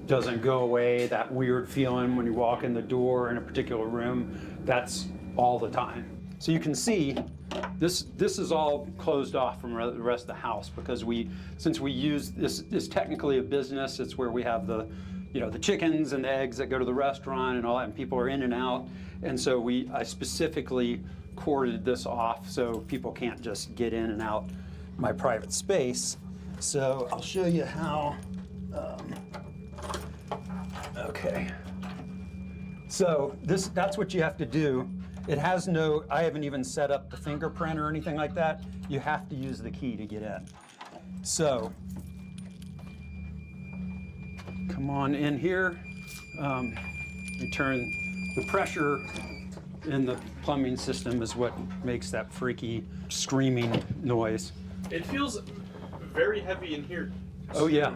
doesn't go away, that weird feeling when you walk in the door in a particular room, that's all the time. So you can see this is all closed off from the rest of the house because since we use this is technically a business. It's where we have the chickens and the eggs that go to the restaurant and all that, and people are in and out. And so I specifically corded this off so people can't just get in and out my private space. So I'll show you how. Okay. So that's what you have to do. It has I haven't even set up the fingerprint or anything like that. You have to use the key to get in. So come on in here. You turn the pressure in the plumbing system is what makes that freaky screaming noise. It feels very heavy in here. Oh yeah,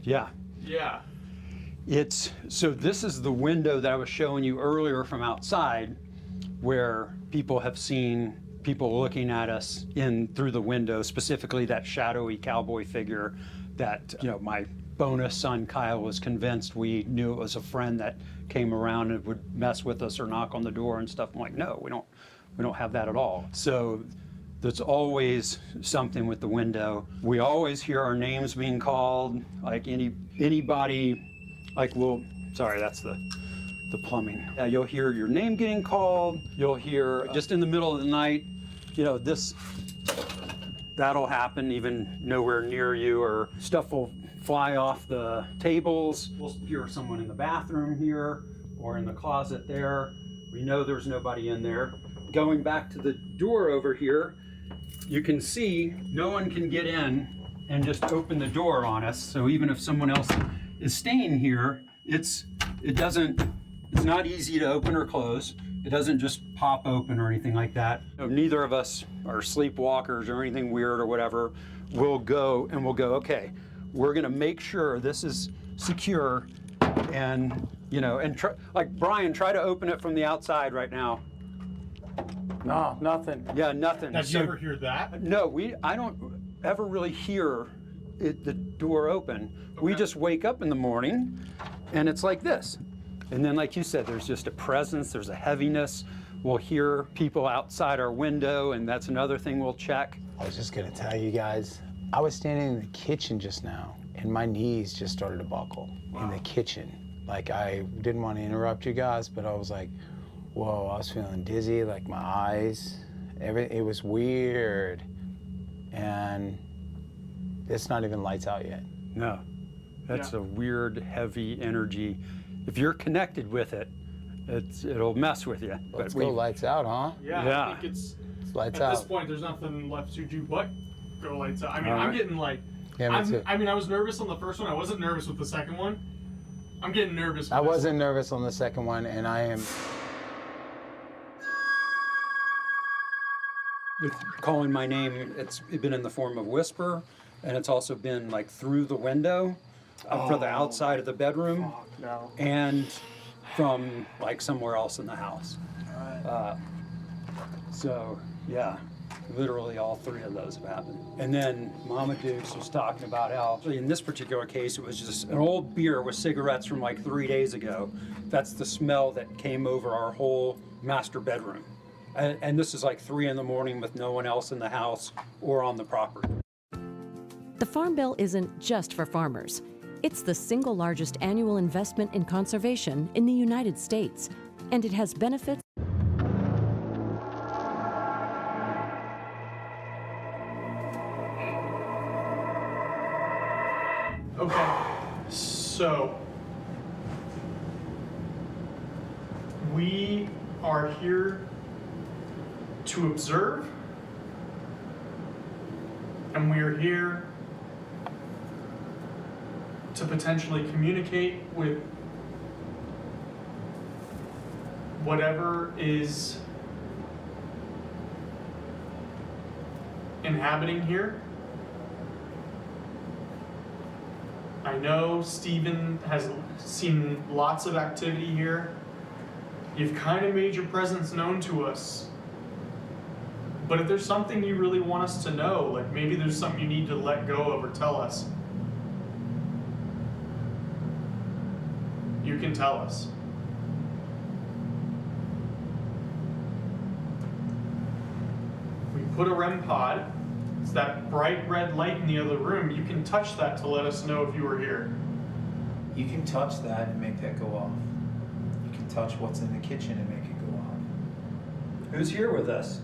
yeah. Yeah. So this is the window that I was showing you earlier from outside, where people have seen people looking at us through the window, specifically that shadowy cowboy figure that my bonus son Kyle was convinced we knew it was a friend that came around and would mess with us or knock on the door and stuff. I'm like, no, we don't have that at all. So there's always something with the window. We always hear our names being called, like anybody, sorry, that's the plumbing. You'll hear your name getting called. You'll hear just in the middle of the night, that'll happen even nowhere near you, or stuff will fly off the tables. We'll hear someone in the bathroom here or in the closet there. We know there's nobody in there. Going back to the door over here, you can see no one can get in and just open the door on us. So even if someone else is staying here, it's not easy to open or close. It doesn't just pop open or anything like that. Neither of us are sleepwalkers or anything weird or whatever. We'll go, okay, we're gonna make sure this is secure and like Brian, try to open it from the outside right now. No, nothing. Yeah, nothing. Did you ever hear that? No, I don't ever really hear the door open. Okay. We just wake up in the morning and it's like this. And then like you said, there's just a presence, there's a heaviness. We'll hear people outside our window, and that's another thing we'll check. I was just gonna tell you guys, I was standing in the kitchen just now and my knees just started to buckle in the kitchen. Like, I didn't want to interrupt you guys, but I was like, whoa, I was feeling dizzy, like my eyes, it was weird. And it's not even lights out yet. No, that's a weird, heavy energy. If you're connected with it, it'll mess with you. Let's go lights out, huh? Yeah. I think it's lights at out. this point, there's nothing left to do but go lights out. I mean, All right. I'm getting like, Yeah, me too. I mean, I was nervous on the first one. I wasn't nervous with the second one. I'm getting nervous. I wasn't nervous on the second one, and I am. With calling my name, it's been in the form of whisper, and it's also been like through the window, from the outside of the bedroom, and from like somewhere else in the house. So yeah, literally all three of those have happened. And then Mama Dukes was talking about how in this particular case, it was just an old beer with cigarettes from like 3 days ago. That's the smell that came over our whole master bedroom. And this is like 3 in the morning with no one else in the house or on the property. The Farm Bill isn't just for farmers. It's the single largest annual investment in conservation in the United States, and it has benefits. Okay. So we are here to observe, and we are here to potentially communicate with whatever is inhabiting here. I know Steven has seen lots of activity here. You've kind of made your presence known to us. But if there's something you really want us to know, like maybe there's something you need to let go of or tell us, you can tell us. We put a REM pod. It's that bright red light in the other room. You can touch that to let us know if you were here. You can touch that and make that go off. You can touch what's in the kitchen and make it go off. Who's here with us?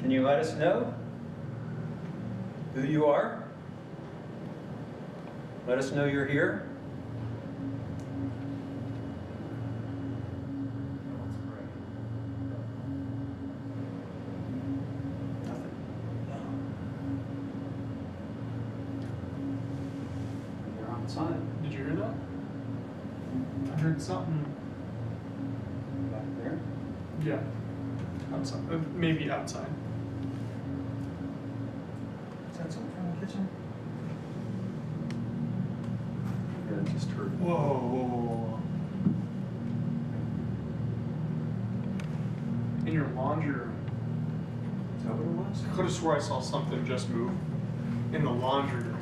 Can you let us know who you are? Let us know you're here. You're outside. Did you hear that? I heard something. Back there? Yeah. Outside. Maybe outside. Is that something from the kitchen? Yeah, I just heard. Whoa, whoa, whoa, whoa. In your laundry room. Is that what it was? I could have swore I saw something just move in the laundry room.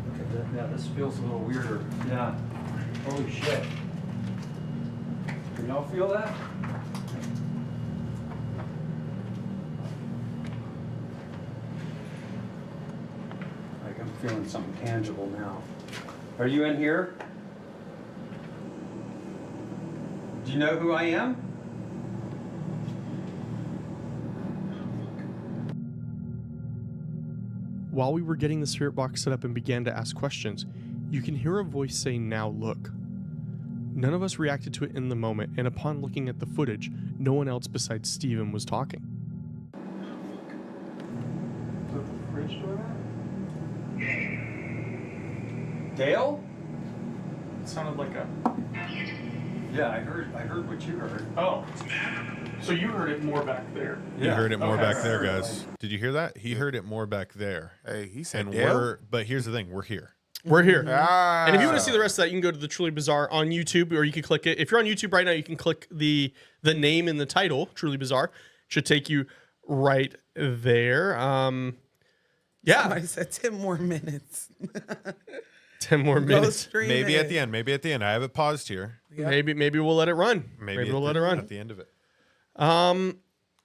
Look at that. Yeah, this feels a little weirder. Yeah. Holy shit. Can y'all feel that? Like I'm feeling something tangible now. Are you in here? Do you know who I am? While we were getting the spirit box set up and began to ask questions, you can hear a voice say, "Now look." None of us reacted to it in the moment, and upon looking at the footage, no one else besides Steven was talking. Is the fridge door at? Dale? It sounded like a... Yeah, I heard what you heard. Oh. So you heard it more back there. You heard it more Okay. back there, guys. Did you hear that? He heard it more back there. Hey, he said And Dale? but here's the thing, we're here. We're here. Ah. And if you want to see the rest of that, you can go to the Truly Bizarre on YouTube, or you can click it. If you're on YouTube right now, you can click the name in the title, Truly Bizarre. Should take you right there. Yeah. Somebody said 10 more minutes. 10 more Go minutes. stream Maybe it. at the end. Maybe at the end. I have it paused here. Yep. Maybe we'll let it run. Maybe we'll let it run at the end of it.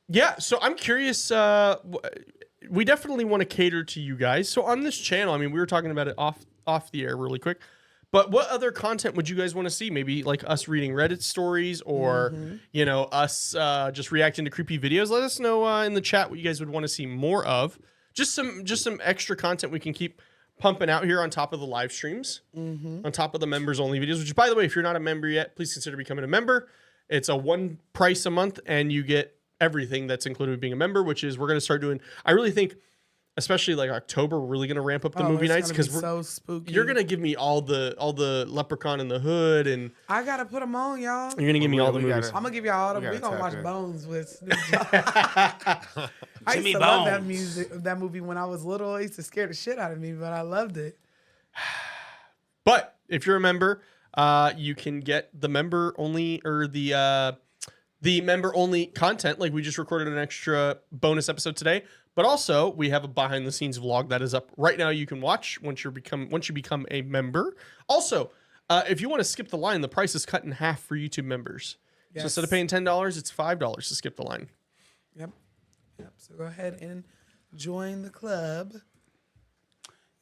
Yeah, so I'm curious. We definitely want to cater to you guys. So on this channel, I mean, we were talking about it off the air really quick. But what other content would you guys want to see? Maybe like us reading Reddit stories, or you know, us just reacting to creepy videos. Let us know in the chat what you guys would want to see more of. Just some extra content we can keep pumping out here on top of the live streams, on top of the members only videos. Which, by the way, if you're not a member yet, please consider becoming a member. It's a one price a month, and you get everything that's included with being a member, which is we're going to start doing. I really think, especially like October, we're really going to ramp up the movie nights, because we're so spooky. You're going to give me all the Leprechaun in the Hood, and I gotta put them on, y'all. you're going to give me all the movies. I'm gonna give y'all all the. we We gotta gonna watch tap in. Bones with Snoop Dogg. I used to love that movie when I was little. It used to scare the shit out of me, but I loved it. But if you're a member, you can get the member only, or the member only content. Like we just recorded an extra bonus episode today, but also we have a behind the scenes vlog that is up right now. You can watch once you become a member. Also, if you want to skip the line, the price is cut in half for YouTube members. So Yes. instead of paying $10, it's $5 to skip the line. Yep. So go ahead and join the club.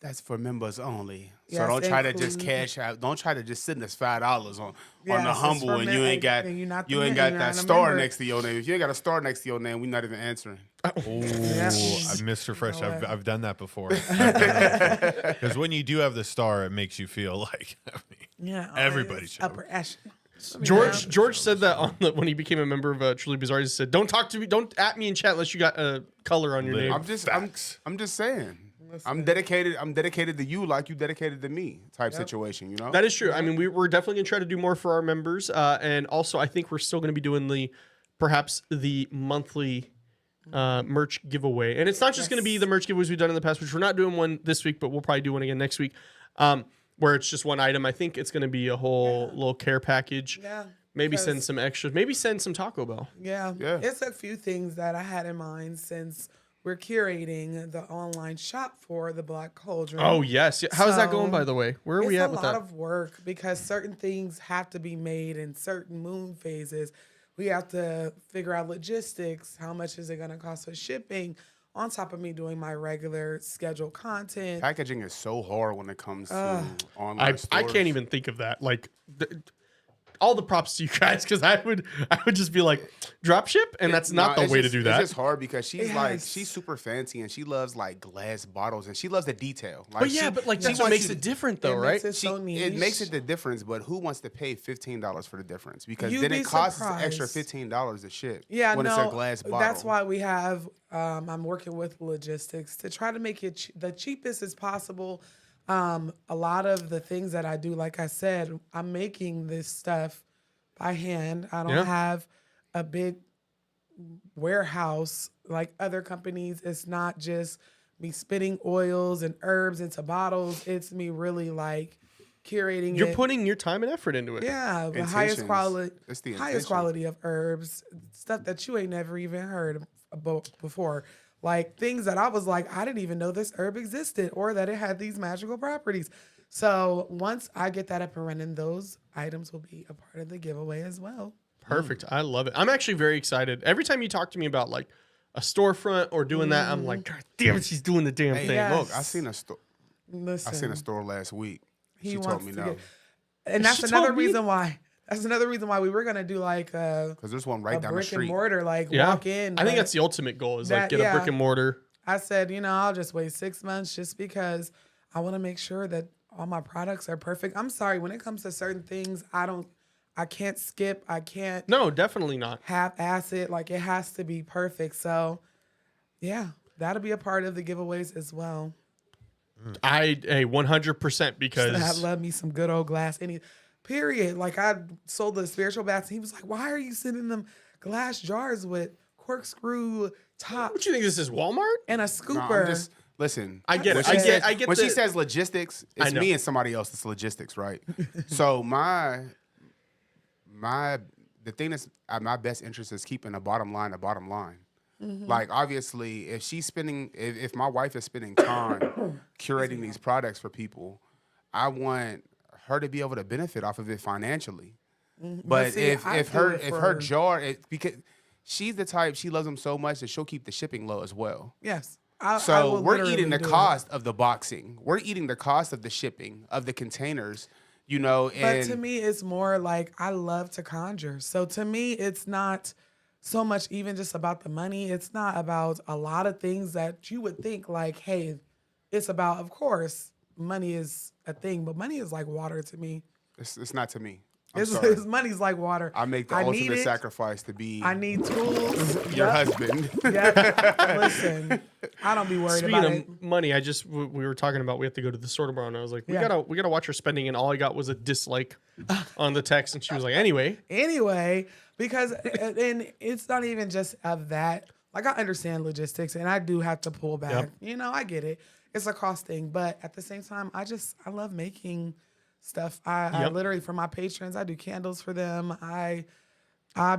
That's for members only. So Yes, don't try to just include- cash out. Don't try to just send us $5 on the Yes, it's humble for and you ain't got and you're not you the ain't mem- got you're that not a star member. next to your name. If you ain't got a star next to your name, we're not even answering. Oh, Mr. Fresh, You know what? I've done that before. Because when you do have the star, it makes you feel like Yeah, everybody it's should. upper echelon. George said that when he became a member of Truly Bizarre. He said, "Don't talk to me. Don't at me in chat unless you got a color on your name." I'm just saying. I'm dedicated to you like you dedicated to me type situation, you know? That is true. I mean, we're definitely going to try to do more for our members. And also, I think we're still going to be doing perhaps the monthly merch giveaway. And it's not just going to be the merch giveaways we've done in the past, which we're not doing one this week, but we'll probably do one again next week, where it's just one item. I think it's going to be a whole little care package. Yeah. Maybe send some extras. Maybe send some Taco Bell. Yeah. It's a few things that I had in mind since we're curating the online shop for the Black Cauldron. Oh, yes. How's that going, by the way? Where are we at with that? It's a lot of work because certain things have to be made in certain moon phases. We have to figure out logistics. How much is it going to cost for shipping? On top of me doing my regular scheduled content. Packaging is so hard when it comes to online stores. I can't even think of that. Like, all the props to you guys, because I would just be like, drop ship, and that's not the way to do that. It's just hard because she's super fancy and she loves like glass bottles and she loves the detail. Like, but that's what makes it different, though, right? It makes it the difference, but who wants to pay $15 for the difference? Because You'd then be it costs an surprised. extra $15 to ship. Yeah, when it's a glass bottle. That's why we have. I'm working with logistics to try to make it the cheapest as possible. A lot of the things that I do, like I said, I'm making this stuff by hand. I don't have a big warehouse like other companies. It's not just me spitting oils and herbs into bottles. It's me really like curating You're it. Putting your time and effort into it. Yeah, the highest quality of herbs, stuff that you ain't never even heard about before. Like things that I was like, I didn't even know this herb existed or that it had these magical properties. So once I get that up and running, those items will be a part of the giveaway as well. Perfect. I love it. I'm actually very excited. Every time you talk to me about like a storefront or doing that, I'm like, God damn it, she's doing the damn thing. Hey, look, I seen a store. I seen a store last week. She told me no. And that's another reason why. That's another reason why we were gonna do like because there's one right down the street. Brick and mortar, like walk in. I think that's the ultimate goal is like get a brick and mortar. I said, I'll just wait 6 months just because I want to make sure that all my products are perfect. I'm sorry, when it comes to certain things, I can't skip. I can't. No, definitely not. Half-ass it. Like it has to be perfect. So, yeah, that'll be a part of the giveaways as well. 100% because I love me some good old glass. Period. Like I sold the spiritual baths. And he was like, "Why are you sending them glass jars with corkscrew top?" What you think this is, Walmart? And a scooper. Listen, I get it. I get when she says logistics, it's me and somebody else. It's logistics, right? So the thing that's at my best interest is keeping the bottom line. Mm-hmm. Like obviously, if my wife is spending time curating these products for people, I want her to be able to benefit off of it financially. Mm-hmm. But if her jar, because she's the type, she loves them so much that she'll keep the shipping low as well. Yes. So we're eating the cost of the boxing. We're eating the cost of the shipping, of the containers, But to me, it's more like I love to conjure. So to me, it's not so much even just about the money. It's not about a lot of things that you would think like, hey, it's about, of course, money is a thing, but money is like water to me. It's not to me. It's money's like water. I make the ultimate sacrifice to be. I need tools. Your husband. Yeah. Listen, I don't be worried Speaking about of it. money, we were talking about we have to go to the store tomorrow, and I was like, we gotta watch her spending, and all I got was a dislike on the text, and she was like, anyway, because and it's not even just of that. Like I understand logistics, and I do have to pull back. Yep. I get it. It's a cost thing, but at the same time, I love making stuff. I literally, for my patrons, I do candles for them. I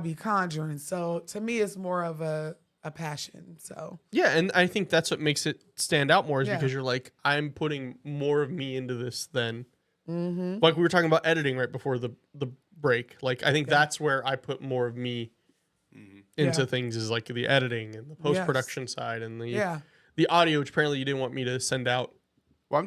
be conjuring. So to me, it's more of a passion. So yeah, and I think that's what makes it stand out more is because you're like, I'm putting more of me into this than like we were talking about editing right before the break. Like I think that's where I put more of me into things is like the editing and the post-production side and the audio, which apparently you didn't want me to send out Well,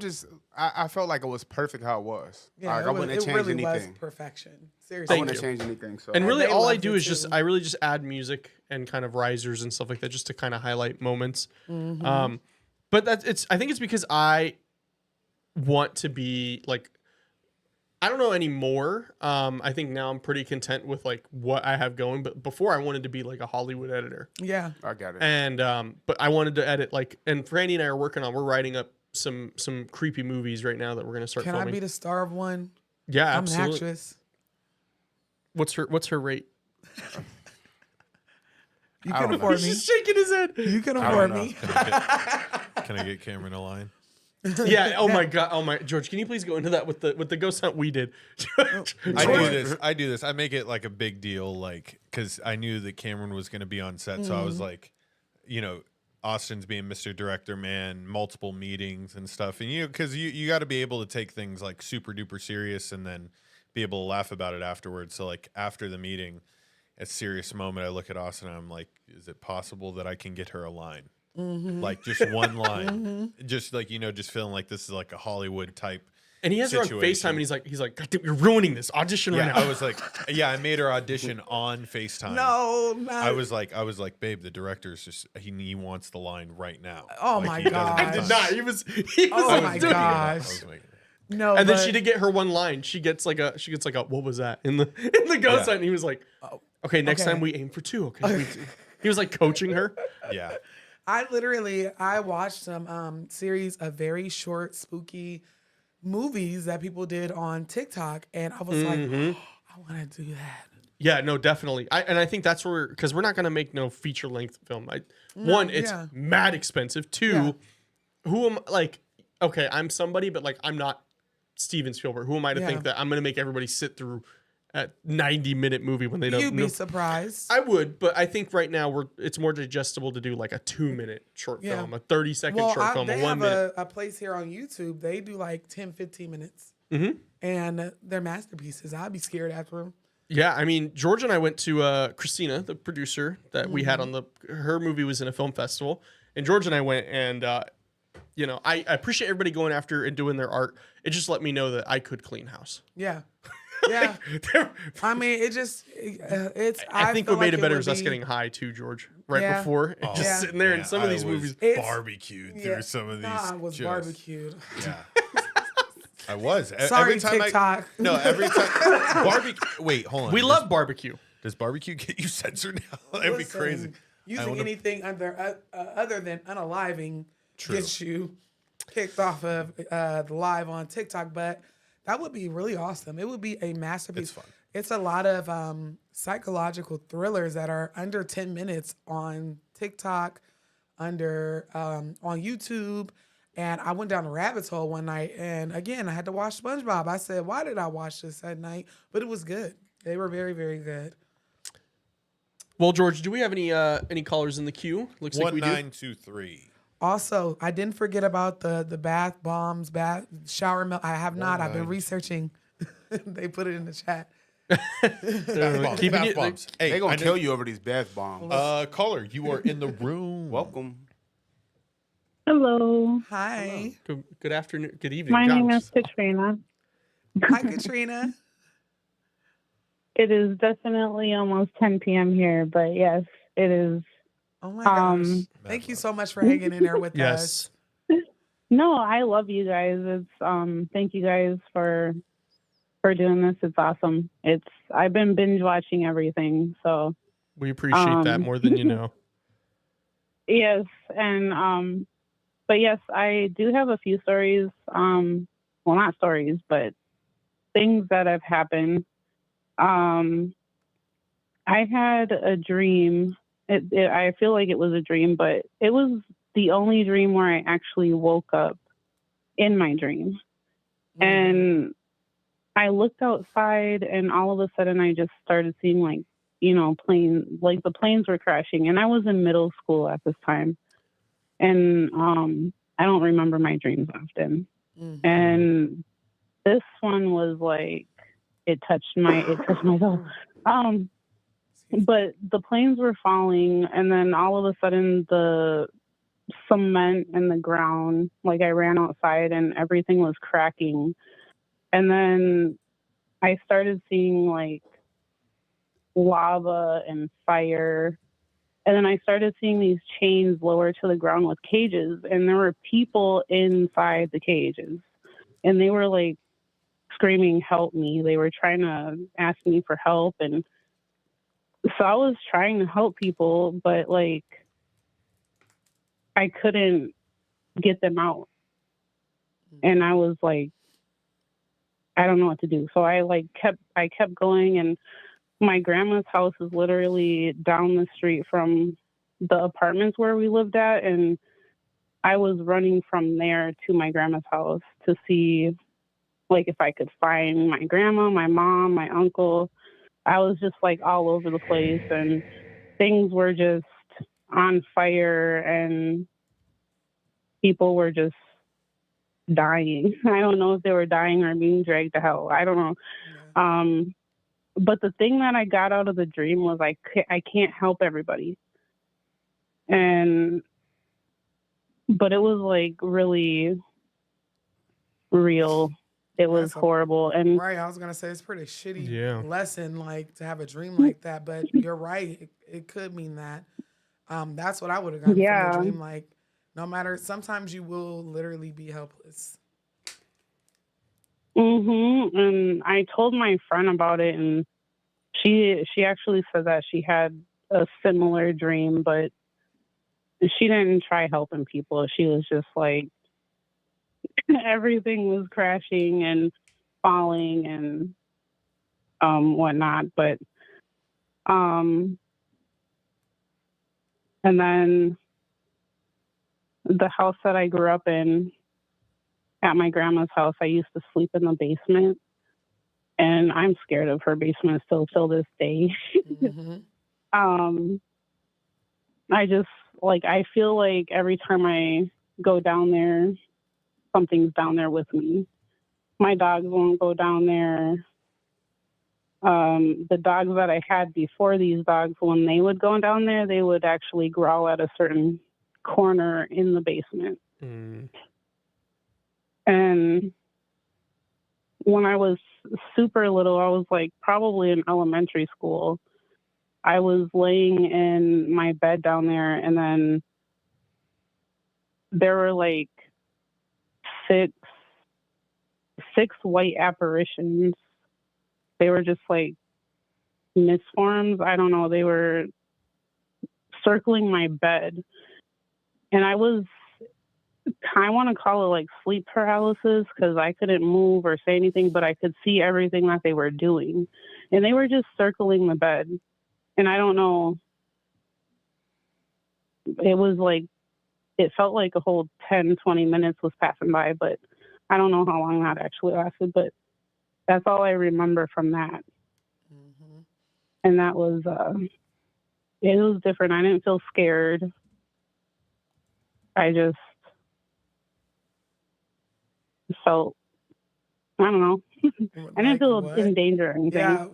I felt like it was perfect how it was. Yeah, like, I wouldn't have changed really anything. Was perfection. Seriously. I wouldn't have changed anything. So. And really, all I do is I really just add music and kind of risers and stuff like that, just to kind of highlight moments. Mm-hmm. But I think it's because I want to be like, I don't know anymore. I think now I'm pretty content with like what I have going. But before, I wanted to be like a Hollywood editor. Yeah, I got it. And but I wanted to edit like, and Franny and I are working on. We're writing up some creepy movies right now that we're gonna start. Can filming. I be the star of one? Yeah, I'm absolutely. an actress. What's her rate? You can afford me. He's just shaking his head. You can afford me. Can I get Cameron a line? Yeah. Oh my God. Oh my George, can you please go into that with the ghost hunt we did? I do this. I make it like a big deal, like because I knew that Cameron was going to be on set, so I was like, Austin's being Mr. Director Man, multiple meetings and stuff, and because you got to be able to take things like super duper serious and then be able to laugh about it afterwards. So like after the meeting, a serious moment, I look at Austin and I'm like, is it possible that I can get her a line? Mm-hmm. Like just one line, just like just feeling like this is like a Hollywood type. And he has her on FaceTime, and he's like, God damn, you're ruining this audition right now. I was like, I made her audition on FaceTime. No, not. I was like, babe, the director's just he wants the line right now. Oh like, my God! I did not. He was. Oh my gosh! No, and then she did get her one line. She gets like a what was that in the ghost hunt? And he was like, okay, next time we aim for 2. Okay, he was like coaching her. Yeah. I watched some series of very short, spooky movies that people did on TikTok, and I was like, I want to do that. Yeah, no, definitely. I think that's where, because we're not going to make no feature length film. One, it's mad expensive. 2, who am like? Okay, I'm somebody, but like I'm not Steven Spielberg. Who am I to think that I'm going to make everybody sit through a 90-minute movie when they don't? You'd be surprised. I would, but I think right now it's more digestible to do like a 2-minute short film, a 30-second short film, a 1 minute. They have a place here on YouTube. They do like 10, 15 minutes, and they're masterpieces. I'd be scared after them. Yeah, I mean, George and I went to Christina, the producer that we had on her movie was in a film festival, and George and I went, and I appreciate everybody going after and doing their art. It just let me know that I could clean house. Yeah. Yeah, I mean, it's. I think what made it better is us getting high too, George. Right before, just sitting there in some of these movies, barbecued through some of these. I was barbecued. Yeah, I was. Sorry, every time TikTok. Every time barbecue. Wait, hold on. We love barbecue. Does barbecue get you censored now? That'd be crazy. Using anything other than unaliving gets you kicked off of the live on TikTok, but. That would be really awesome. It would be a masterpiece. It's fun. It's a lot of psychological thrillers that are under 10 minutes on TikTok, on YouTube. And I went down a rabbit hole one night. And again, I had to watch SpongeBob. I said, why did I watch this at night? But it was good. They were very, very good. Well, George, do we have any callers in the queue? Looks like we do. 1923. Also, I didn't forget about the bath bombs, shower milk. I have not. I've been researching. They put it in the chat. Bath bombs. Hey, they're going to kill you over these bath bombs. Caller, you are in the room. Welcome. Hello. Hi. Good afternoon. Good evening. My name is Katrina. Hi, Katrina. It is definitely almost 10 p.m. here, but yes, it is. Oh my gosh. Thank you so much for hanging in there with us. No, I love you guys. It's thank you guys for doing this. It's awesome. I've been binge watching everything, so we appreciate that more than you know. Yes, and but yes, I do have a few stories. Well, not stories, but things that have happened. I had a dream. I feel like it was a dream, but it was the only dream where I actually woke up in my dream. Mm-hmm. And I looked outside, and all of a sudden I just started seeing the planes were crashing. And I was in middle school at this time. And I don't remember my dreams often. Mm-hmm. And this one was like, it touched my soul. But the planes were falling, and then all of a sudden the cement in the ground. Like I ran outside and everything was cracking. And then I started seeing like lava and fire. And then I started seeing these chains lower to the ground with cages. And there were people inside the cages. And they were like screaming, "Help me." They were trying to ask me for help. And so I was trying to help people, but like I couldn't get them out. And I was like, I don't know what to do. So I kept going, and my grandma's house is literally down the street from the apartments where we lived at, and I was running from there to my grandma's house to see like if I could find my grandma, my mom, my uncle. I was just like all over the place, and things were just on fire, and people were just dying. I don't know if they were dying or being dragged to hell. I don't know. Yeah. But the thing that I got out of the dream was I can't help everybody. But it was like really real. It was horrible. And right, I was gonna say it's pretty shitty lesson, like to have a dream like that. But you're right, it could mean that. That's what I would have gotten from the dream. Like, no matter, sometimes you will literally be helpless. And I told my friend about it, and she actually said that she had a similar dream, but she didn't try helping people. She was just like, everything was crashing and falling and whatnot. But and then the house that I grew up in, at my grandma's house, I used to sleep in the basement, and I'm scared of her basement still till this day. I just like, I feel like every time I go down there, something's down there with me. My dogs won't go down there. The dogs that I had before these dogs, when they would go down there, they would actually growl at a certain corner in the basement. And when I was super little, I was like probably in elementary school. I was laying in my bed down there, and then there were like six white apparitions. They were just like misforms. I don't know. They were circling my bed, and I want to call it like sleep paralysis, because I couldn't move or say anything, but I could see everything that they were doing, and they were just circling the bed. And I don't know, it was like, it felt like a whole 10, 20 minutes was passing by, but I don't know how long that actually lasted, but that's all I remember from that. And that was, it was different. I didn't feel scared. I just felt, I don't know. I didn't feel in danger or anything. Yeah.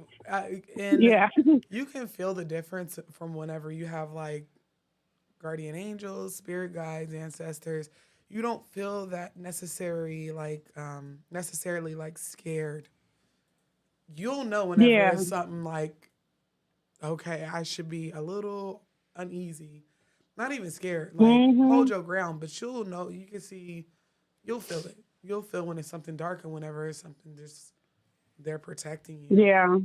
And yeah. You can feel the difference from whenever you have like guardian angels, spirit guides, ancestors. You don't feel that necessarily like scared. You'll know whenever it's something like, okay, I should be a little uneasy. Not even scared. Like, hold your ground, but you'll know, you can see, you'll feel it. You'll feel when it's something dark and whenever it's something just, they're protecting you. Yeah.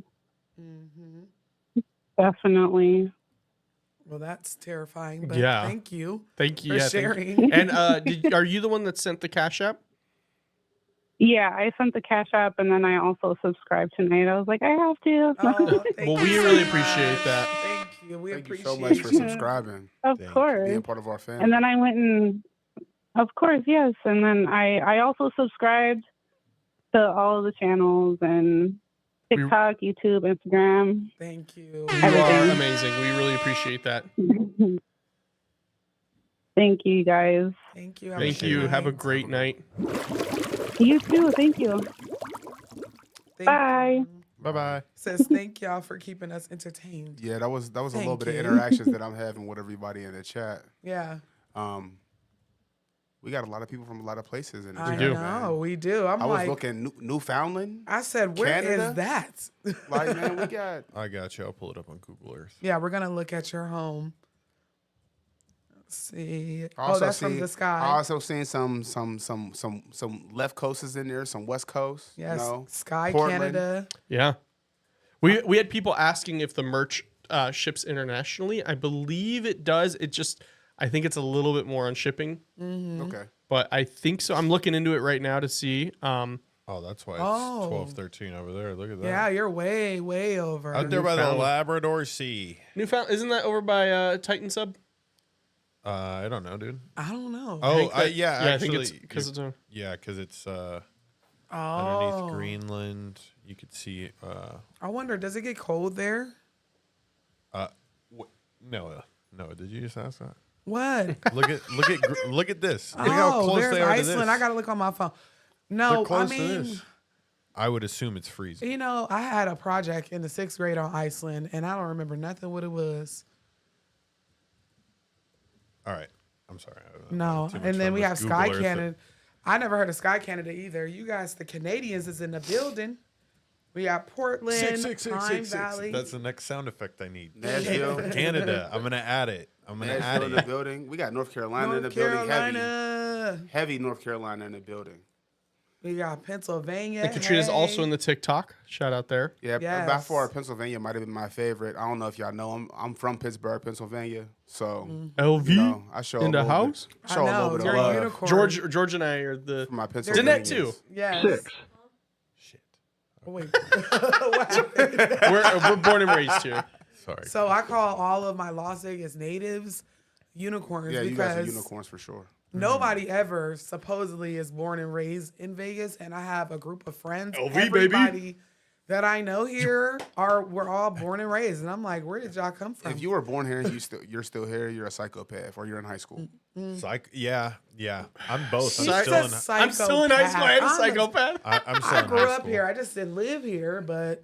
Definitely. Well, that's terrifying, but thank you. Thank you for sharing. And are you the one that sent the Cash App? Yeah, I sent the Cash App, and then I also subscribed tonight. I was like, I have to. Well, we really appreciate that. Thank you. We appreciate so much for subscribing. Of course. Being part of our family. And then I went and, of course, yes. And then I also subscribed to all of the channels and TikTok, YouTube, Instagram. Thank you. You are amazing. We really appreciate that. Thank you, guys. Thank you. Thank you. Have a great night. You too. Thank you. Bye. Bye-bye. Says thank y'all for keeping us entertained. Yeah, that was a little bit of you. interactions that I'm having with everybody in the chat. Yeah. We got a lot of people from a lot of places in the I chat, know, man. we do. I was like, looking Newfoundland. I said, where Canada? is that? Like, man, we got. I got you. I'll pull it up on Google Earth. Yeah, we're gonna look at your home. Let's see. Also that's from the sky. I also seen some left coasters in there, some west coast. Yes, you know, Sky Portland. Canada. Yeah. We had people asking if the merch ships internationally. I believe it does. I think it's a little bit more on shipping. Mm-hmm. Okay. But I think so. I'm looking into it right now to see. Oh, that's why it's 12-13 over there. Look at that. Yeah, you're way, way over. Out there by the Labrador Sea. Newfoundland, isn't that over by Titan Sub? I don't know, dude. I don't know. Oh, Yeah, actually, I think it's because it's because it's underneath Greenland. You could see. I wonder, does it get cold there? Noah, did you just ask that? What? Look at this. Look how close there's they are Iceland. to this. I gotta look on my phone. No, They're I close to mean, this. I would assume it's freezing. you know, I had a project in the 6th grade on Iceland, and I don't remember nothing what it was. All right, I'm sorry. No, Too much and then fun we with have Google Sky Earth. Canada. I never heard of Sky Canada either. You guys, the Canadians, is in the building. We got Portland, Pine Valley. That's the next sound effect I need. Nashville. For Canada. I'm gonna add it. Nashville in the building. We got North Carolina in the building. Carolina. Heavy North Carolina in the building. We got Pennsylvania. And Katrina's also in the TikTok. Shout out there. Yeah, Yes. by far Pennsylvania might have been my favorite. I don't know if y'all know. I'm from Pittsburgh, Pennsylvania, so LV you know, I show in a the little house. Bit, show a little bit of you're a love. unicorn. George and I are the For my Danette Pennsylvania too. Yes. Oh, wait. What happened? We're born and raised here. Sorry. So I call all of my Las Vegas natives unicorns Yeah, you guys are because unicorns for sure. nobody ever supposedly is born and raised in Vegas, and I have a group of friends. LV, baby. Everybody that I know here we're all born and raised, and I'm like, where did y'all come from? If you were born here and you're still here, you're a psychopath, or you're in high school. Yeah. I'm both. He's I'm still in high school. I am a psychopath. I'm still I in grew high up school. here. I just didn't live here, but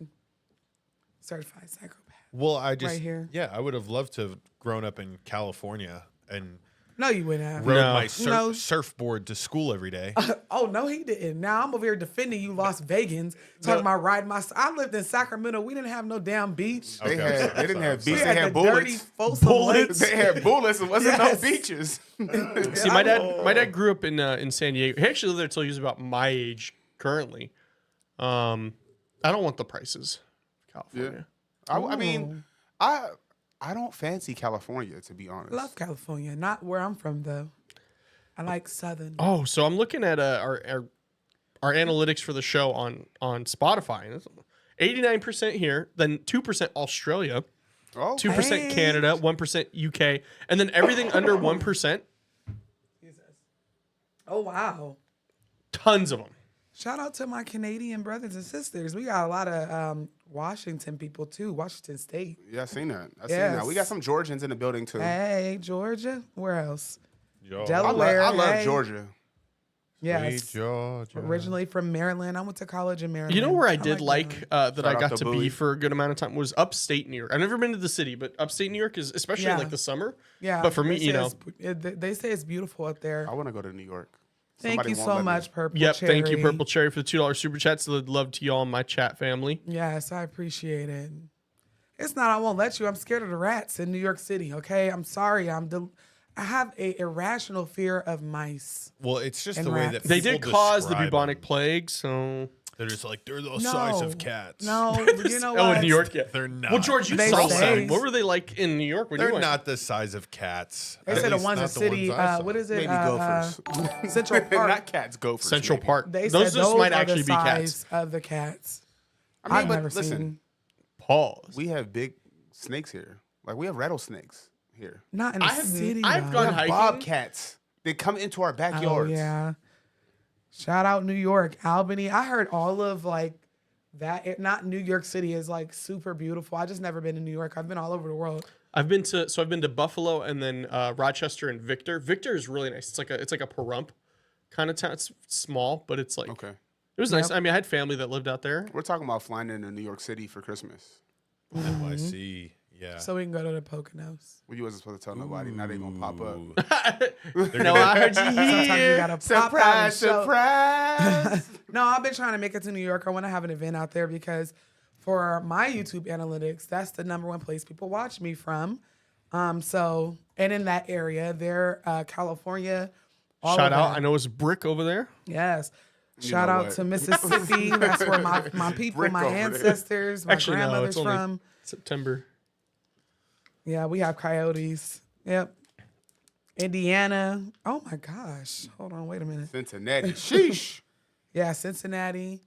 certified psychopath. Well, I just Right here. Yeah, I would have loved to have grown up in California and No, you wouldn't have. rode my No. surfboard to school every day. Oh no, he didn't. Now I'm over here defending you, Las Vegans, talking about riding my. I lived in Sacramento. We didn't have no damn beach. They didn't have beaches. We They had had the dirty bullets. Folsom Lakes. They had bullets. It wasn't Yes. no beaches. See, my dad grew up in San Diego. He actually lived there till he was about my age currently. I don't want the prices of California. I mean, I don't fancy California, to be honest. Love California, not where I'm from though. I like Southern. Oh, so I'm looking at our analytics for the show on Spotify. And it's 89% here, then 2% Australia, 2% Canada, 1% UK, and then everything under 1%. Oh wow! Tons of them. Shout out to my Canadian brothers and sisters. We got a lot of Washington people too. Washington State. Yeah, I seen that. I seen that. We got some Georgians in the building too. Hey, Georgia. Where else? Yo. Delaware. I love hey. Georgia. Yes. Sweet Georgia. Originally from Maryland. I went to college in Maryland. You know where I did like that Shout I out got to to Bowie. be for a good amount of time was upstate New York. I've never been to the city, but upstate New York is especially in Yeah. like the summer. Yeah. But for me, they you say know. they say it's beautiful up there. I want to go to New York. Thank Somebody you won't so let me. much, Purple Yep, Cherry. thank you, Purple Cherry, for the $2 super chat. So I'd love to y'all in my chat family. Yes, I appreciate it. It's not I won't let you. I'm scared of the rats in New York City, okay? I'm sorry. I have a irrational fear of mice. Well, it's just And the way rats. that They did people cause the describe bubonic them. plague, so They're just like they're the size No. of cats. No, you know oh, what? in New York, yeah. They're not. Well, George, you They saw say- them. What were they like in New York when you They're went? not the size of cats. They At said the least ones in not the city, ones I saw. what is it? Maybe gophers. Central Park. Not cats, gophers. Central maybe. Park. They Those said just might are actually the be cats. size of the cats. I mean, I've but never listen, seen. Pause. we have big snakes here. Like we have rattlesnakes here. Not in the city. I've though. gone hiking. Bobcats. They come into our Oh backyards. yeah. Shout out New York, Albany. I heard all of like that. Not New York City is like super beautiful. I just never been to New York. I've been all over the world. I've been to Buffalo and then Rochester and Victor. Victor is really nice. It's like a Pahrump kind of town. It's small, but it's like Okay. it was nice. I mean, I had family that lived out there. We're talking about flying into New York City for Christmas. NYC. Yeah. So we can go to the Poconos. Well, you wasn't supposed to tell nobody. Now they gonna pop up. No, I heard you Sometimes you here. gotta pop out and Surprise, show. surprise. No, I've been trying to make it to New York. I want to have an event out there because for my YouTube analytics, that's the #1 place people watch me from. So, and in that area, they're California. All Shout of out. that. I know it's Brick over there. Yes. You Shout know out what? to Mississippi. That's where my people, Brick my over there. ancestors, my Actually, no, grandmother's it's only from. September. Yeah, we have coyotes. Yep. Indiana. Oh my gosh. Hold on, wait a minute. Cincinnati. Sheesh. Yeah, Cincinnati.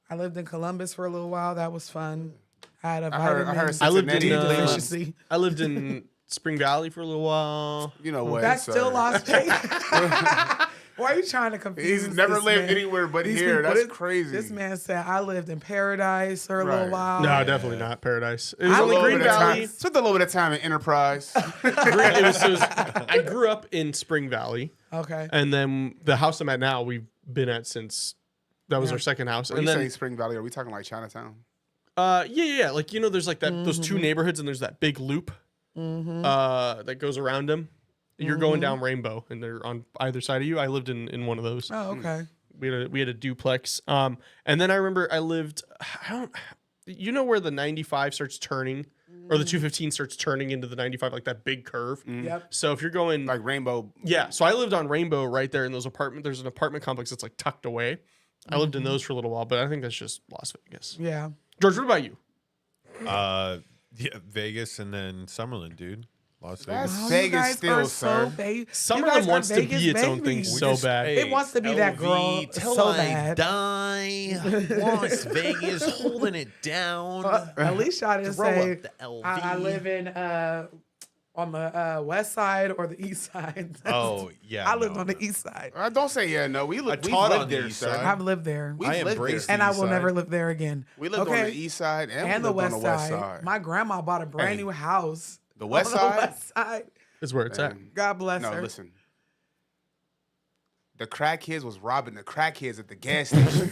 I lived in Columbus for a little while. That was fun. I had a I heard vitamin. I lived Cincinnati in and Cleveland. deficiency. I lived in Spring Valley for a little while. You know what? That's still sir. Las Vegas. Why are you trying to confuse? He's never this lived man? anywhere but These here. people- That's crazy. This man said I lived in paradise for a little Right. while. No, definitely not Paradise. It was I only lived Green in Valley. Spent a little bit of time in Enterprise. I grew up in Spring Valley. Okay. And then the house I'm at now, we've been at since that was Yeah. our second house. When And you then say Spring Valley, are we talking like Chinatown? yeah. Like, you know, there's like that those two neighborhoods and there's that big loop that goes around them. You're going down Rainbow and they're on either side of you. I lived in one of those. Oh, okay. We had a duplex. And then I remember I lived you know where the 95 starts turning or the 215 starts turning into the 95, like that big curve. Yep. So if you're going Like Rainbow. yeah, so I lived on Rainbow right there in those there's an apartment complex that's like tucked away. I lived in those for a little while, but I think that's just Las Vegas. Yeah. George, what about you? Yeah, Vegas and then Summerlin, dude. Las Vegas. That's Oh, Vegas you guys still, are sir. Summerlin wants to be its own thing so bad. It wants to be that girl so bad. Die. Las Vegas holding it down. At least I didn't Throw say up the LV. I live in on the west side or the east side. Oh, yeah. I lived on the east side. Don't say yeah, no. We I lived taught on the there, east sir. side. I've lived there. We've I lived embrace there. And I will side. never live there again. We lived on the east side and the we lived west on the west side. side. My grandma bought a brand new house. The west on side? The west side. Is where it's at. God bless No, her. listen. The crackheads was robbing the crackheads at the gas station.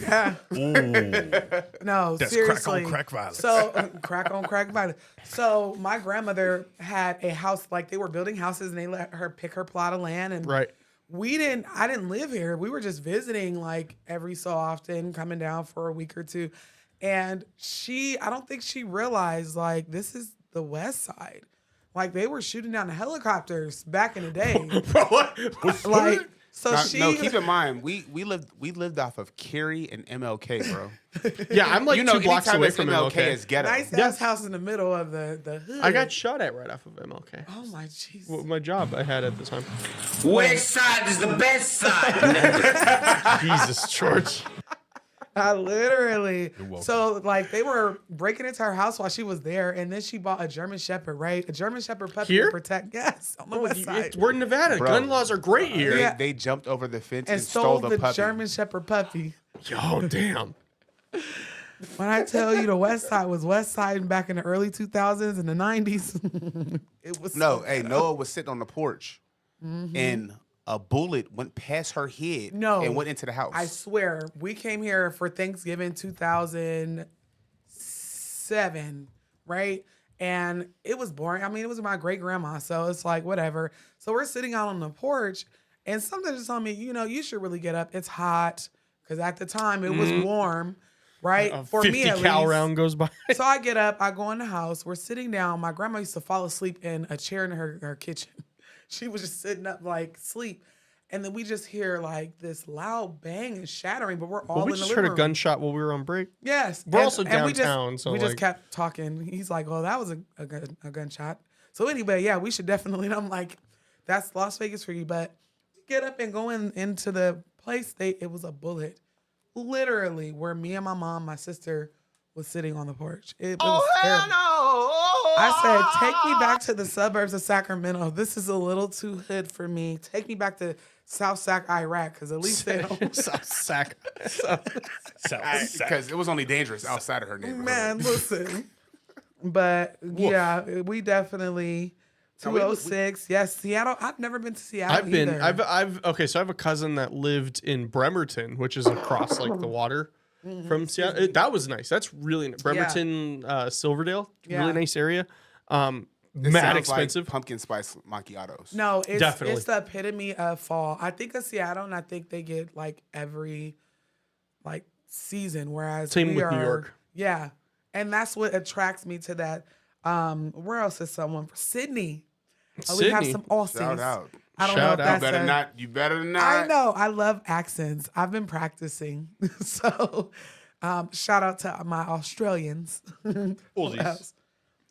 No, That's seriously. crack on crack violence. So crack on crack violence. So my grandmother had a house, like they were building houses and they let her pick her plot of land. And Right. I didn't live here. We were just visiting like every so often, coming down for a week or two. And I don't think she realized like this is the west side. Like they were shooting down the helicopters back in the day. Like so No, keep in mind, we lived off of Cary and MLK, bro. Yeah, I'm like 2 blocks anytime away it's from MLK. MLK. Is ghetto. nice ass house in the middle of the hood. I got shot at right off of MLK. Oh my Jesus. Well, my job I had at the time. West side is the best side. Jesus, George. I literally. welcome. So like they were breaking into her house while she was there, and then she bought a German Shepherd, right? A German Shepherd puppy Here? to protect. Yes, on the west side. We're in Nevada. Bro. Gun laws are great here. Yeah. They jumped over the fence And and stole the puppy. German Shepherd puppy. Yo, damn. When I tell you the west side was west side back in the early 2000s and the 90s, it was No, so hey, ghetto. Noah was sitting on the porch, and a bullet went past her head No. and went into the house. I swear, we came here for Thanksgiving 2007, right? And it was boring. I mean, it was my great grandma, so it's like whatever. So we're sitting out on the porch, and something just told me, you should really get up. It's hot because at the time it was warm, right? A For 50 me at cal least. round goes by. So I get up, I go in the house. We're sitting down. My grandma used to fall asleep in a chair in her kitchen. She was just sitting up like sleep. And then we just hear like this loud bang and shattering, but we're all Well, we in the just living heard a room. gunshot while we were on break. Yes. We're also we downtown, just, so we just like- kept talking. He's like, "Oh, that was a gunshot." So anyway, yeah, we should definitely. And I'm like, "That's Las Vegas for you." But we get up and go into the place. It was a bullet, literally, where me and my mom, my sister, was sitting on the porch. It was terrible. I said, "Take me back to the suburbs of Sacramento. This is a little too hood for me. Take me back to South Sac, Iraq, because at least they don't." South Sac. Because it was only dangerous outside of her neighborhood. Man, listen. But yeah, we definitely Now, we- 206. Yes, Seattle. I've never been to Seattle. I've been. either. Okay, so I have a cousin that lived in Bremerton, which is across like the water from Seattle. That was nice. That's really nice. Bremerton, Silverdale, Yeah. really nice area. mad expensive. Like pumpkin spice macchiatos. No, it's Definitely. it's the epitome of fall. I think of Seattle, and I think they get like every like season, whereas Same we with are, New York. Yeah, and that's what attracts me to that. Where else is someone? Sydney. We have Sydney. some Aussies. Shout out. I don't know Shout if out. that's You better not. I know. I love accents. I've been practicing. So, shout out to my Australians. Who Aussies. else?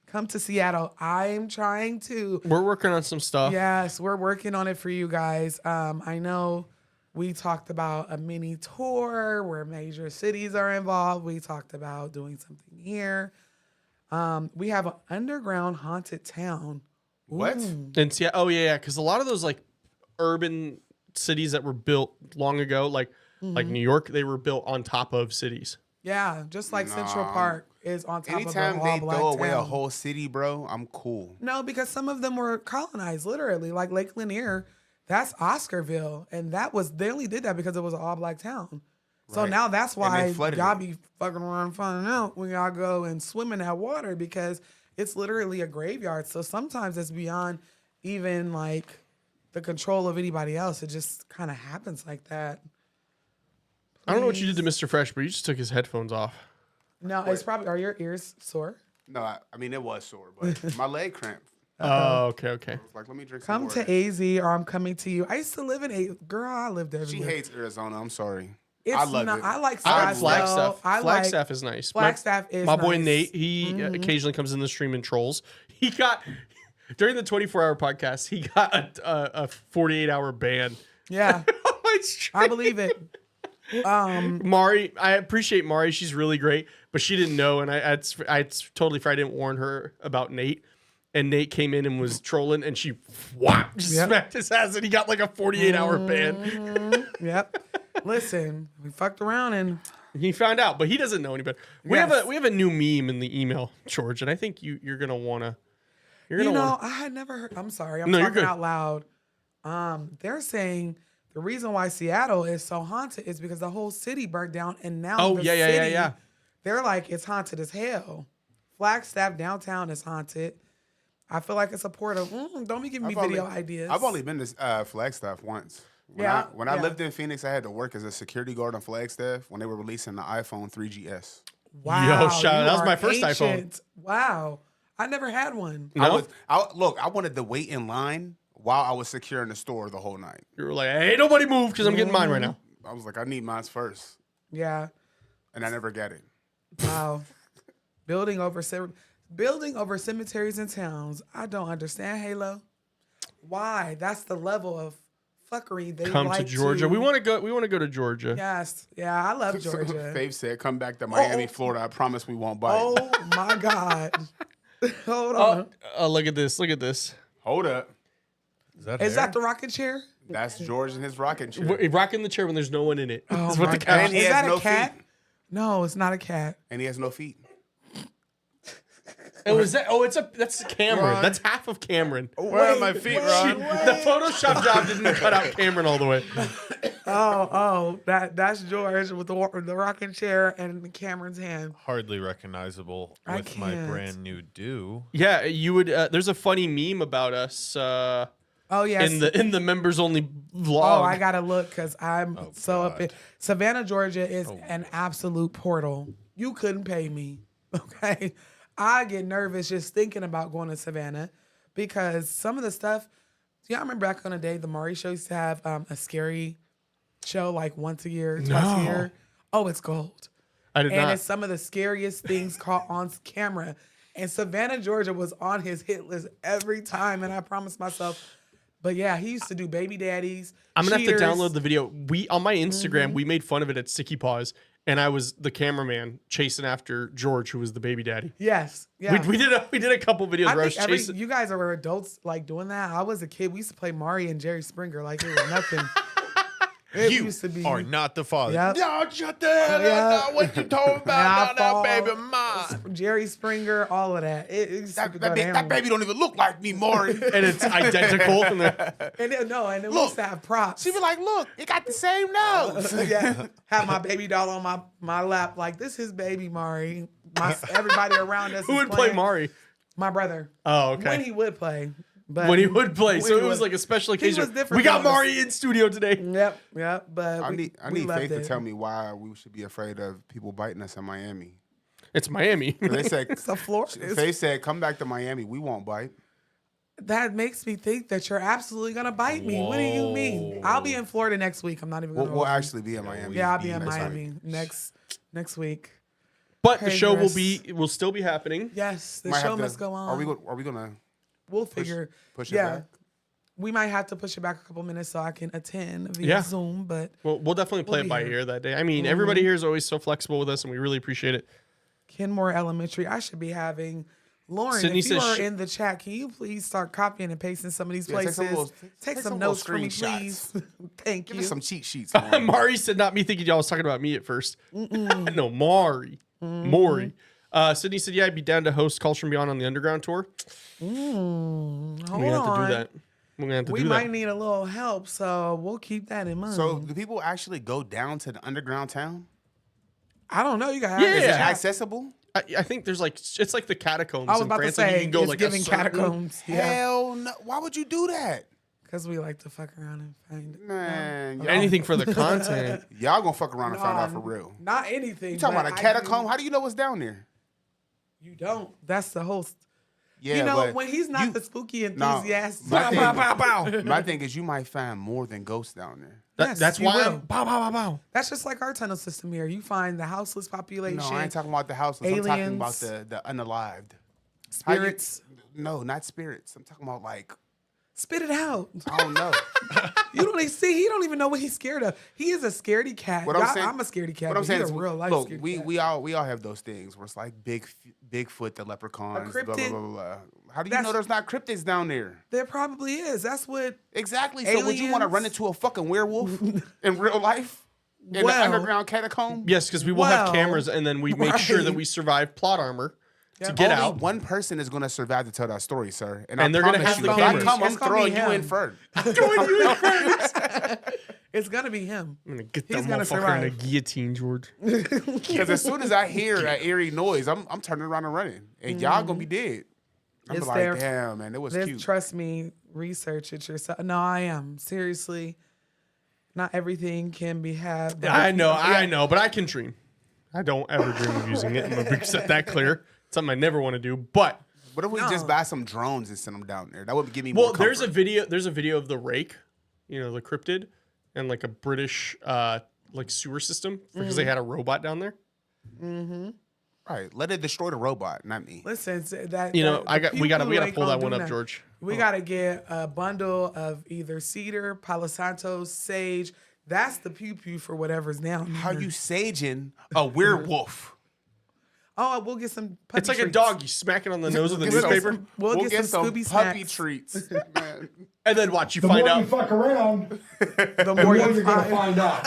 Come to Seattle. I'm trying to. We're working on some stuff. Yes, we're working on it for you guys. I know we talked about a mini tour where major cities are involved. We talked about doing something here. We have an underground haunted town. What? Ooh. And oh yeah, because a lot of those like urban cities that were built long ago, like New York, they were built on top of cities. Yeah, just like Central Park is on top Anytime of a they all-black throw away a town. whole city, bro, I'm cool. No, because some of them were colonized, literally, like Lake Lanier. That's Oscarville, and they only did that because it was an all-black town. So Right. now that's And they why flooded y'all it. be fucking around finding out when y'all go and swim in that water because it's literally a graveyard. So sometimes it's beyond even like the control of anybody else. It just kind of happens like that. I don't know what you did to Mr. Fresh, but you just took his headphones off. No, it's probably, are your ears sore? No, I mean, it was sore, but my leg cramped. Oh, okay. I was like, let me drink some Come more. to AZ or I'm coming to you. I used to live in Girl, I lived everywhere. She hates Arizona. I'm sorry. It's I love not, it. I like I like Scottsdale. Flagstaff. I like Flagstaff is nice. Flagstaff is my boy nice. Nate. He occasionally comes in the stream and trolls. He got during the 24-hour podcast. He got a 48-hour ban. Yeah, I believe it. Mari, I appreciate Mari. She's really great, but she didn't know, and I totally I didn't warn her about Nate. And Nate came in and was trolling, and she just smacked his ass, and he got like a 48-hour ban. Yep. Listen, we fucked around and he found out, but he doesn't know any better. We Yes. have a new meme in the email, George, and I think you're gonna wanna. I had never heard. I'm sorry, I'm No, you're talking good. out loud. They're saying the reason why Seattle is so haunted is because the whole city burnt down, and now Oh, the yeah. city, they're like it's haunted as hell. Flagstaff downtown is haunted. I feel like it's a portal. Don't be giving me video ideas. I've only been to Flagstaff once. When I lived in Phoenix, I had to work as a security guard on Flagstaff when they were releasing the iPhone 3GS. Wow, Yo, shout out. you That was are my first iPhone. ancient. Wow, I never had one. No? I wanted to wait in line while I was securing the store the whole night. You were like, hey, nobody move because I'm getting mine right now. I was like, I need mine first. Yeah. And I never got it. Wow. Building over cemeteries and towns. I don't understand, Halo. Why? That's the level of fuckery they Come like to Georgia. We want to go to Georgia. Yes. Yeah, I love Georgia. Faith said, come back to Miami, Florida. I promise we won't bite. Oh my God. Hold on. Look at this. Look at this. Hold up. Is that the rocking chair? That's George and his rocking chair. Rocking the chair when there's no one in it. Oh That's what my the God. caption Is that no a cat? feet. No, it's not a cat. And he has no feet. Oh, is that? Oh, that's Cameron. Ron. That's half of Cameron. Where are my feet, Ron? The Photoshop job didn't cut out Cameron all the way. That's George with the rocking chair and Cameron's hand. Hardly recognizable I with my can't. brand new do. Yeah, you would. There's a funny meme about us. Oh yes. In the members only vlog. Oh, I gotta look because I'm so up in Savannah, Georgia is an absolute portal. You couldn't pay me, okay? I get nervous just thinking about going to Savannah because some of the stuff. Do y'all remember back on the day the Maury show used to have a scary show like once a year, twice a year? Oh, it's gold. I did and not. it's some of the scariest things caught on camera. And Savannah, Georgia was on his hit list every time, and I promised myself. But yeah, he used to do baby daddies. I'm gonna have cheaters. to download the video. We on my Instagram we made fun of it at Sticky Paws, and I was the cameraman chasing after George, who was the baby daddy. Yes, yeah. We did a couple videos I where I was think chasing. you guys are adults like doing that. I was a kid. We used to play Mari and Jerry Springer like it was nothing. It You used to be. are not the father. Yep. No, shut the hell up. What you told about that baby mine? Jerry Springer, all of that. It used to go down. That baby don't even look like me, Maury. And it's identical. And then we used to have props. She be like, look, it got the same nose. Yeah, have my baby doll on my lap like this is baby Mari. Everybody around us. who is would play playing. Mari? My brother. Oh, okay. When he would play. But when he would play. when So he it was would. like a special He was occasion. different We got than us. Mari in studio today. Yep. But I we need loved Faith to it. tell me why we should be afraid of people biting us in Miami. It's Miami. They said It's a Florida. Faith said, "Come back to Miami. We won't bite." That makes me think that you're absolutely gonna bite me. What do you mean? I'll be in Florida next week. I'm not even gonna. We'll actually be in Miami. Yeah, I'll be in next Miami week. next week. But the show Progress. will still be happening. Yes, the Might show have to- must go on. Are we gonna? We'll figure. push it yeah, back? we might have to push it back a couple minutes so I can attend via Yeah. Zoom. But We'll definitely play We'll it by be here. ear that day. I mean, everybody here is always so flexible with us, and we really appreciate it. Kenmore Elementary, I should be having. Lauren, Sydney if you says are she- in the chat, can you please start copying and pasting some of these Yeah, take places? some little- Take take some some notes little for me, screenshots. please. Thank Give you. us some cheat sheets. Mari said not me thinking y'all was talking about me at first. No, Mari. Maury. Sydney said, yeah, I'd be down to host Calls From Beyond on the Underground tour. Hold We're going to have to on. do that. We're going to have to We do might that. need a little help, so we'll keep that in mind. So, do people actually go down to the underground town? I don't know. You got Yeah. Is it accessible? I think there's like, it's like the catacombs I was in about to France. Like you say, can go it's like giving a certain- catacombs. Yeah. Hell no. Why would you do that? Because we like to fuck around and find it. Man, y'all- Anything for the content. Y'all gonna fuck around and find out for Nah, real. Not anything. You talking but about a I catacomb? do- How do you know what's down there? You don't. That's the host. Yeah, you know, but when he's not the spooky No, enthusiast. my thing is you might find more than ghosts down there. Yes, That's you why will. I'm bow, bow, bow, bow. That's just like our tunnel system here. You find the houseless population. No, I ain't talking about the houses. I'm talking about aliens, the unalived. spirits. No, not spirits. I'm talking about like Spit it out. I don't know. You don't even see. He don't even know what he's scared of. He is a scaredy cat. What I'm saying- I'm a scaredy cat. What I'm but saying he's is, a real life look, scaredy we cat. we all have those things where it's like Bigfoot, the leprechauns, blah, blah, cryptid? blah, blah, blah. How do you know there's not cryptids down there? There probably is. That's what. Exactly. So would you want to run into a fucking werewolf in real life? In the Well, underground catacomb? Yes, because we will have Well, cameras, and then we make sure that right. we survive plot armor to get Only out. one person is going to survive to tell that story, sir. And And I they're gonna promise have you, the if I cameras. come, I'm It's gonna be throwing you in him. first. Throwing you in first. It's gonna be him. I'm gonna get He's that gonna motherfucker in a survive. guillotine, George. Because as soon as I hear that eerie noise, I'm turning around and running. And y'all going to be dead. I'm It's like, there. damn, man, it was This- cute. Trust me. Research it yourself. No, I am seriously. Not everything can be had. I know, but I can dream. I don't ever dream of using it. I'm gonna set that clear. It's something I never want to do. But What if we just buy some drones and send them down there? That would give me well, more there's a comfort. video. There's a video of the rake, the cryptid, and like a British like sewer system because they had a robot down there. Mm-hmm. Right. Let it destroy the robot, not me. Listen, that You know, that- the we gotta people ain't pull gonna that one do up, nothing. George. We gotta get a bundle of either cedar, Palo Santo, sage. That's the pew pew for whatever's down there. How you saging a werewolf? Oh, we'll get some. Puppy It's like a treats. dog. You smack it on the nose with a We'll get newspaper, some- We'll get some Scooby puppy snacks. treats. Man. and then watch you The find more out. you fuck around, The more you're you gonna find. find out.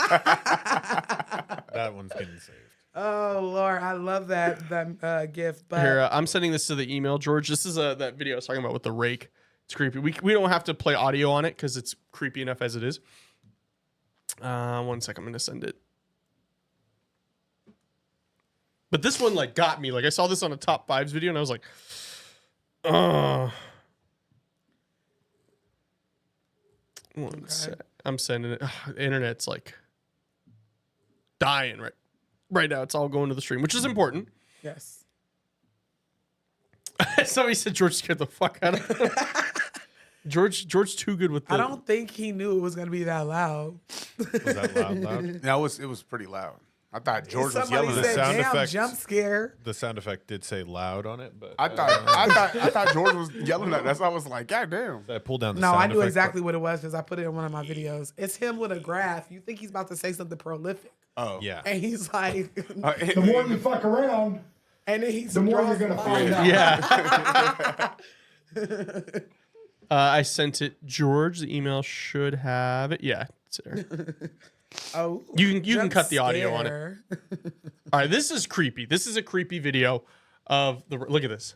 That one's getting saved. Oh Lord, I love that gift. But Here, I'm sending this to the email, George. This is that video I was talking about with the rake. It's creepy. We don't have to play audio on it because it's creepy enough as it is. 1 second, I'm gonna send it. But this one like got me. Like I saw this on a top 5s video and I was like, one sec. I'm sending it. The internet's like dying right now. It's all going to the stream, which is important. yes. Somebody said George scared the fuck out of him. George too good with the. I don't think he knew it was gonna be that loud. Was that loud? Yeah, it was pretty loud. I thought George was Somebody yelling. The said, sound "Damn, effect- jump scare." The sound effect did say loud on it, but I thought George was yelling at us. I was like, God damn. I pulled down the No, sound I knew effect exactly what it was because I put it in one of my videos. It's him with a graph. You think he's about to say something prolific, Oh. Yeah. and he's like, The more you fuck around, and then he's the more you're gonna find out. Yeah. I sent it, George. The email should have it. Yeah, it's there. Oh, You can jump cut the audio on it. scare. All right, this is creepy. This is a creepy video of the. Look at this.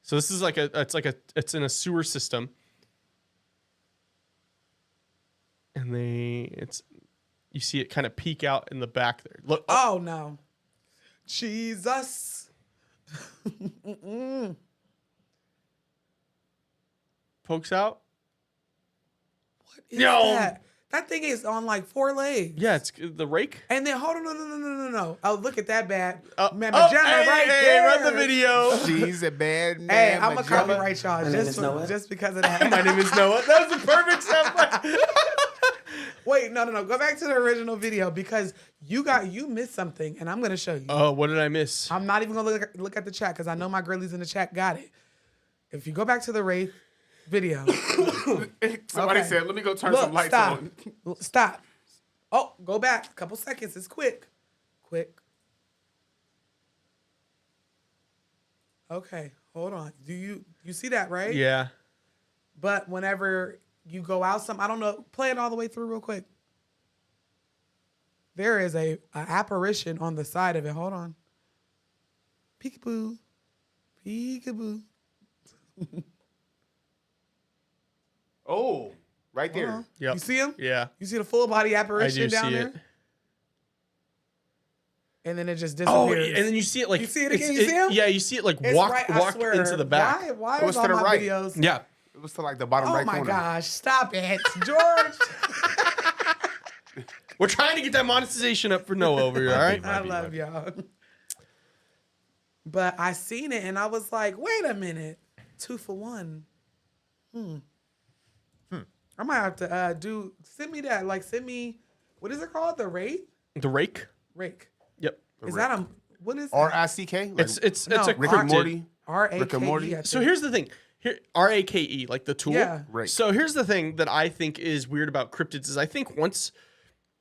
So this is like it's in a sewer system, and you see it kind of peek out in the back there. Look, Oh no, Jesus! Mm-mm. pokes out. What is that? That thing is on like 4 legs. Yeah, it's the rake. And then hold on, no. Oh, look at that bad man, Oh, vagina hey, right hey, there. run the video. She's a bad man. Hey, I'm gonna copyright y'all just because of that. My name is Noah. That was the perfect sound. Wait, no. Go back to the original video because you missed something, and I'm gonna show you. Oh, what did I miss? I'm not even gonna look at the chat because I know my girlies in the chat got it. If you go back to the Wraith video, somebody said, "Let me go turn some lights on." Stop. Oh, go back a couple seconds. It's quick. Okay, hold on. Do you see that, right? Yeah. But whenever you go out I don't know, play it all the way through real quick. There is a apparition on the side of it. Hold on. Peekaboo. Peekaboo. Oh, right there. Yep. You see him? Yeah. You see the full body apparition down there? It. And then it just Oh, disappears. and then you see it like you see it again. You see him? Yeah, you see it like It's walk right, I walk swear. into the back. Why It was is to all the my right. videos? Yeah. It was to like the bottom Oh right my corner. gosh! Stop it, George. We're trying to get that monetization up for Noah over here. All right. I love y'all. But I seen it and I was like, wait a minute, 2 for 1. I might have to send me that. Like, send me, what is it called? The rake? The rake. Rake. Yep. Is that a, what is that? R-I-C-K? Like, It's No, a Rick and cryptid. Morty. R-A-K-E. Rick and Morty. So here's the thing. Here, RAKE, like the tool. Yeah. Rake. So here's the thing that I think is weird about cryptids is I think once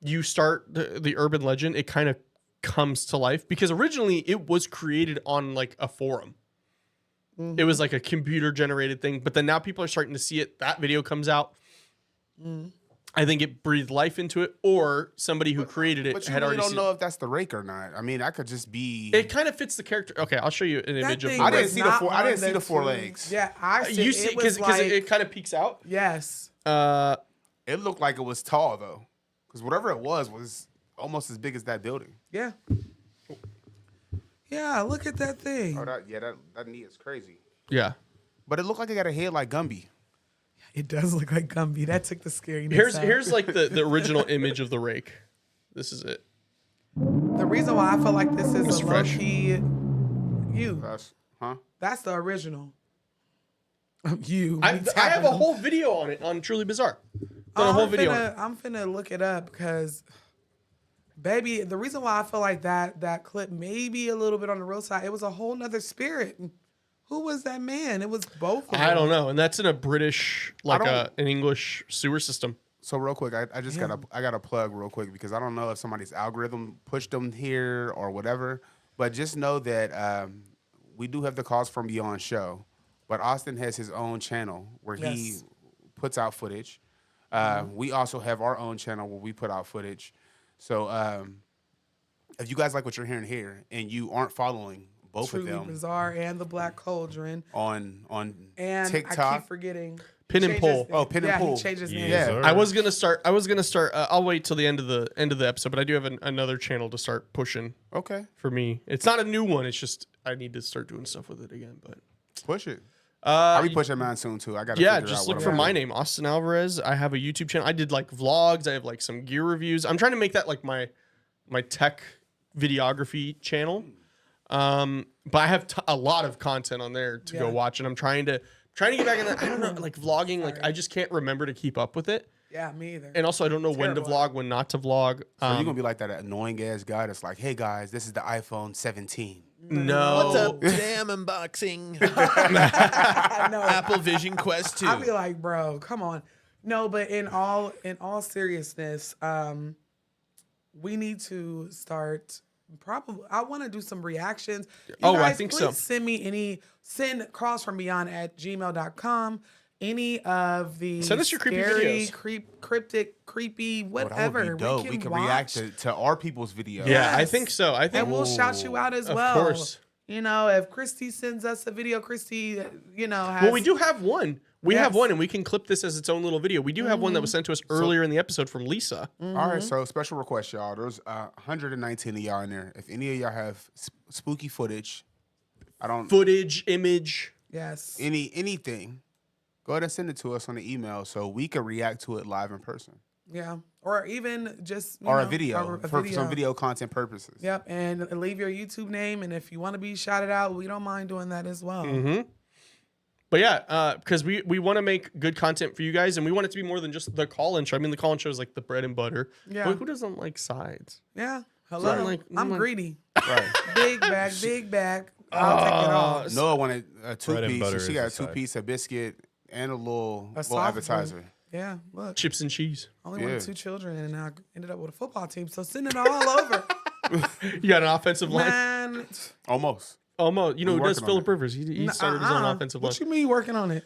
you start the urban legend, it kind of comes to life because originally it was created on like a forum. It was like a computer generated thing, but then now people are starting to see it. That video comes out. I think it breathed life into it, or somebody who created it But you had really already don't seen know if that's the rake or not. I mean, I could just be. it. Kind of fits the character. Okay, I'll show you an image of thing the I didn't was see the not four. I didn't on see the 4 tube. legs. Yeah, I see. You see it was because like, it kind of peeks out. yes. It looked like it was tall though, because whatever it was almost as big as that building. Yeah. Yeah, look at that thing. Oh, that knee is crazy. Yeah. But it looked like it got a head like Gumby. It does look like Gumby. That took the scariness out. Here's like the original image of the rake. This is it. The reason why I feel like this is Mr. a Fresh. low-key you. Huh? That's the original. You. I have a whole video on it on Truly Bizarre. Done a whole video. on it. I'm finna look it up because, baby, the reason why I feel like that clip may be a little bit on the real side, it was a whole nother spirit. Who was that man? It was both of them. I don't know, and that's in a British, like don't- an English sewer system. So real quick, I just gotta plug real quick because I don't know if somebody's algorithm pushed them here or whatever, but just know that we do have the Calls From Beyond show, but Austin has his own channel where he Yes. puts out footage. We also have our own channel where we put out footage. So if you guys like what you're hearing here and you aren't following both Truly of them Bizarre and the Black Cauldron. on And TikTok, I keep forgetting. Pin and pull. Oh, Pin and Pull. He changed his name. Yeah. I was gonna start. I'll wait till the end of the episode, but I do have another channel to start pushing. Okay. For me, it's not a new one. It's just I need to start doing stuff with it again. But push it. I'll be pushing mine soon too. I got. Just look for my name, Austin Alvarez. I have a YouTube channel. I did like vlogs. I have like some gear reviews. I'm trying to make that like my tech videography channel. But I have a lot of content on there to go watch, and I'm trying to get back in that. I don't know, like vlogging. Like I just can't remember to keep up with it. Yeah, me either. And also, I don't know when to vlog, when not to vlog. So you're gonna be like that annoying ass guy that's like, "Hey guys, this is the iPhone 17." No. What's up? Today I'm unboxing Apple Vision Quest 2. I'd be like, bro, come on. No, but in all seriousness, we need to start. Probably, I want to do some reactions. You I guys, think please so. Send CallsFromBeyond@gmail.com. Any of the Send us your creepy scary, videos. cryptic, creepy, Oh, that whatever. would be dope. We can can watch. react to our people's videos. Yeah, I think so. I think And we'll shout you out as Of well. course. You know, if Christy sends us a video, Christy, you know, has, Well, we do have one. We have Yes. one, and we can clip this as its own little video. We do have one that was sent to us earlier in the episode from Lisa. All right, so special request, y'all. There's 119 of y'all in there. If any of y'all have spooky footage, Footage, image. Yes. anything, go ahead and send it to us on the email so we can react to it live in person. Yeah. Or even just A video a for some video content purposes. Yep. And leave your YouTube name. And if you want to be shouted out, we don't mind doing that as well. Mm-hmm. But yeah, because we want to make good content for you guys, and we want it to be more than just the call-in show. I mean, the call-in show is like the bread and butter. Yeah. But who doesn't like sides? Yeah. Hello. Right. I'm greedy. Right. Big bag. I'll take it all. Noah wanted a Bread and two-piece, butter so she is got a a side. two-piece, a biscuit, and a little soft appetizer. one. Yeah, look. Chips and cheese. Only Yeah. wanted 2 children, and I ended up with a football team. So send it all over. You got an offensive line? Man. Almost. Almost. You know We who does working on Philip Rivers? He started his own offensive line. What you mean working on it?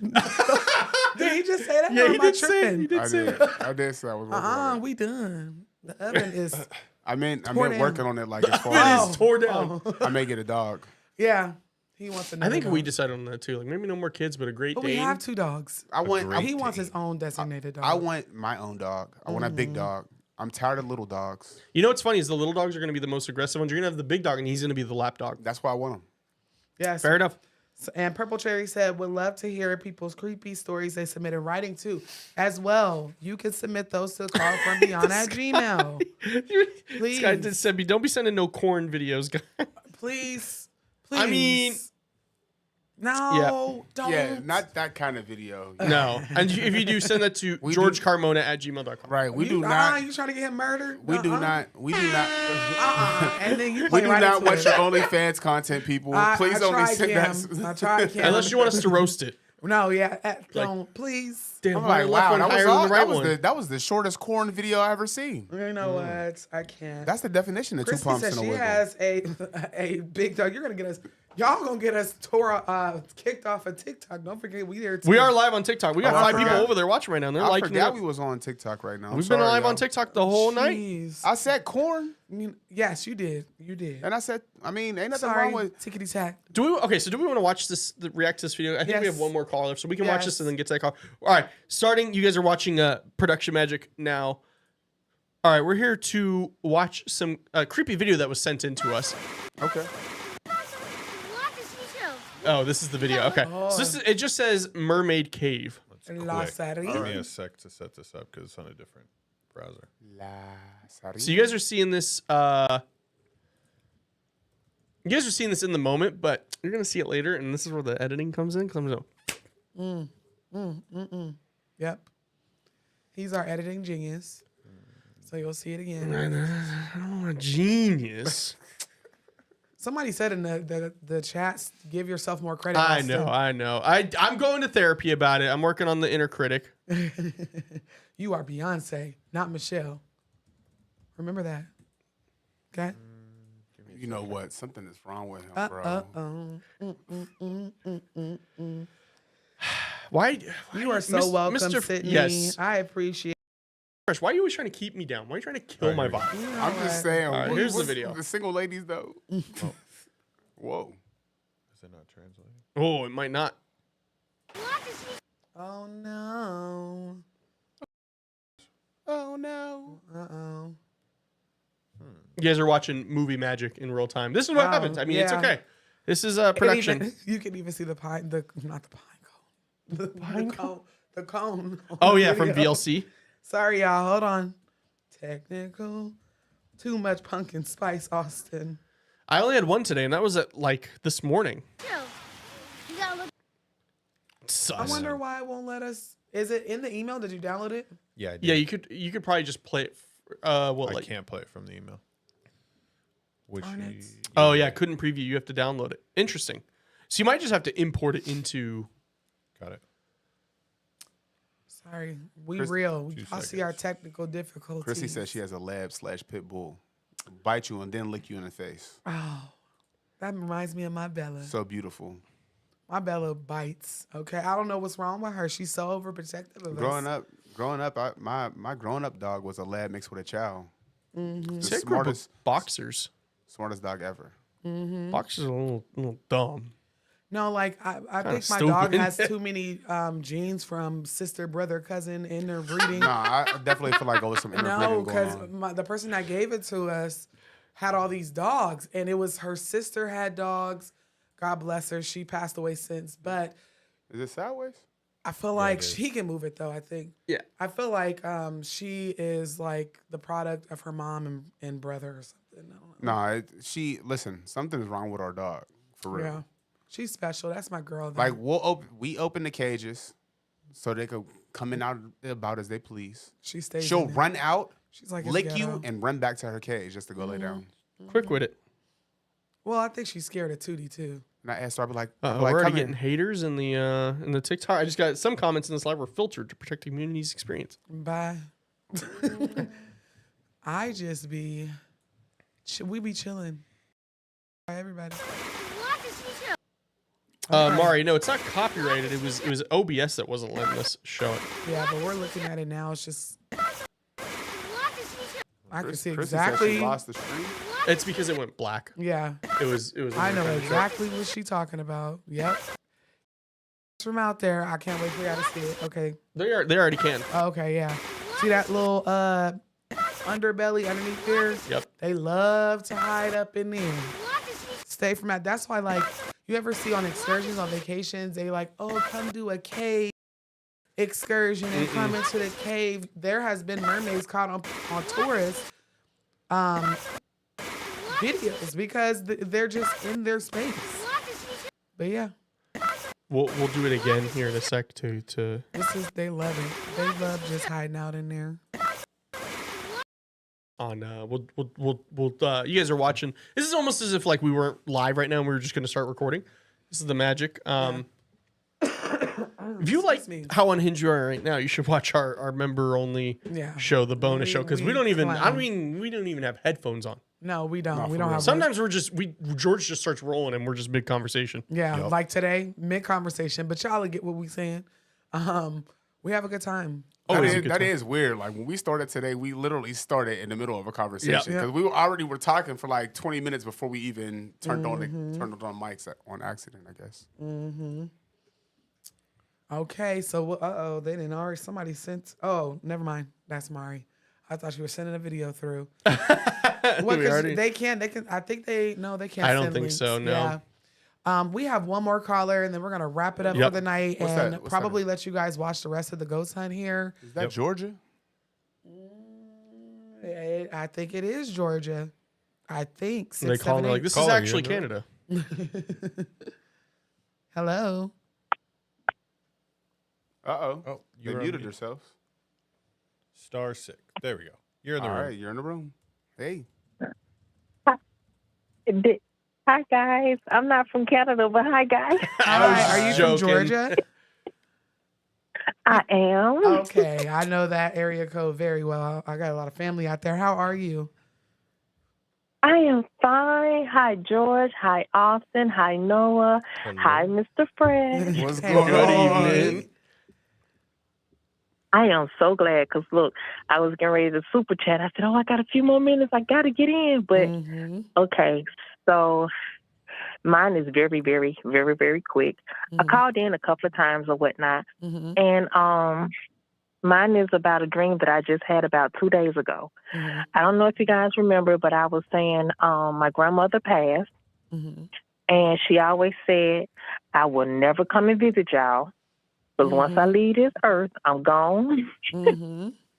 Did he just say that? Yeah, Or he am I did say it. tripping? He did say it. I did say I was working on it. We done. The oven is. I meant tore down. working on it like as far It as is tore down. I may get a dog. Yeah. He wants another I think dog. we decided on that too. Like maybe no more kids, but a Great But Dane. we have 2 dogs. I want. He wants his own designated dog. I want my own dog. I want a big Mhm. dog. I'm tired of little dogs. You know what's funny is the little dogs are going to be the most aggressive ones. You're going to have the big dog, and he's going to be the lap dog. That's why I want him. Yes. Fair enough. So, and Purple Cherry said, would love to hear people's creepy stories they submit in writing too. As well, you can submit those to CallsFromBeyond at Gmail. This guy just said, "Don't be sending no corn videos, guys." Please. I mean, no, don't. Yeah, not that kind of video. no. And if you do, send that to GeorgeCarmona@gmail.com. Right. We do You not. you trying to get him murdered? We do not. We do not. And then you We play do right not into watch it. your OnlyFans content, people. Please I only tried, send Kim. I that. tried, Kim. Unless you want us to roast it. No, yeah, don't, please. Damn, I'm why like, the left wow, one that was, higher than all, the right that, was one? that was the shortest corn video I ever seen. You know what? I can't. That's the definition of 2 Christy pumps says and a she wiggle. has a big dog. You're gonna get us. Y'all gonna get us kicked off of TikTok. Don't forget we there too. We are live on TikTok. We got Oh, I 5 people forgot. over there watching right now. And they're I liking it. forgot up. we was on TikTok right now. I'm We've been sorry, live on y'all. TikTok the whole night. Jeez. I said corn, Yes, you did. You did. and I said, I mean, ain't nothing Sorry, wrong with. tickety tack. Do we? Okay, so do we want to watch this? React to this video? I think we have Yes. one more call left, so we can watch Yes. this and then get to that call. All right, starting. You guys are watching Production Magic now. All right, we're here to watch some creepy video that was sent in to us. Okay. Oh, this is the video. Okay, so this is, it just says Mermaid Cave. La Sari. Give me a sec to set this up because it's on a different browser. So you guys are seeing this. You guys are seeing this in the moment, but you're gonna see it later, and this is where the editing comes in. Yep. He's our editing genius. So you'll see it again. I don't know, a genius. Somebody said in the chats, give yourself more credit. I Austin. know. I'm going to therapy about it. I'm working on the inner critic. You are Beyonce, not Michelle. Remember that. Okay? You know what? Something is wrong with him, bro. Why? You are so welcome, Sydney. Yes. I appreciate. Why are you always trying to keep me down? Why are you trying to kill my vibe? I'm just saying. All right, here's the video. The single ladies, though. Whoa. Is it not translating? Oh, it might not. Oh no. Oh no. Uh-oh. You guys are watching movie magic in real time. This is what happens. I mean, it's yeah. okay. This is production. You can even see the pine, not the pine cone. The cone. Oh yeah, from VLC. Sorry, y'all. Hold on. Technical. Too much pumpkin spice, Austin. I only had one today, and that was at like this morning. I wonder why it won't let us. Is it in the email? Did you download it? Yeah, I did. Yeah, you could probably just play it. I can't play it from the email. Which? Oh yeah, couldn't preview. You have to download it. Interesting. So you might just have to import it into. Got it. Sorry, we Chris- real. 2 I see our technical difficulties. Chrissy says she has a lab/pit bull. Bite you and then lick you in the face. Oh, that reminds me of my Bella. So beautiful. My Bella bites. Okay, I don't know what's wrong with her. She's so overprotective of us. Growing up, my grown up dog was a lab mixed with a chow. Mm-hmm. The See, I grew up with smartest boxers. Smartest dog ever. Mm-hmm. Boxers are a little dumb. No, like I Kinda think my dog stupid. has too many genes from sister, brother, cousin in their breeding. Nah, I definitely feel like there's some interbreeding No, going because on. the person that gave it to us had all these dogs, and it was her sister had dogs. God bless her. She passed away since, but Is it sideways? I feel like she can move it though. I think. Yeah. I feel like she is like the product of her mom and brother or something. I don't know. Nah, listen. Something's wrong with our dog for real. Yeah, she's special. That's my girl. Though. Like we open the cages so they could come in out about as they please. She stays. She'll in there. run out, She's like lick it's you, ghetto. and run back to her cage just to go lay down. Quick with it. Well, I think she's scared of Tootie too. And I asked her, I'd be like, We're already getting haters in the TikTok. I just got some comments in this live were filtered to protect the community's experience. Bye. I just be, we be chilling. Bye, everybody. Mari, no, it's not copyrighted. It was OBS that wasn't letting us show it. Yeah, but we're looking at it now. It's just. I can see Chrissy said exactly. she lost the stream. It's because it went black. Yeah. It was. I know exactly what she's talking about. Yep. From out there, I can't wait for y'all to see it. Okay. They already can. Okay, yeah. See that little underbelly underneath there? Yep. They love to hide up in there. Stay from that. That's why, like, you ever see on excursions, on vacations, they like, oh, come do a cave excursion and come into the cave. There has been mermaids caught on tourists videos because they're just in their space. But yeah. We'll do it again here in a sec to. They love it. They love just hiding out in there. On we'll you guys are watching. This is almost as if like we weren't live right now and we were just gonna start recording. This is the magic. If you like how unhinged you are right now, you should watch our member only show, the bonus show, because we don't even. clown. I mean, we don't even have headphones on. No, we don't. We don't have. Sometimes George just starts rolling and we're just mid conversation. Yeah, like today, mid conversation, but y'all get what we saying. We have a good time. That is weird. Like when we started today, we literally started in the middle of a conversation because we already were talking for like 20 minutes before we even turned on mics on accident, I guess. Mm-hmm. Okay, so they didn't already. Somebody sent. Oh, never mind. That's Mari. I thought you were sending a video through. They can. I think they can't. I don't send think links. so. No. Yeah. We have one more caller, and then we're gonna wrap it up for the night, and probably let you guys watch the rest of the ghost hunt here. Is that Georgia? I think it is Georgia. I think. They call me like this is actually Canada. Hello. Oh, you muted yourself. *6. There we go. You're in the room. All right, you're in the room. Hey. Hi, guys. I'm not from Canada, but hi, guys. Hi, are you from Georgia? I am. Okay, I know that area code very well. I got a lot of family out there. How are you? I am fine. Hi, George. Hi, Austin. Hi, Noah. Hello. Hi, Mr. Fred. What's going on? Good evening. I am so glad because, look, I was getting ready to super chat. I said, I got a few more minutes. I got to get in. But, okay, so mine is very, very, very, very quick. I called in a couple of times or whatnot. And mine is about a dream that I just had about 2 days ago. I don't know if you guys remember, but I was saying my grandmother passed. And she always said, I will never come and visit y'all. But once I leave this earth, I'm gone.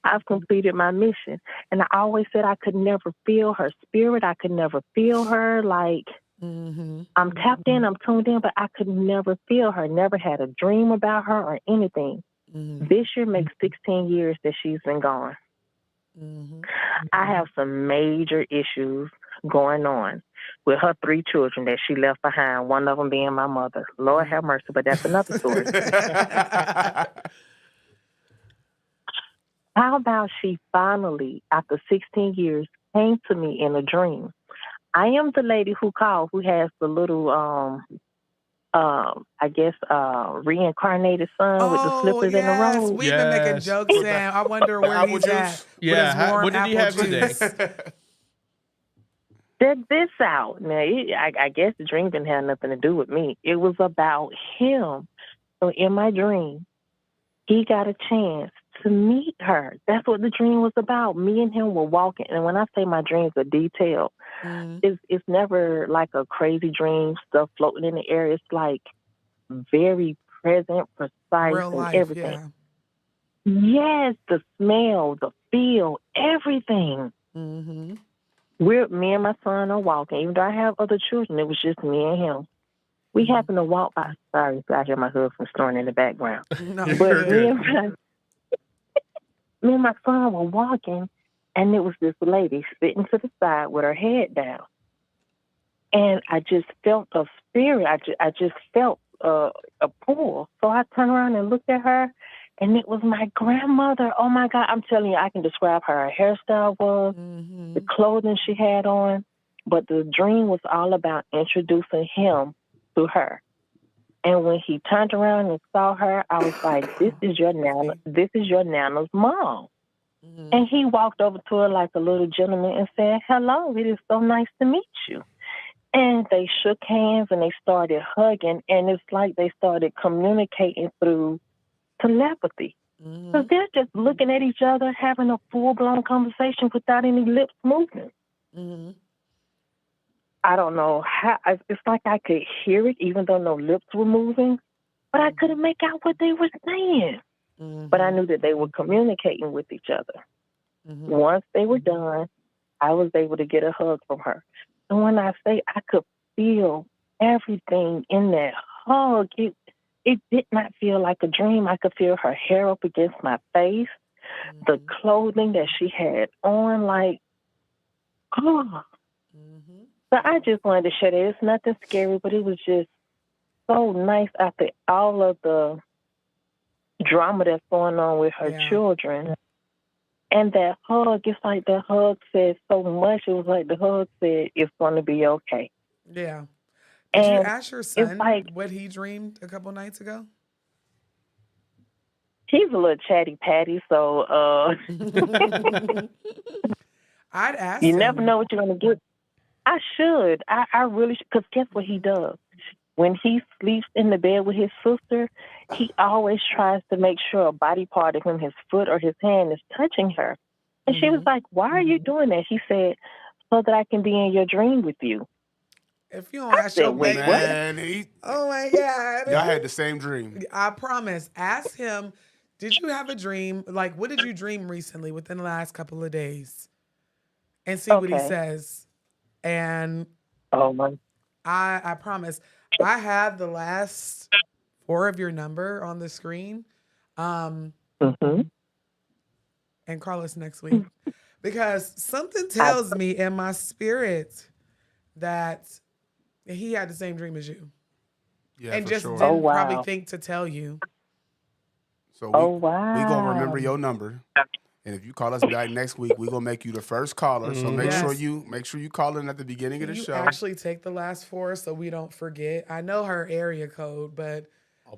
I've completed my mission. And I always said I could never feel her spirit. I could never feel her. Like, I'm tapped in, I'm tuned in, but I could never feel her. Never had a dream about her or anything. This year makes 16 years that she's been gone. I have some major issues going on with her 3 children that she left behind, one of them being my mother. Lord have mercy, but that's another story. How about she finally, after 16 years, came to me in a dream? I am the lady who called, who has the little, reincarnated son with the slippers in the road. We've been making jokes, Sam. I wonder where he's at. Yeah, what did he have today? Check this out. Now, I guess the dream didn't have nothing to do with me. It was about him. So in my dream, he got a chance to meet her. That's what the dream was about. Me and him were walking. And when I say my dreams are detailed, it's never like a crazy dream, stuff floating in the air. It's like very present, precise, Real and life, everything. yeah. Yes, the smell, the feel, everything. Mm-hmm. Me and my son are walking. Even though I have other children, it was just me and him. We happened to walk by. Sorry, if I hear my husband snoring in the background. No, But me and my son were walking, and it was this lady sitting to the side with her head down. And I just felt a spirit. I just felt a pull. So I turned around and looked at her, and it was my grandmother. Oh, my God. I'm telling you, I can describe how her hairstyle was, the clothing she had on. But the dream was all about introducing him to her. And when he turned around and saw her, I was like, this is your Nana. This is your Nana's mom. And he walked over to her like a little gentleman and said, hello, it is so nice to meet you. And they shook hands and they started hugging. And it's like they started communicating through telepathy. So they're just looking at each other, having a full-blown conversation without any lips moving. I don't know how. It's like I could hear it even though no lips were moving, but I couldn't make out what they were saying. But I knew that they were communicating with each other. Once they were done, I was able to get a hug from her. And when I say I could feel everything in that hug, it did not feel like a dream. I could feel her hair up against my face, the clothing that she had on, like, oh. So I just wanted to share that. It's nothing scary, but it was just so nice after all of the drama that's going on with her children. And that hug, it's like the hug said so much. It was like the hug said, it's going to be okay. Yeah. Did you ask your son like, what he dreamed a couple nights ago? He's a little chatty patty, so I'd ask you him. never know what you're going to get. I should. I really should. Because guess what he does? When he sleeps in the bed with his sister, he always tries to make sure a body part of him, his foot or his hand, is touching her. And she was like, why are you doing that? He said, so that I can be in your dream with you. If you don't ask your baby, oh my God. Y'all had the same dream. I promise. Ask him, did you have a dream? Like, what did you dream recently within the last couple of days? And see what he says. And I promise. I have the last 4 of your number on the screen. And call us next week. Because something tells me in my spirit that he had the same dream as you. Yeah, and for just sure. didn't probably think to tell you. So we gonna remember your number. And if you call us back next week, we're gonna make you the first caller. So make sure you call in at the beginning of the show. Actually take the last 4 so we don't forget. I know her area code, but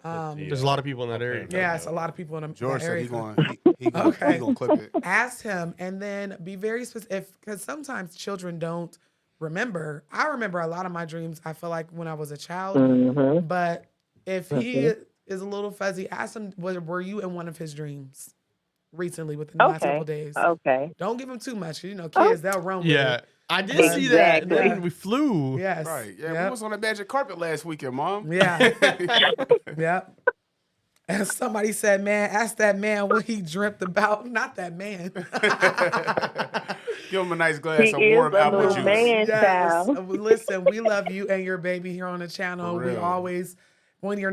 there's a lot of people in that area. Yes, a lot of people in the George area. said he gonna clip it. Ask him and then be very specific because sometimes children don't remember. I remember a lot of my dreams, I feel like, when I was a child. But if he is a little fuzzy, ask him, were you in one of his dreams recently within the last couple days? Don't give him too much. You know, kids, they'll run with it. I did see that. Then we flew. Yes. Right. Yeah. We was on the magic carpet last weekend, Mom. Yeah. Yep. And somebody said, man, ask that man what he dreamt about. Not that man. Give him a nice glass of warm apple juice. Yes. Listen, we love you and your baby here on the channel. We always, when you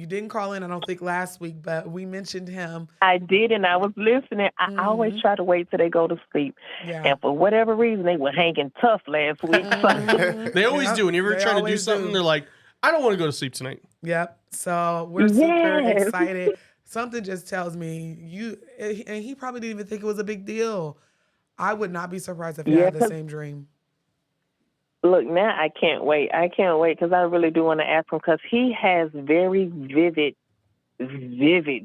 didn't call in, I don't think last week, but we mentioned him. I did, and I was listening. I always try to wait till they go to sleep. Yeah. And for whatever reason, they were hanging tough last week. They always do. Whenever you're trying to do something, they're like, I don't want to go to sleep tonight. Yep. So we're super excited. Something just tells me and he probably didn't even think it was a big deal. I would not be surprised if you had the same dream. Look, now I can't wait. I can't wait because I really do want to ask him because he has very vivid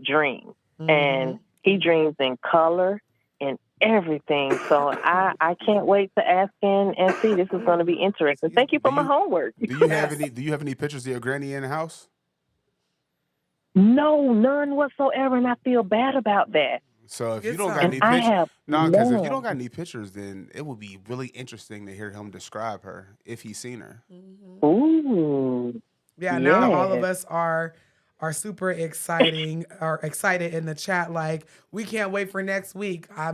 dreams. And he dreams in color and everything. So I can't wait to ask him and see. This is going to be interesting. Thank you for my homework. Do you have any pictures of your granny in the house? No, none whatsoever, and I feel bad about that. So if you don't got any pictures, if you don't got any pictures, then it would be really interesting to hear him describe her if he's seen her. Ooh. Yeah, now all of us are are super excited in the chat. Like, we can't wait for next week. I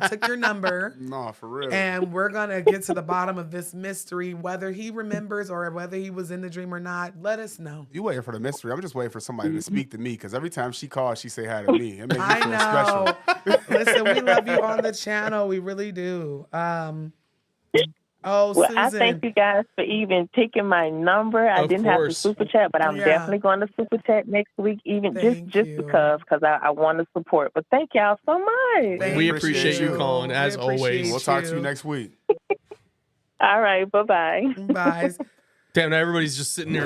took your number. No, for real. And we're going to get to the bottom of this mystery, whether he remembers or whether he was in the dream or not. Let us know. You waiting for the mystery. I'm just waiting for somebody to speak to me because every time she calls, she say hi to me. It makes me I feel know. special. Listen, we love you on the channel. We really do. Well, Susan. I thank you guys for even taking my number. I didn't have to super chat, but I'm definitely going to super chat next week, even just because I want to support. But thank y'all so much. We appreciate you calling, as always. We'll talk to you next week. All right, bye-bye. Bye. Damn, now everybody's just sitting there.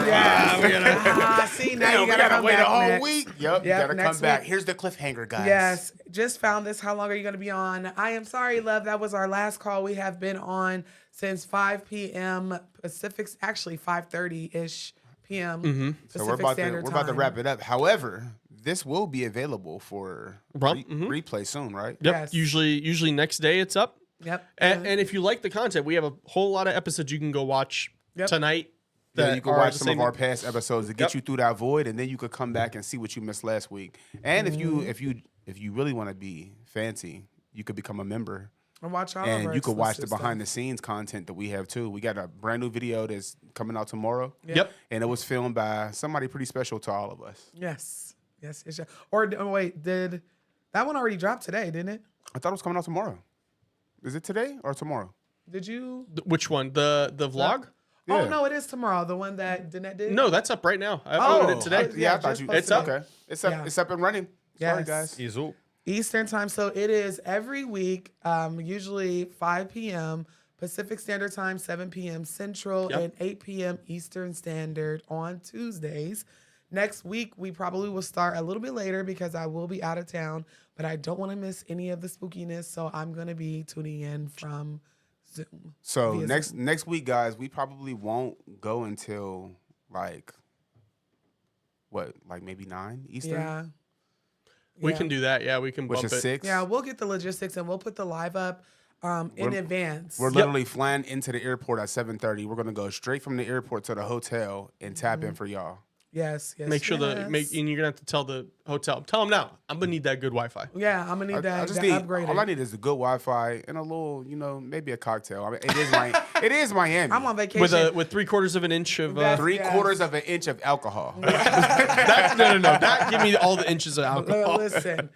See, now you gotta come wait back a whole next. week. Yep, you gotta come back. Here's the cliffhanger, guys. Yes, just found this. How long are you going to be on? I am sorry, love. That was our last call. We have been on since 5 p.m. Pacific, actually 5:30-ish p.m. Pacific So we're about to Time. wrap it up. However, this will be available for replay soon, right? Yep. Usually next day it's up. Yep. And if you like the content, we have a whole lot of episodes you can go watch tonight. Yeah, you can are watch the some of same- our past episodes to get you through that void, and then you could come back and see what you missed last week. And if you really want to be fancy, you could become a member. And watch all of And our you could watch the exclusive behind the scenes content that we have too. We got a brand new video that's coming out tomorrow. Yep. And it was filmed by somebody pretty special to all of us. Yes. Or wait, did that one already drop today? Didn't it? I thought it was coming out tomorrow. Is it today or tomorrow? Did you? Which one? The vlog? Oh no, it is tomorrow. The one that Danette did. No, that's up right now. I uploaded it today. I thought you. It's up. Okay. It's up. It's up and running. Sorry, guys. Eastern time. So it is every week, usually 5 p.m. Pacific Standard Time, 7 p.m. Central, and 8 p.m. Eastern Standard on Tuesdays. Next week, we probably will start a little bit later because I will be out of town, but I don't want to miss any of the spookiness, so I'm going to be tuning in from Zoom. So via next week, guys, we probably won't go until like maybe 9 Eastern. Yeah. We can do that. Yeah, we can Which bump is it. 6. Yeah, we'll get the logistics and we'll put the live up in advance. We're literally flying into the airport at 7:30. We're gonna go straight from the airport to the hotel and tap in for y'all. Yes. Make sure and you're gonna have to tell the hotel. Tell them now. I'm gonna need that good Wi-Fi. Yeah, I'm gonna need that. just upgraded. all I need is a good Wi-Fi and a little, maybe a cocktail. I mean, it is Miami. I'm on vacation with 3/4 of an inch of 3/4 of an inch of alcohol. No. That give me all the inches of alcohol. Listen,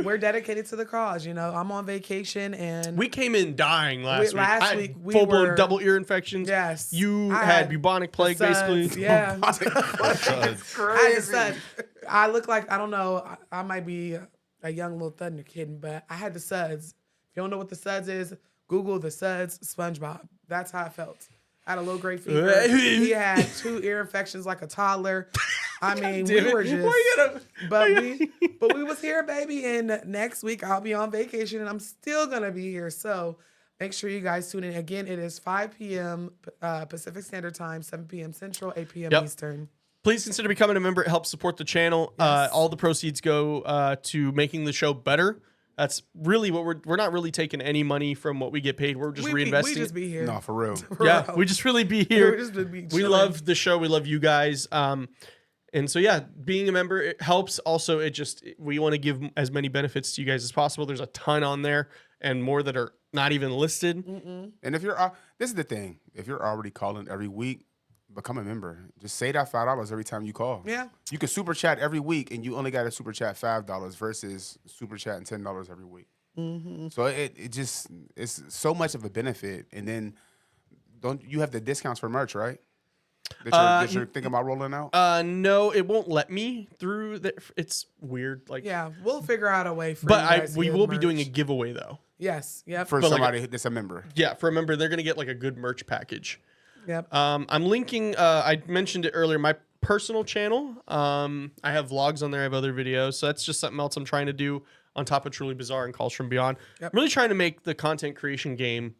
we're dedicated to the cause. I'm on vacation and we came in dying last week. I had we full-blown were double ear infections. Yes, you I had bubonic plague, basically. Yeah, It's crazy. I look like, I don't know. I might be a young little thunder kid, but I had the suds. If you don't know what the suds is, Google the suds SpongeBob. That's how I felt. I had a low-grade fever. He had 2 ear infections like a toddler. I mean, we were just, but we was here, baby. And next week I'll be on vacation and I'm still going to be here. So make sure you guys tune in. Again, it is 5 p.m. Pacific Standard Time, 7 p.m. Central, 8 p.m. Eastern. Please consider becoming a member. It helps support the channel. All the proceeds go to making the show better. That's really what we're not really taking any money from what we get paid. We're just reinvesting. We just be here. No, for real. We just really be here. We chilling. love the show. We love you guys. And so, being a member, it helps. Also, we want to give as many benefits to you guys as possible. There's a ton on there and more that are not even listed. And if this is the thing, if you're already calling every week, become a member. Just say that $5 every time you call. Yeah. You can super chat every week and you only got to super chat $5 versus super chatting $10 every week. So it's so much of a benefit. And then don't you have the discounts for merch, right? That you're thinking about rolling out? No, it won't let me through. It's weird. We'll figure out a way for. We will be doing a giveaway though. Yes. Yep. For somebody that's a member. Yeah, for a member, they're gonna get like a good merch package. Yep. I'm linking. I mentioned it earlier. My personal channel. I have vlogs on there. I have other videos. So that's just something else I'm trying to do on top of Truly Bizarre and Calls From Beyond. Yep. I'm really trying to make the content creation game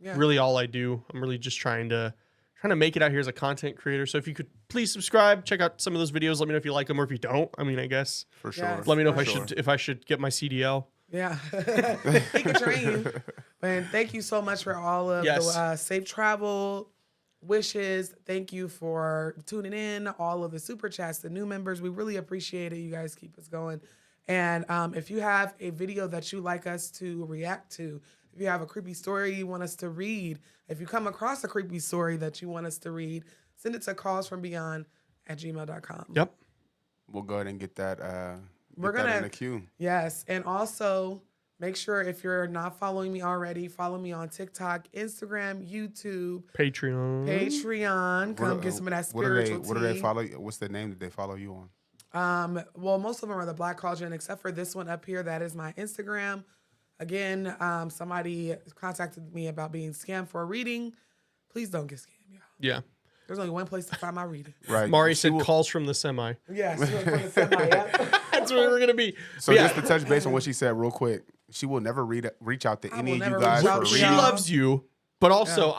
really all I do. I'm really just trying to make it out here as a content creator. So if you could please subscribe, check out some of those videos. Let me know if you like them or if you don't. I mean, I guess for sure. Let me know if I should get my CDL. Yeah, he can train you. And thank you so much for all of the safe travel. wishes. Thank you for tuning in. All of the super chats, the new members, we really appreciate it. You guys keep us going. And if you have a video that you like us to react to, if you have a creepy story you want us to read, if you come across a creepy story that you want us to read, send it to callsfrombeyond@gmail.com. Yep. We'll go ahead and get that. We're that gonna in the queue. Yes, and also make sure if you're not following me already, follow me on TikTok, Instagram, YouTube, Patreon. Come get some of that spiritual What do they tea. follow? What's the name that they follow you on? Well, most of them are the Black Cauldron, except for this one up here. That is my Instagram. Again, somebody contacted me about being scammed for a reading. Please don't get scammed, y'all. Yeah. There's only one place to find my reading. Right. Mari said calls from the semi. Yes, from the semi. Yeah. That's where we're going to be. So But just to touch base on what she said real quick, she will never reach out to any of you guys for She reading. loves you, but also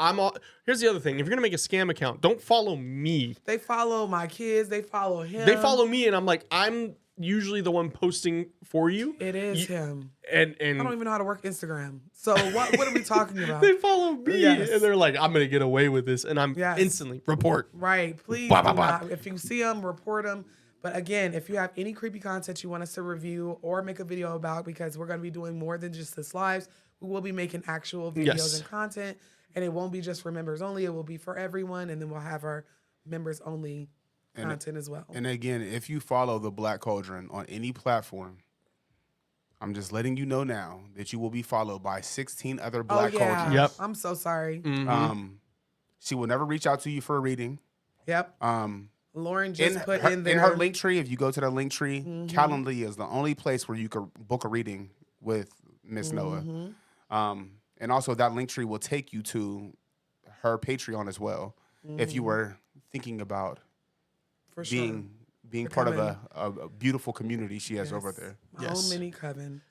here's the other thing. If you're going to make a scam account, don't follow me. They follow my kids. They follow him. They follow me, and I'm like, I'm usually the one posting for you. It is him. And I don't even know how to work Instagram. So what are we talking about? They follow me, Yes. and they're like, I'm going to get away with this, and I'm Yes. instantly report. Right. Please Bah, do bah, bah. not. If you see them, report them. But again, if you have any creepy content you want us to review or make a video about, because we're going to be doing more than just this lives, we will be making actual videos Yes. and content. And it won't be just for members only. It will be for everyone. And then we'll have our members only content as well. And again, if you follow the Black Cauldron on any platform, I'm just letting you know now that you will be followed by 16 other Black Cauldrons. Yep. I'm so sorry. She will never reach out to you for a reading. Yep. Lauren just in put her, in there. in her link tree, if you go to the link tree, Calendly is the only place where you could book a reading with Miss Noah. And also that link tree will take you to her Patreon as well. If you were thinking about For sure. being part of a beautiful community she has over there. My own mini coven.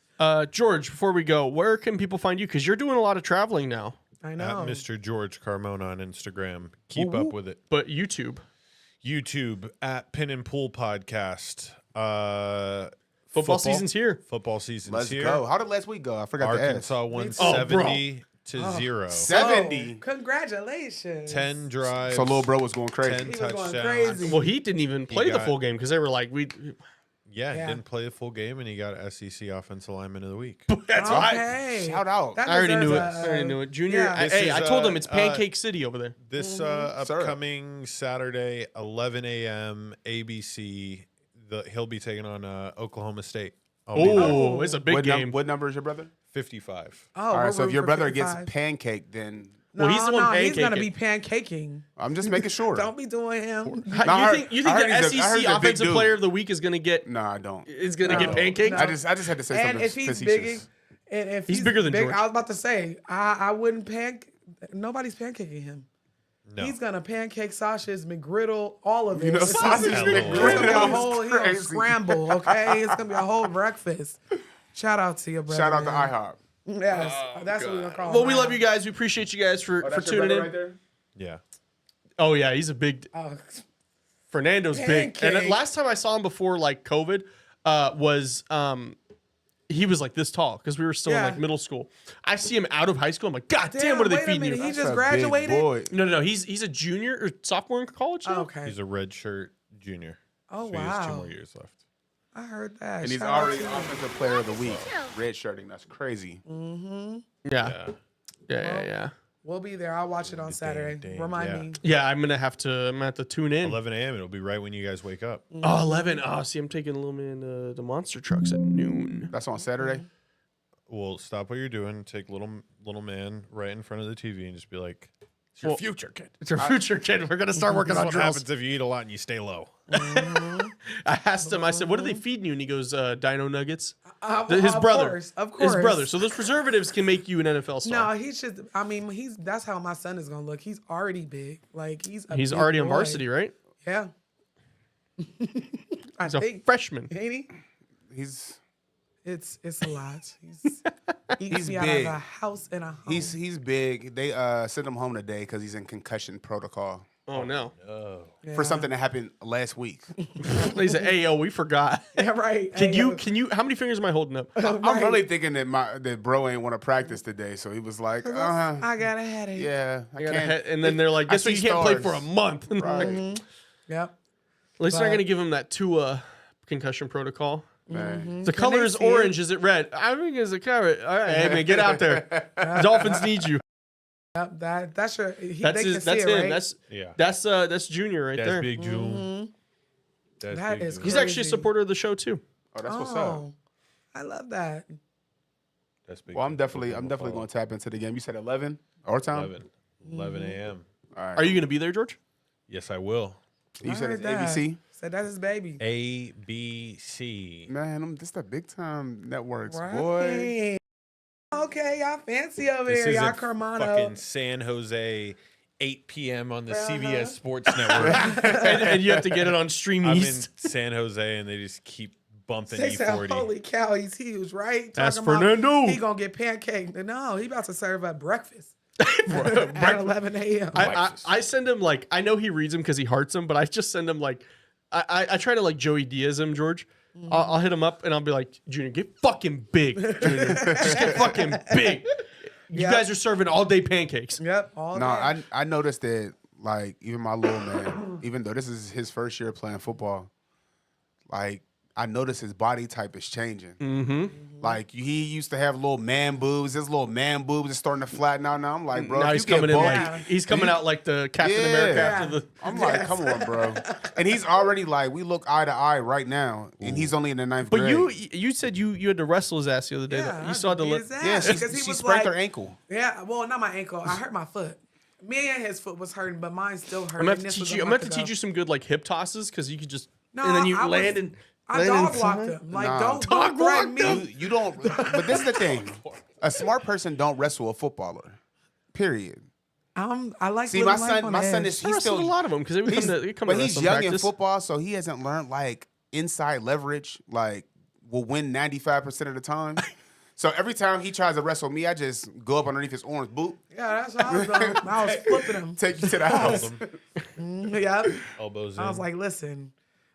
George, before we go, where can people find you? Because you're doing a lot of traveling now. I At know. Mr. George Carmona on Instagram. Keep up with it. But YouTube. YouTube at Pin and Pool Podcast. Football season's here. Football season's Let's here. go. How did last week go? I forgot to ask. Arkansas won 70 to 0. 70. Congratulations. 10 drives. So little bro was going crazy. 10 He was going touchdowns. crazy. Well, he didn't even play the got- full game because they were like, Yeah, didn't play the full game, and he got SEC Offensive Lineman of the Week. That's Okay. Shout out. That I already knew it. deserves I already knew it. Junior, yeah. This hey, is, I told him it's uh, Pancake City over there. This upcoming Saturday, 11 a.m. ABC, he'll be taking on Oklahoma State. Oh, it's a big game. What number is your brother? 55. Oh, All right, we're so if rooting your for brother 55. gets pancake, then No, Well, he's the one he's gonna pancaking. be pancaking. I'm just making sure. Don't be doing him. You think the SEC Offensive Player of the Week is going to get? No, I don't. Is going to get pancaked? I just had to say And something if he's facetious. big, and if He's bigger than George. I was about to say, I wouldn't nobody's pancaking him. No. He's gonna pancake Sasha's McGriddle, all of it. You know, It's sausage gonna be a McGriddle whole is crazy. scramble. Okay, it's gonna be a whole breakfast. Shout out to your brother. Shout out to man. IHOP. Yes, that's what we're gonna call. Well, him. we love you guys. We appreciate you guys for tuning in. right there? Yeah. Oh yeah, he's a big. Oh, Fernando's big. And Pancake. last time I saw him before like COVID was he was like this tall because we were still in like middle school. I see him out of high school. I'm like, God damn, what are they wait a feeding minute, you? he just graduated. No. He's a junior or sophomore in college now. Okay. He's a redshirt junior. Oh, so he has 2 wow. more years left. I heard that. And he's Shout out already to you. Offensive Player of the Week. Red shirting. That's crazy. Yeah. We'll be there. I'll watch it on Saturday. Remind me. Yeah, I'm gonna have to tune in. 11 a.m. It'll be right when you guys wake up. Oh, 11. Oh, see, I'm taking a little man the monster trucks at noon. That's on Saturday. Well, stop what you're doing. Take little man right in front of the TV and just be like, "It's your Well, future, kid. It's your future, kid. We're gonna start working This is on what drills." happens if you eat a lot and you stay low." I asked him. I said, "What are they feeding you?" And he goes, "Dino nuggets." His brother, of course. his brother. So those preservatives can make you an NFL star. No, he's just. I mean, that's how my son is gonna look. He's already big. Like he's He's big already on boy. varsity, right? Yeah. I He's a think freshman. Ain't he? It's a lot. He's me out of big. a house and a home. He's big. They sent him home today because he's in concussion protocol. Oh no. For something that happened last week. He said, "Hey, yo, we forgot." Yeah, right. Can you? How many fingers am I holding up? I'm really thinking that bro ain't want to practice today, so he was like, I got a headache. yeah, I got a can't. and then they're like, I "Guess what? see You can't play stars." for a month." Right. Yep. At least they're not But- gonna give him that Tua concussion protocol. Man. The Can color they is see it? orange. Is it red? I think it's a carrot. All right, hey man, get out there. Dolphins need you. Yep, that's your. That's they his, can that's see him. it, right? That's Junior right That's there. Big June. That's That Big is June. He's actually a crazy. supporter of the show too. Oh, that's what's up. I love that. That's Big Well, I'm June. definitely going to tap into the game. You said 11 our time. 11 a.m. All right. Are you gonna be there, George? Yes, I will. You I said heard it's that. ABC. Said that's his baby. ABC. Man, this the big time networks, Right. boy. Okay, y'all fancy over This there, y'all isn't Carmano. fucking San Jose, 8 p.m. on the CBS Sports Network. and you have to get it on Stream I'm East. in San Jose, and they just keep bumping They said, E40. holy cow, he's huge, right? That's Talking about Fernando. He gonna get pancake. No, he about to serve up breakfast. At 11 a.m. I send him like, I know he reads them because he hearts them, but I just send him like, I try to like Joey Diaz him, George. I'll hit him up and I'll be like, Junior, get fucking big, Junior. Just get fucking big. You Yep. guys are serving all day pancakes. Yep, all No, day. I noticed that, like, even my little man, even though this is his first year playing football, like, I noticed his body type is changing. Mm-hmm. Like, he used to have little man boobs. His little man boobs is starting to flatten out now. I'm like, bro, Now if he's you get coming in bulky- like he's coming out like the Captain America after the. I'm like, come on, bro. And he's already like, we look eye to eye right now, and he's only in the 9th But grade. you said you had to wrestle his ass the other day. Yeah, you saw the beat his ass Yeah, because he she was sprained like- her ankle. Yeah, well, not my ankle. I hurt my foot. Me and his foot was hurting, but mine still hurt. I'm gonna and have to this was teach a you. I'm month gonna have to teach ago. you some good like hip tosses because you could just No, and then you I was- land and I land dog and walked fly. him. Like, Nah. don't Dog threaten walked me. You don't. But this is the thing: a smart person don't wrestle a footballer. Period. I like See, my living life son. on My the son edge. is. I He's wrestled still a lot of them because they would come he's- to they come but to he's wrestling young in practice. football, so he hasn't learned like inside leverage. Like, will win 95% of the time. So every time he tries to wrestle me, I just go up underneath his orange boot. Yeah, that's what I was doing. I was flipping him. Take you to the house. Yep. Elbows in. I was like, listen,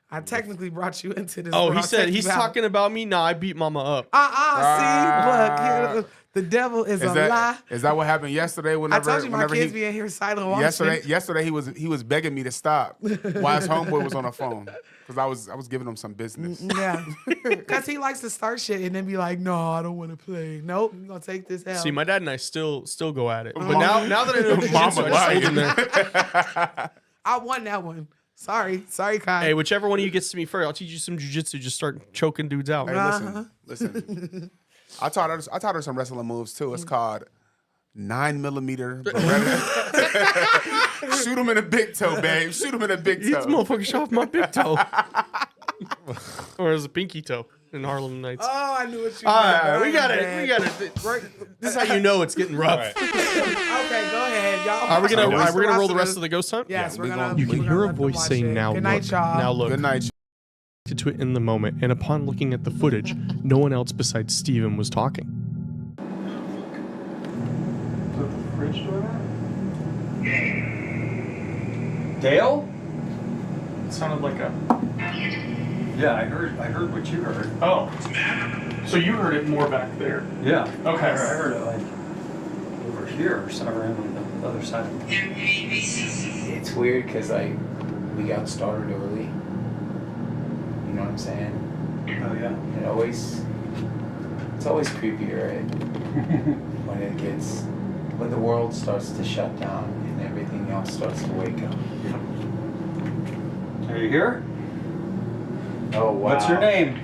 I technically brought you into this. Oh, world. he I'll said take he's you out. talking about me. Nah, I beat Mama up. See, look, the devil is a lie. Is that what happened yesterday? Whenever, I told you my whenever kids he, be in here silent watching. Yesterday he was begging me to stop while his homeboy was on the phone because I was giving him some business. Yeah, because he likes to start shit and then be like, "No, I don't want to play. Nope, I'm gonna take this out." See, my dad and I still go at it. But Mama- now that I know jiu-jitsu, I just hold him there. I won that one. Sorry, Kai. Hey, whichever one of you gets to me first, I'll teach you some jiu-jitsu. Just start choking dudes out. Hey, listen. I taught her some wrestling moves too. It's called 9mm Beretta. Shoot him in the big toe, babe. Shoot him in the big toe. These motherfuckers shot off my big toe. Or it was a pinky toe in Harlem Nights. Oh, I knew what you. All meant. right, we got I it. We got it. This is how you know it's getting rough. Okay, go ahead, y'all. Are we gonna roll the of rest of the ghost hunt? Yes, we're we gonna. gonna- You can we're hear gonna a let them voice watch saying, it. "Now Good look, night, y'all. now look." Good night. To it in the moment, and upon looking at the footage, no one else besides Steven was talking. Put the fridge door Dale? It sounded like a. Yeah, I heard what you heard. Oh, so you heard it more back there? Yeah. Okay. I heard it like over here or somewhere on the other side. It's weird because like we got started early. You know what I'm saying? Oh yeah. It's always creepy, right? when the world starts to shut down and everything else starts to wake up. Are you here? Oh wow. What's your name?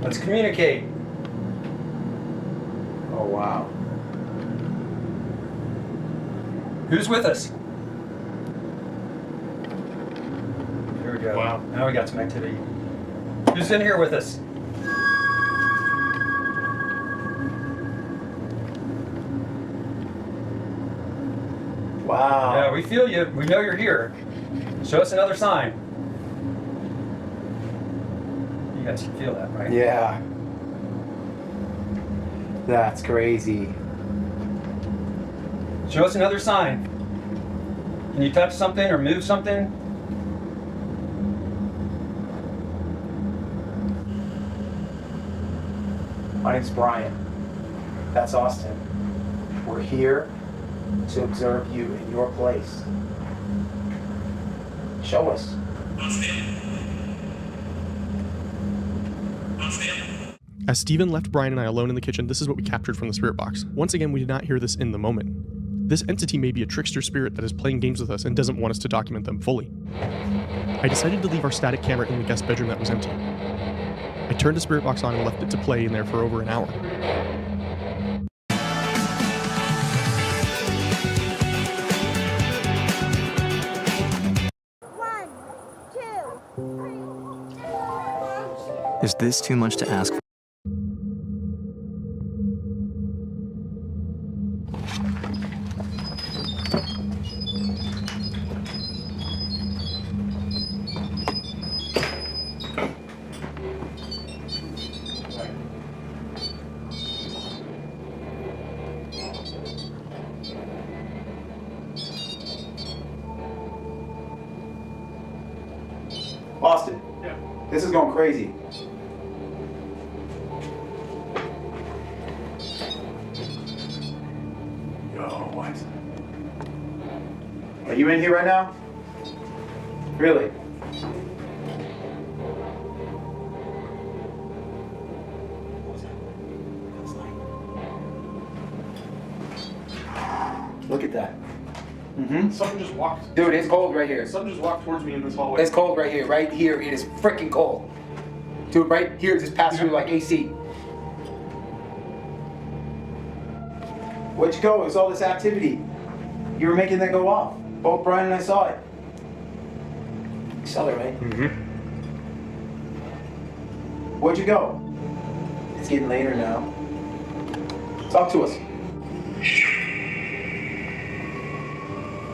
Let's communicate. Oh wow. Who's with us? Here we go. Wow. Now we got some activity. Who's in here with us? Wow. Yeah, we feel you. We know you're here. Show us another sign. You guys can feel that, right? Yeah. That's crazy. Show us another sign. Can you touch something or move something? My name's Brian. That's Austin. We're here to observe you in your place. Show us. As Steven left Brian and I alone in the kitchen, this is what we captured from the spirit box. Once again, we did not hear this in the moment. This entity may be a trickster spirit that is playing games with us and doesn't want us to document them fully. I decided to leave our static camera in the guest bedroom that was empty. I turned the spirit box on and left it to play in there for over an hour. Is this too much to ask for? Austin. Yeah. This is going crazy. Yo, what? Are you in here right now? Really? Look at that. Mm-hmm. Something just walked. Dude, it's cold right here. Something just walked towards me in this hallway. It's cold right here. Right here, it is freaking cold. Dude, right here, just passed through like AC. Where'd you go? It's all this activity. You were making that go off. Both Brian and I saw it. You saw that, right? Mm-hmm. Where'd you go? It's getting later now. Talk to us.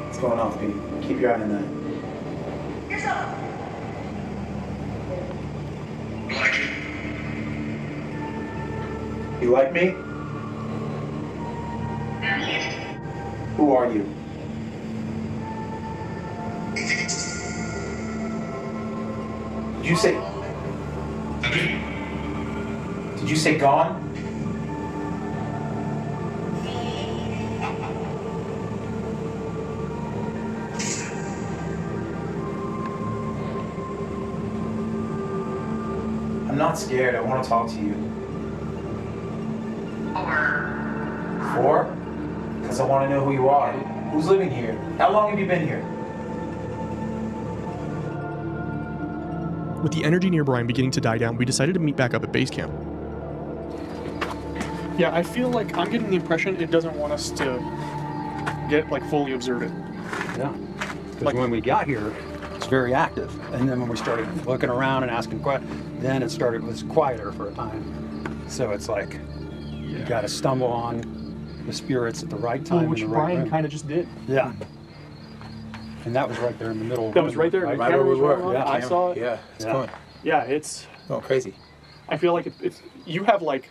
What's going on, Pete? Keep your eye on that. You like me? Who are you? Did you say? Did you say gone? I'm not scared. I want to talk to you. 4? Because I want to know who you are. Who's living here? How long have you been here? With the energy near Brian beginning to die down, we decided to meet back up at base camp. Yeah, I feel like I'm getting the impression it doesn't want us to get like fully observed. Yeah. Because when we got here, it's very active. And then when we started looking around and asking questions, then it was quieter for a time. So it's like, you got to stumble on the spirits at the right time. Which Brian kind of just did. Yeah. And that was right there in the middle. That was right there. Right, The camera was right on. Yeah, I saw it. Yeah, it's Yeah. going. Yeah, it's going crazy. I feel like it's you have like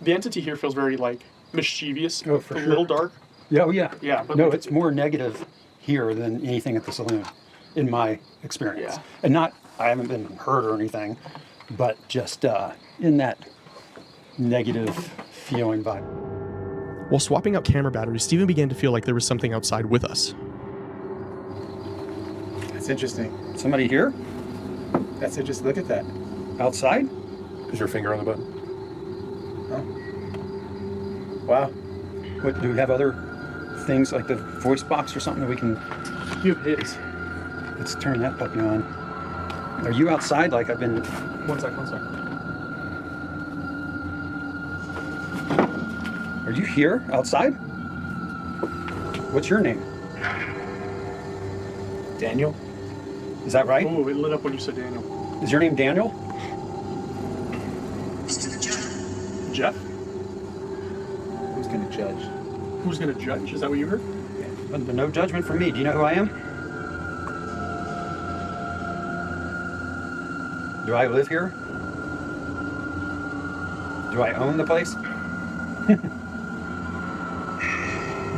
the entity here feels very like mischievous, Oh, for a sure. little dark. Yeah, oh yeah. Yeah, but no, like, it's more negative here than anything at the saloon, in my experience. Yeah. And I haven't been hurt or anything, but just in that negative feeling vibe. While swapping out camera batteries, Steven began to feel like there was something outside with us. That's interesting. Somebody here? That's interesting. Look at that. Outside? Is your finger on the button? Oh. Wow. What, do we have other things like the voice box or something that we can... You have his. Let's turn that puppy on. Are you outside like I've been... One sec. Are you here, outside? What's your name? Daniel? Is that right? Oh, it lit up when you said Daniel. Is your name Daniel? Jeff? Who's going to judge? Who's going to judge? Is that what you heard? But no judgment from me. Do you know who I am? Do I live here? Do I own the place?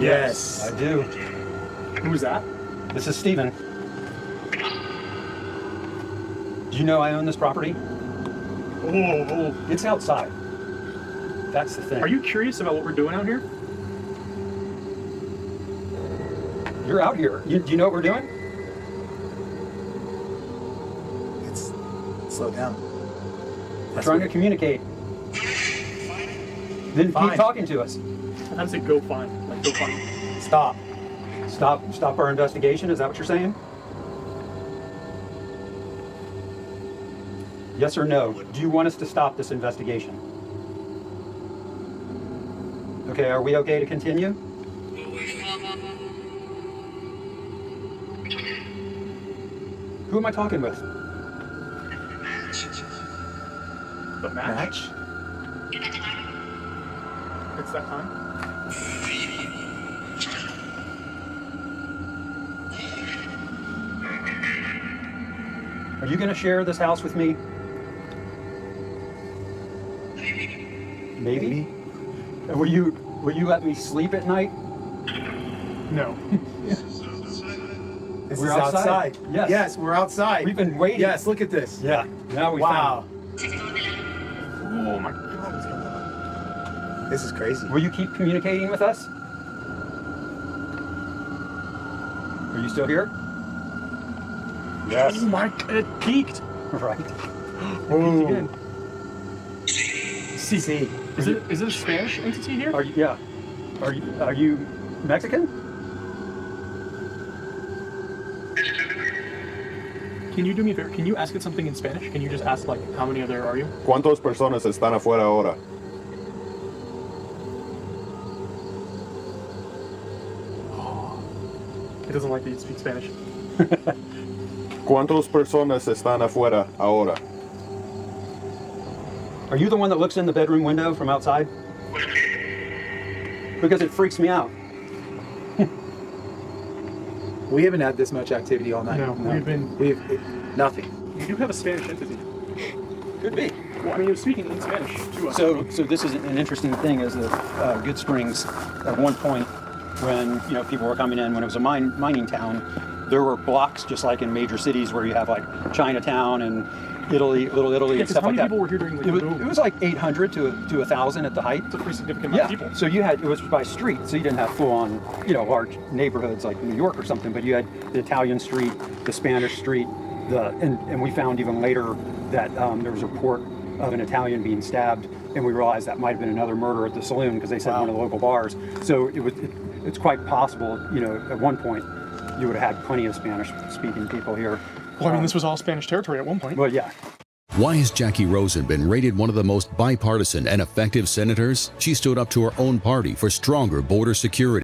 Yes. I do. Who's that? This is Steven. Do you know I own this property? Oh. It's outside. That's the thing. Are you curious about what we're doing out here? You're out here. Do you know what we're doing? Slow down. We're trying to communicate. Then keep talking to us. How does it go fine? Like, go fine. Stop our investigation. Is that what you're saying? Yes or no? Do you want us to stop this investigation? Okay, are we okay to continue? Who am I talking with? The match? It's that time? Are you going to share this house with me? Maybe. Will you let me sleep at night? No. This We're is outside. Yes. Yes, we're outside. We've been waiting. Yes, look at this. Yeah. Now we Wow. Oh my God. This is crazy. Will you keep communicating with us? Are you still here? Yes. Oh my God, it peaked. Right. Peaked again. See. Is it a Spanish entity here? Are you? Yeah. Are you Mexican? Can you do me a favor? Can you ask it something in Spanish? Can you just ask, like, how many other are you? ¿Cuántas personas están afuera ahora? It doesn't like that you speak Spanish. ¿Cuántas personas están afuera ahora? Are you the one that looks in the bedroom window from outside? Because it freaks me out. We haven't had this much activity all night. No. We've nothing. You do have a Spanish entity. Could be. Well, I mean, you're speaking in Spanish to us. So this is an interesting thing is that Good Springs, at one point, when people were coming in, when it was a mining town, there were blocks just like in major cities where you have like Chinatown and Little Italy and stuff like that. How many people were here during the boom? It was like 800 to 1,000 at the height. It's a pretty significant amount of people. So it was by street, so you didn't have full-on, large neighborhoods like New York or something, but you had the Italian street, the Spanish street, and we found even later that there was a report of an Italian being stabbed, and we realized that might have been another murder at the saloon because they said one of the local bars. So it's quite possible, at one point you would have had plenty of Spanish-speaking people here. Well, I mean, this was all Spanish territory at one point. Well, yeah. Why has Jackie Rosen been rated one of the most bipartisan and effective senators? She stood up to her own party for stronger border security.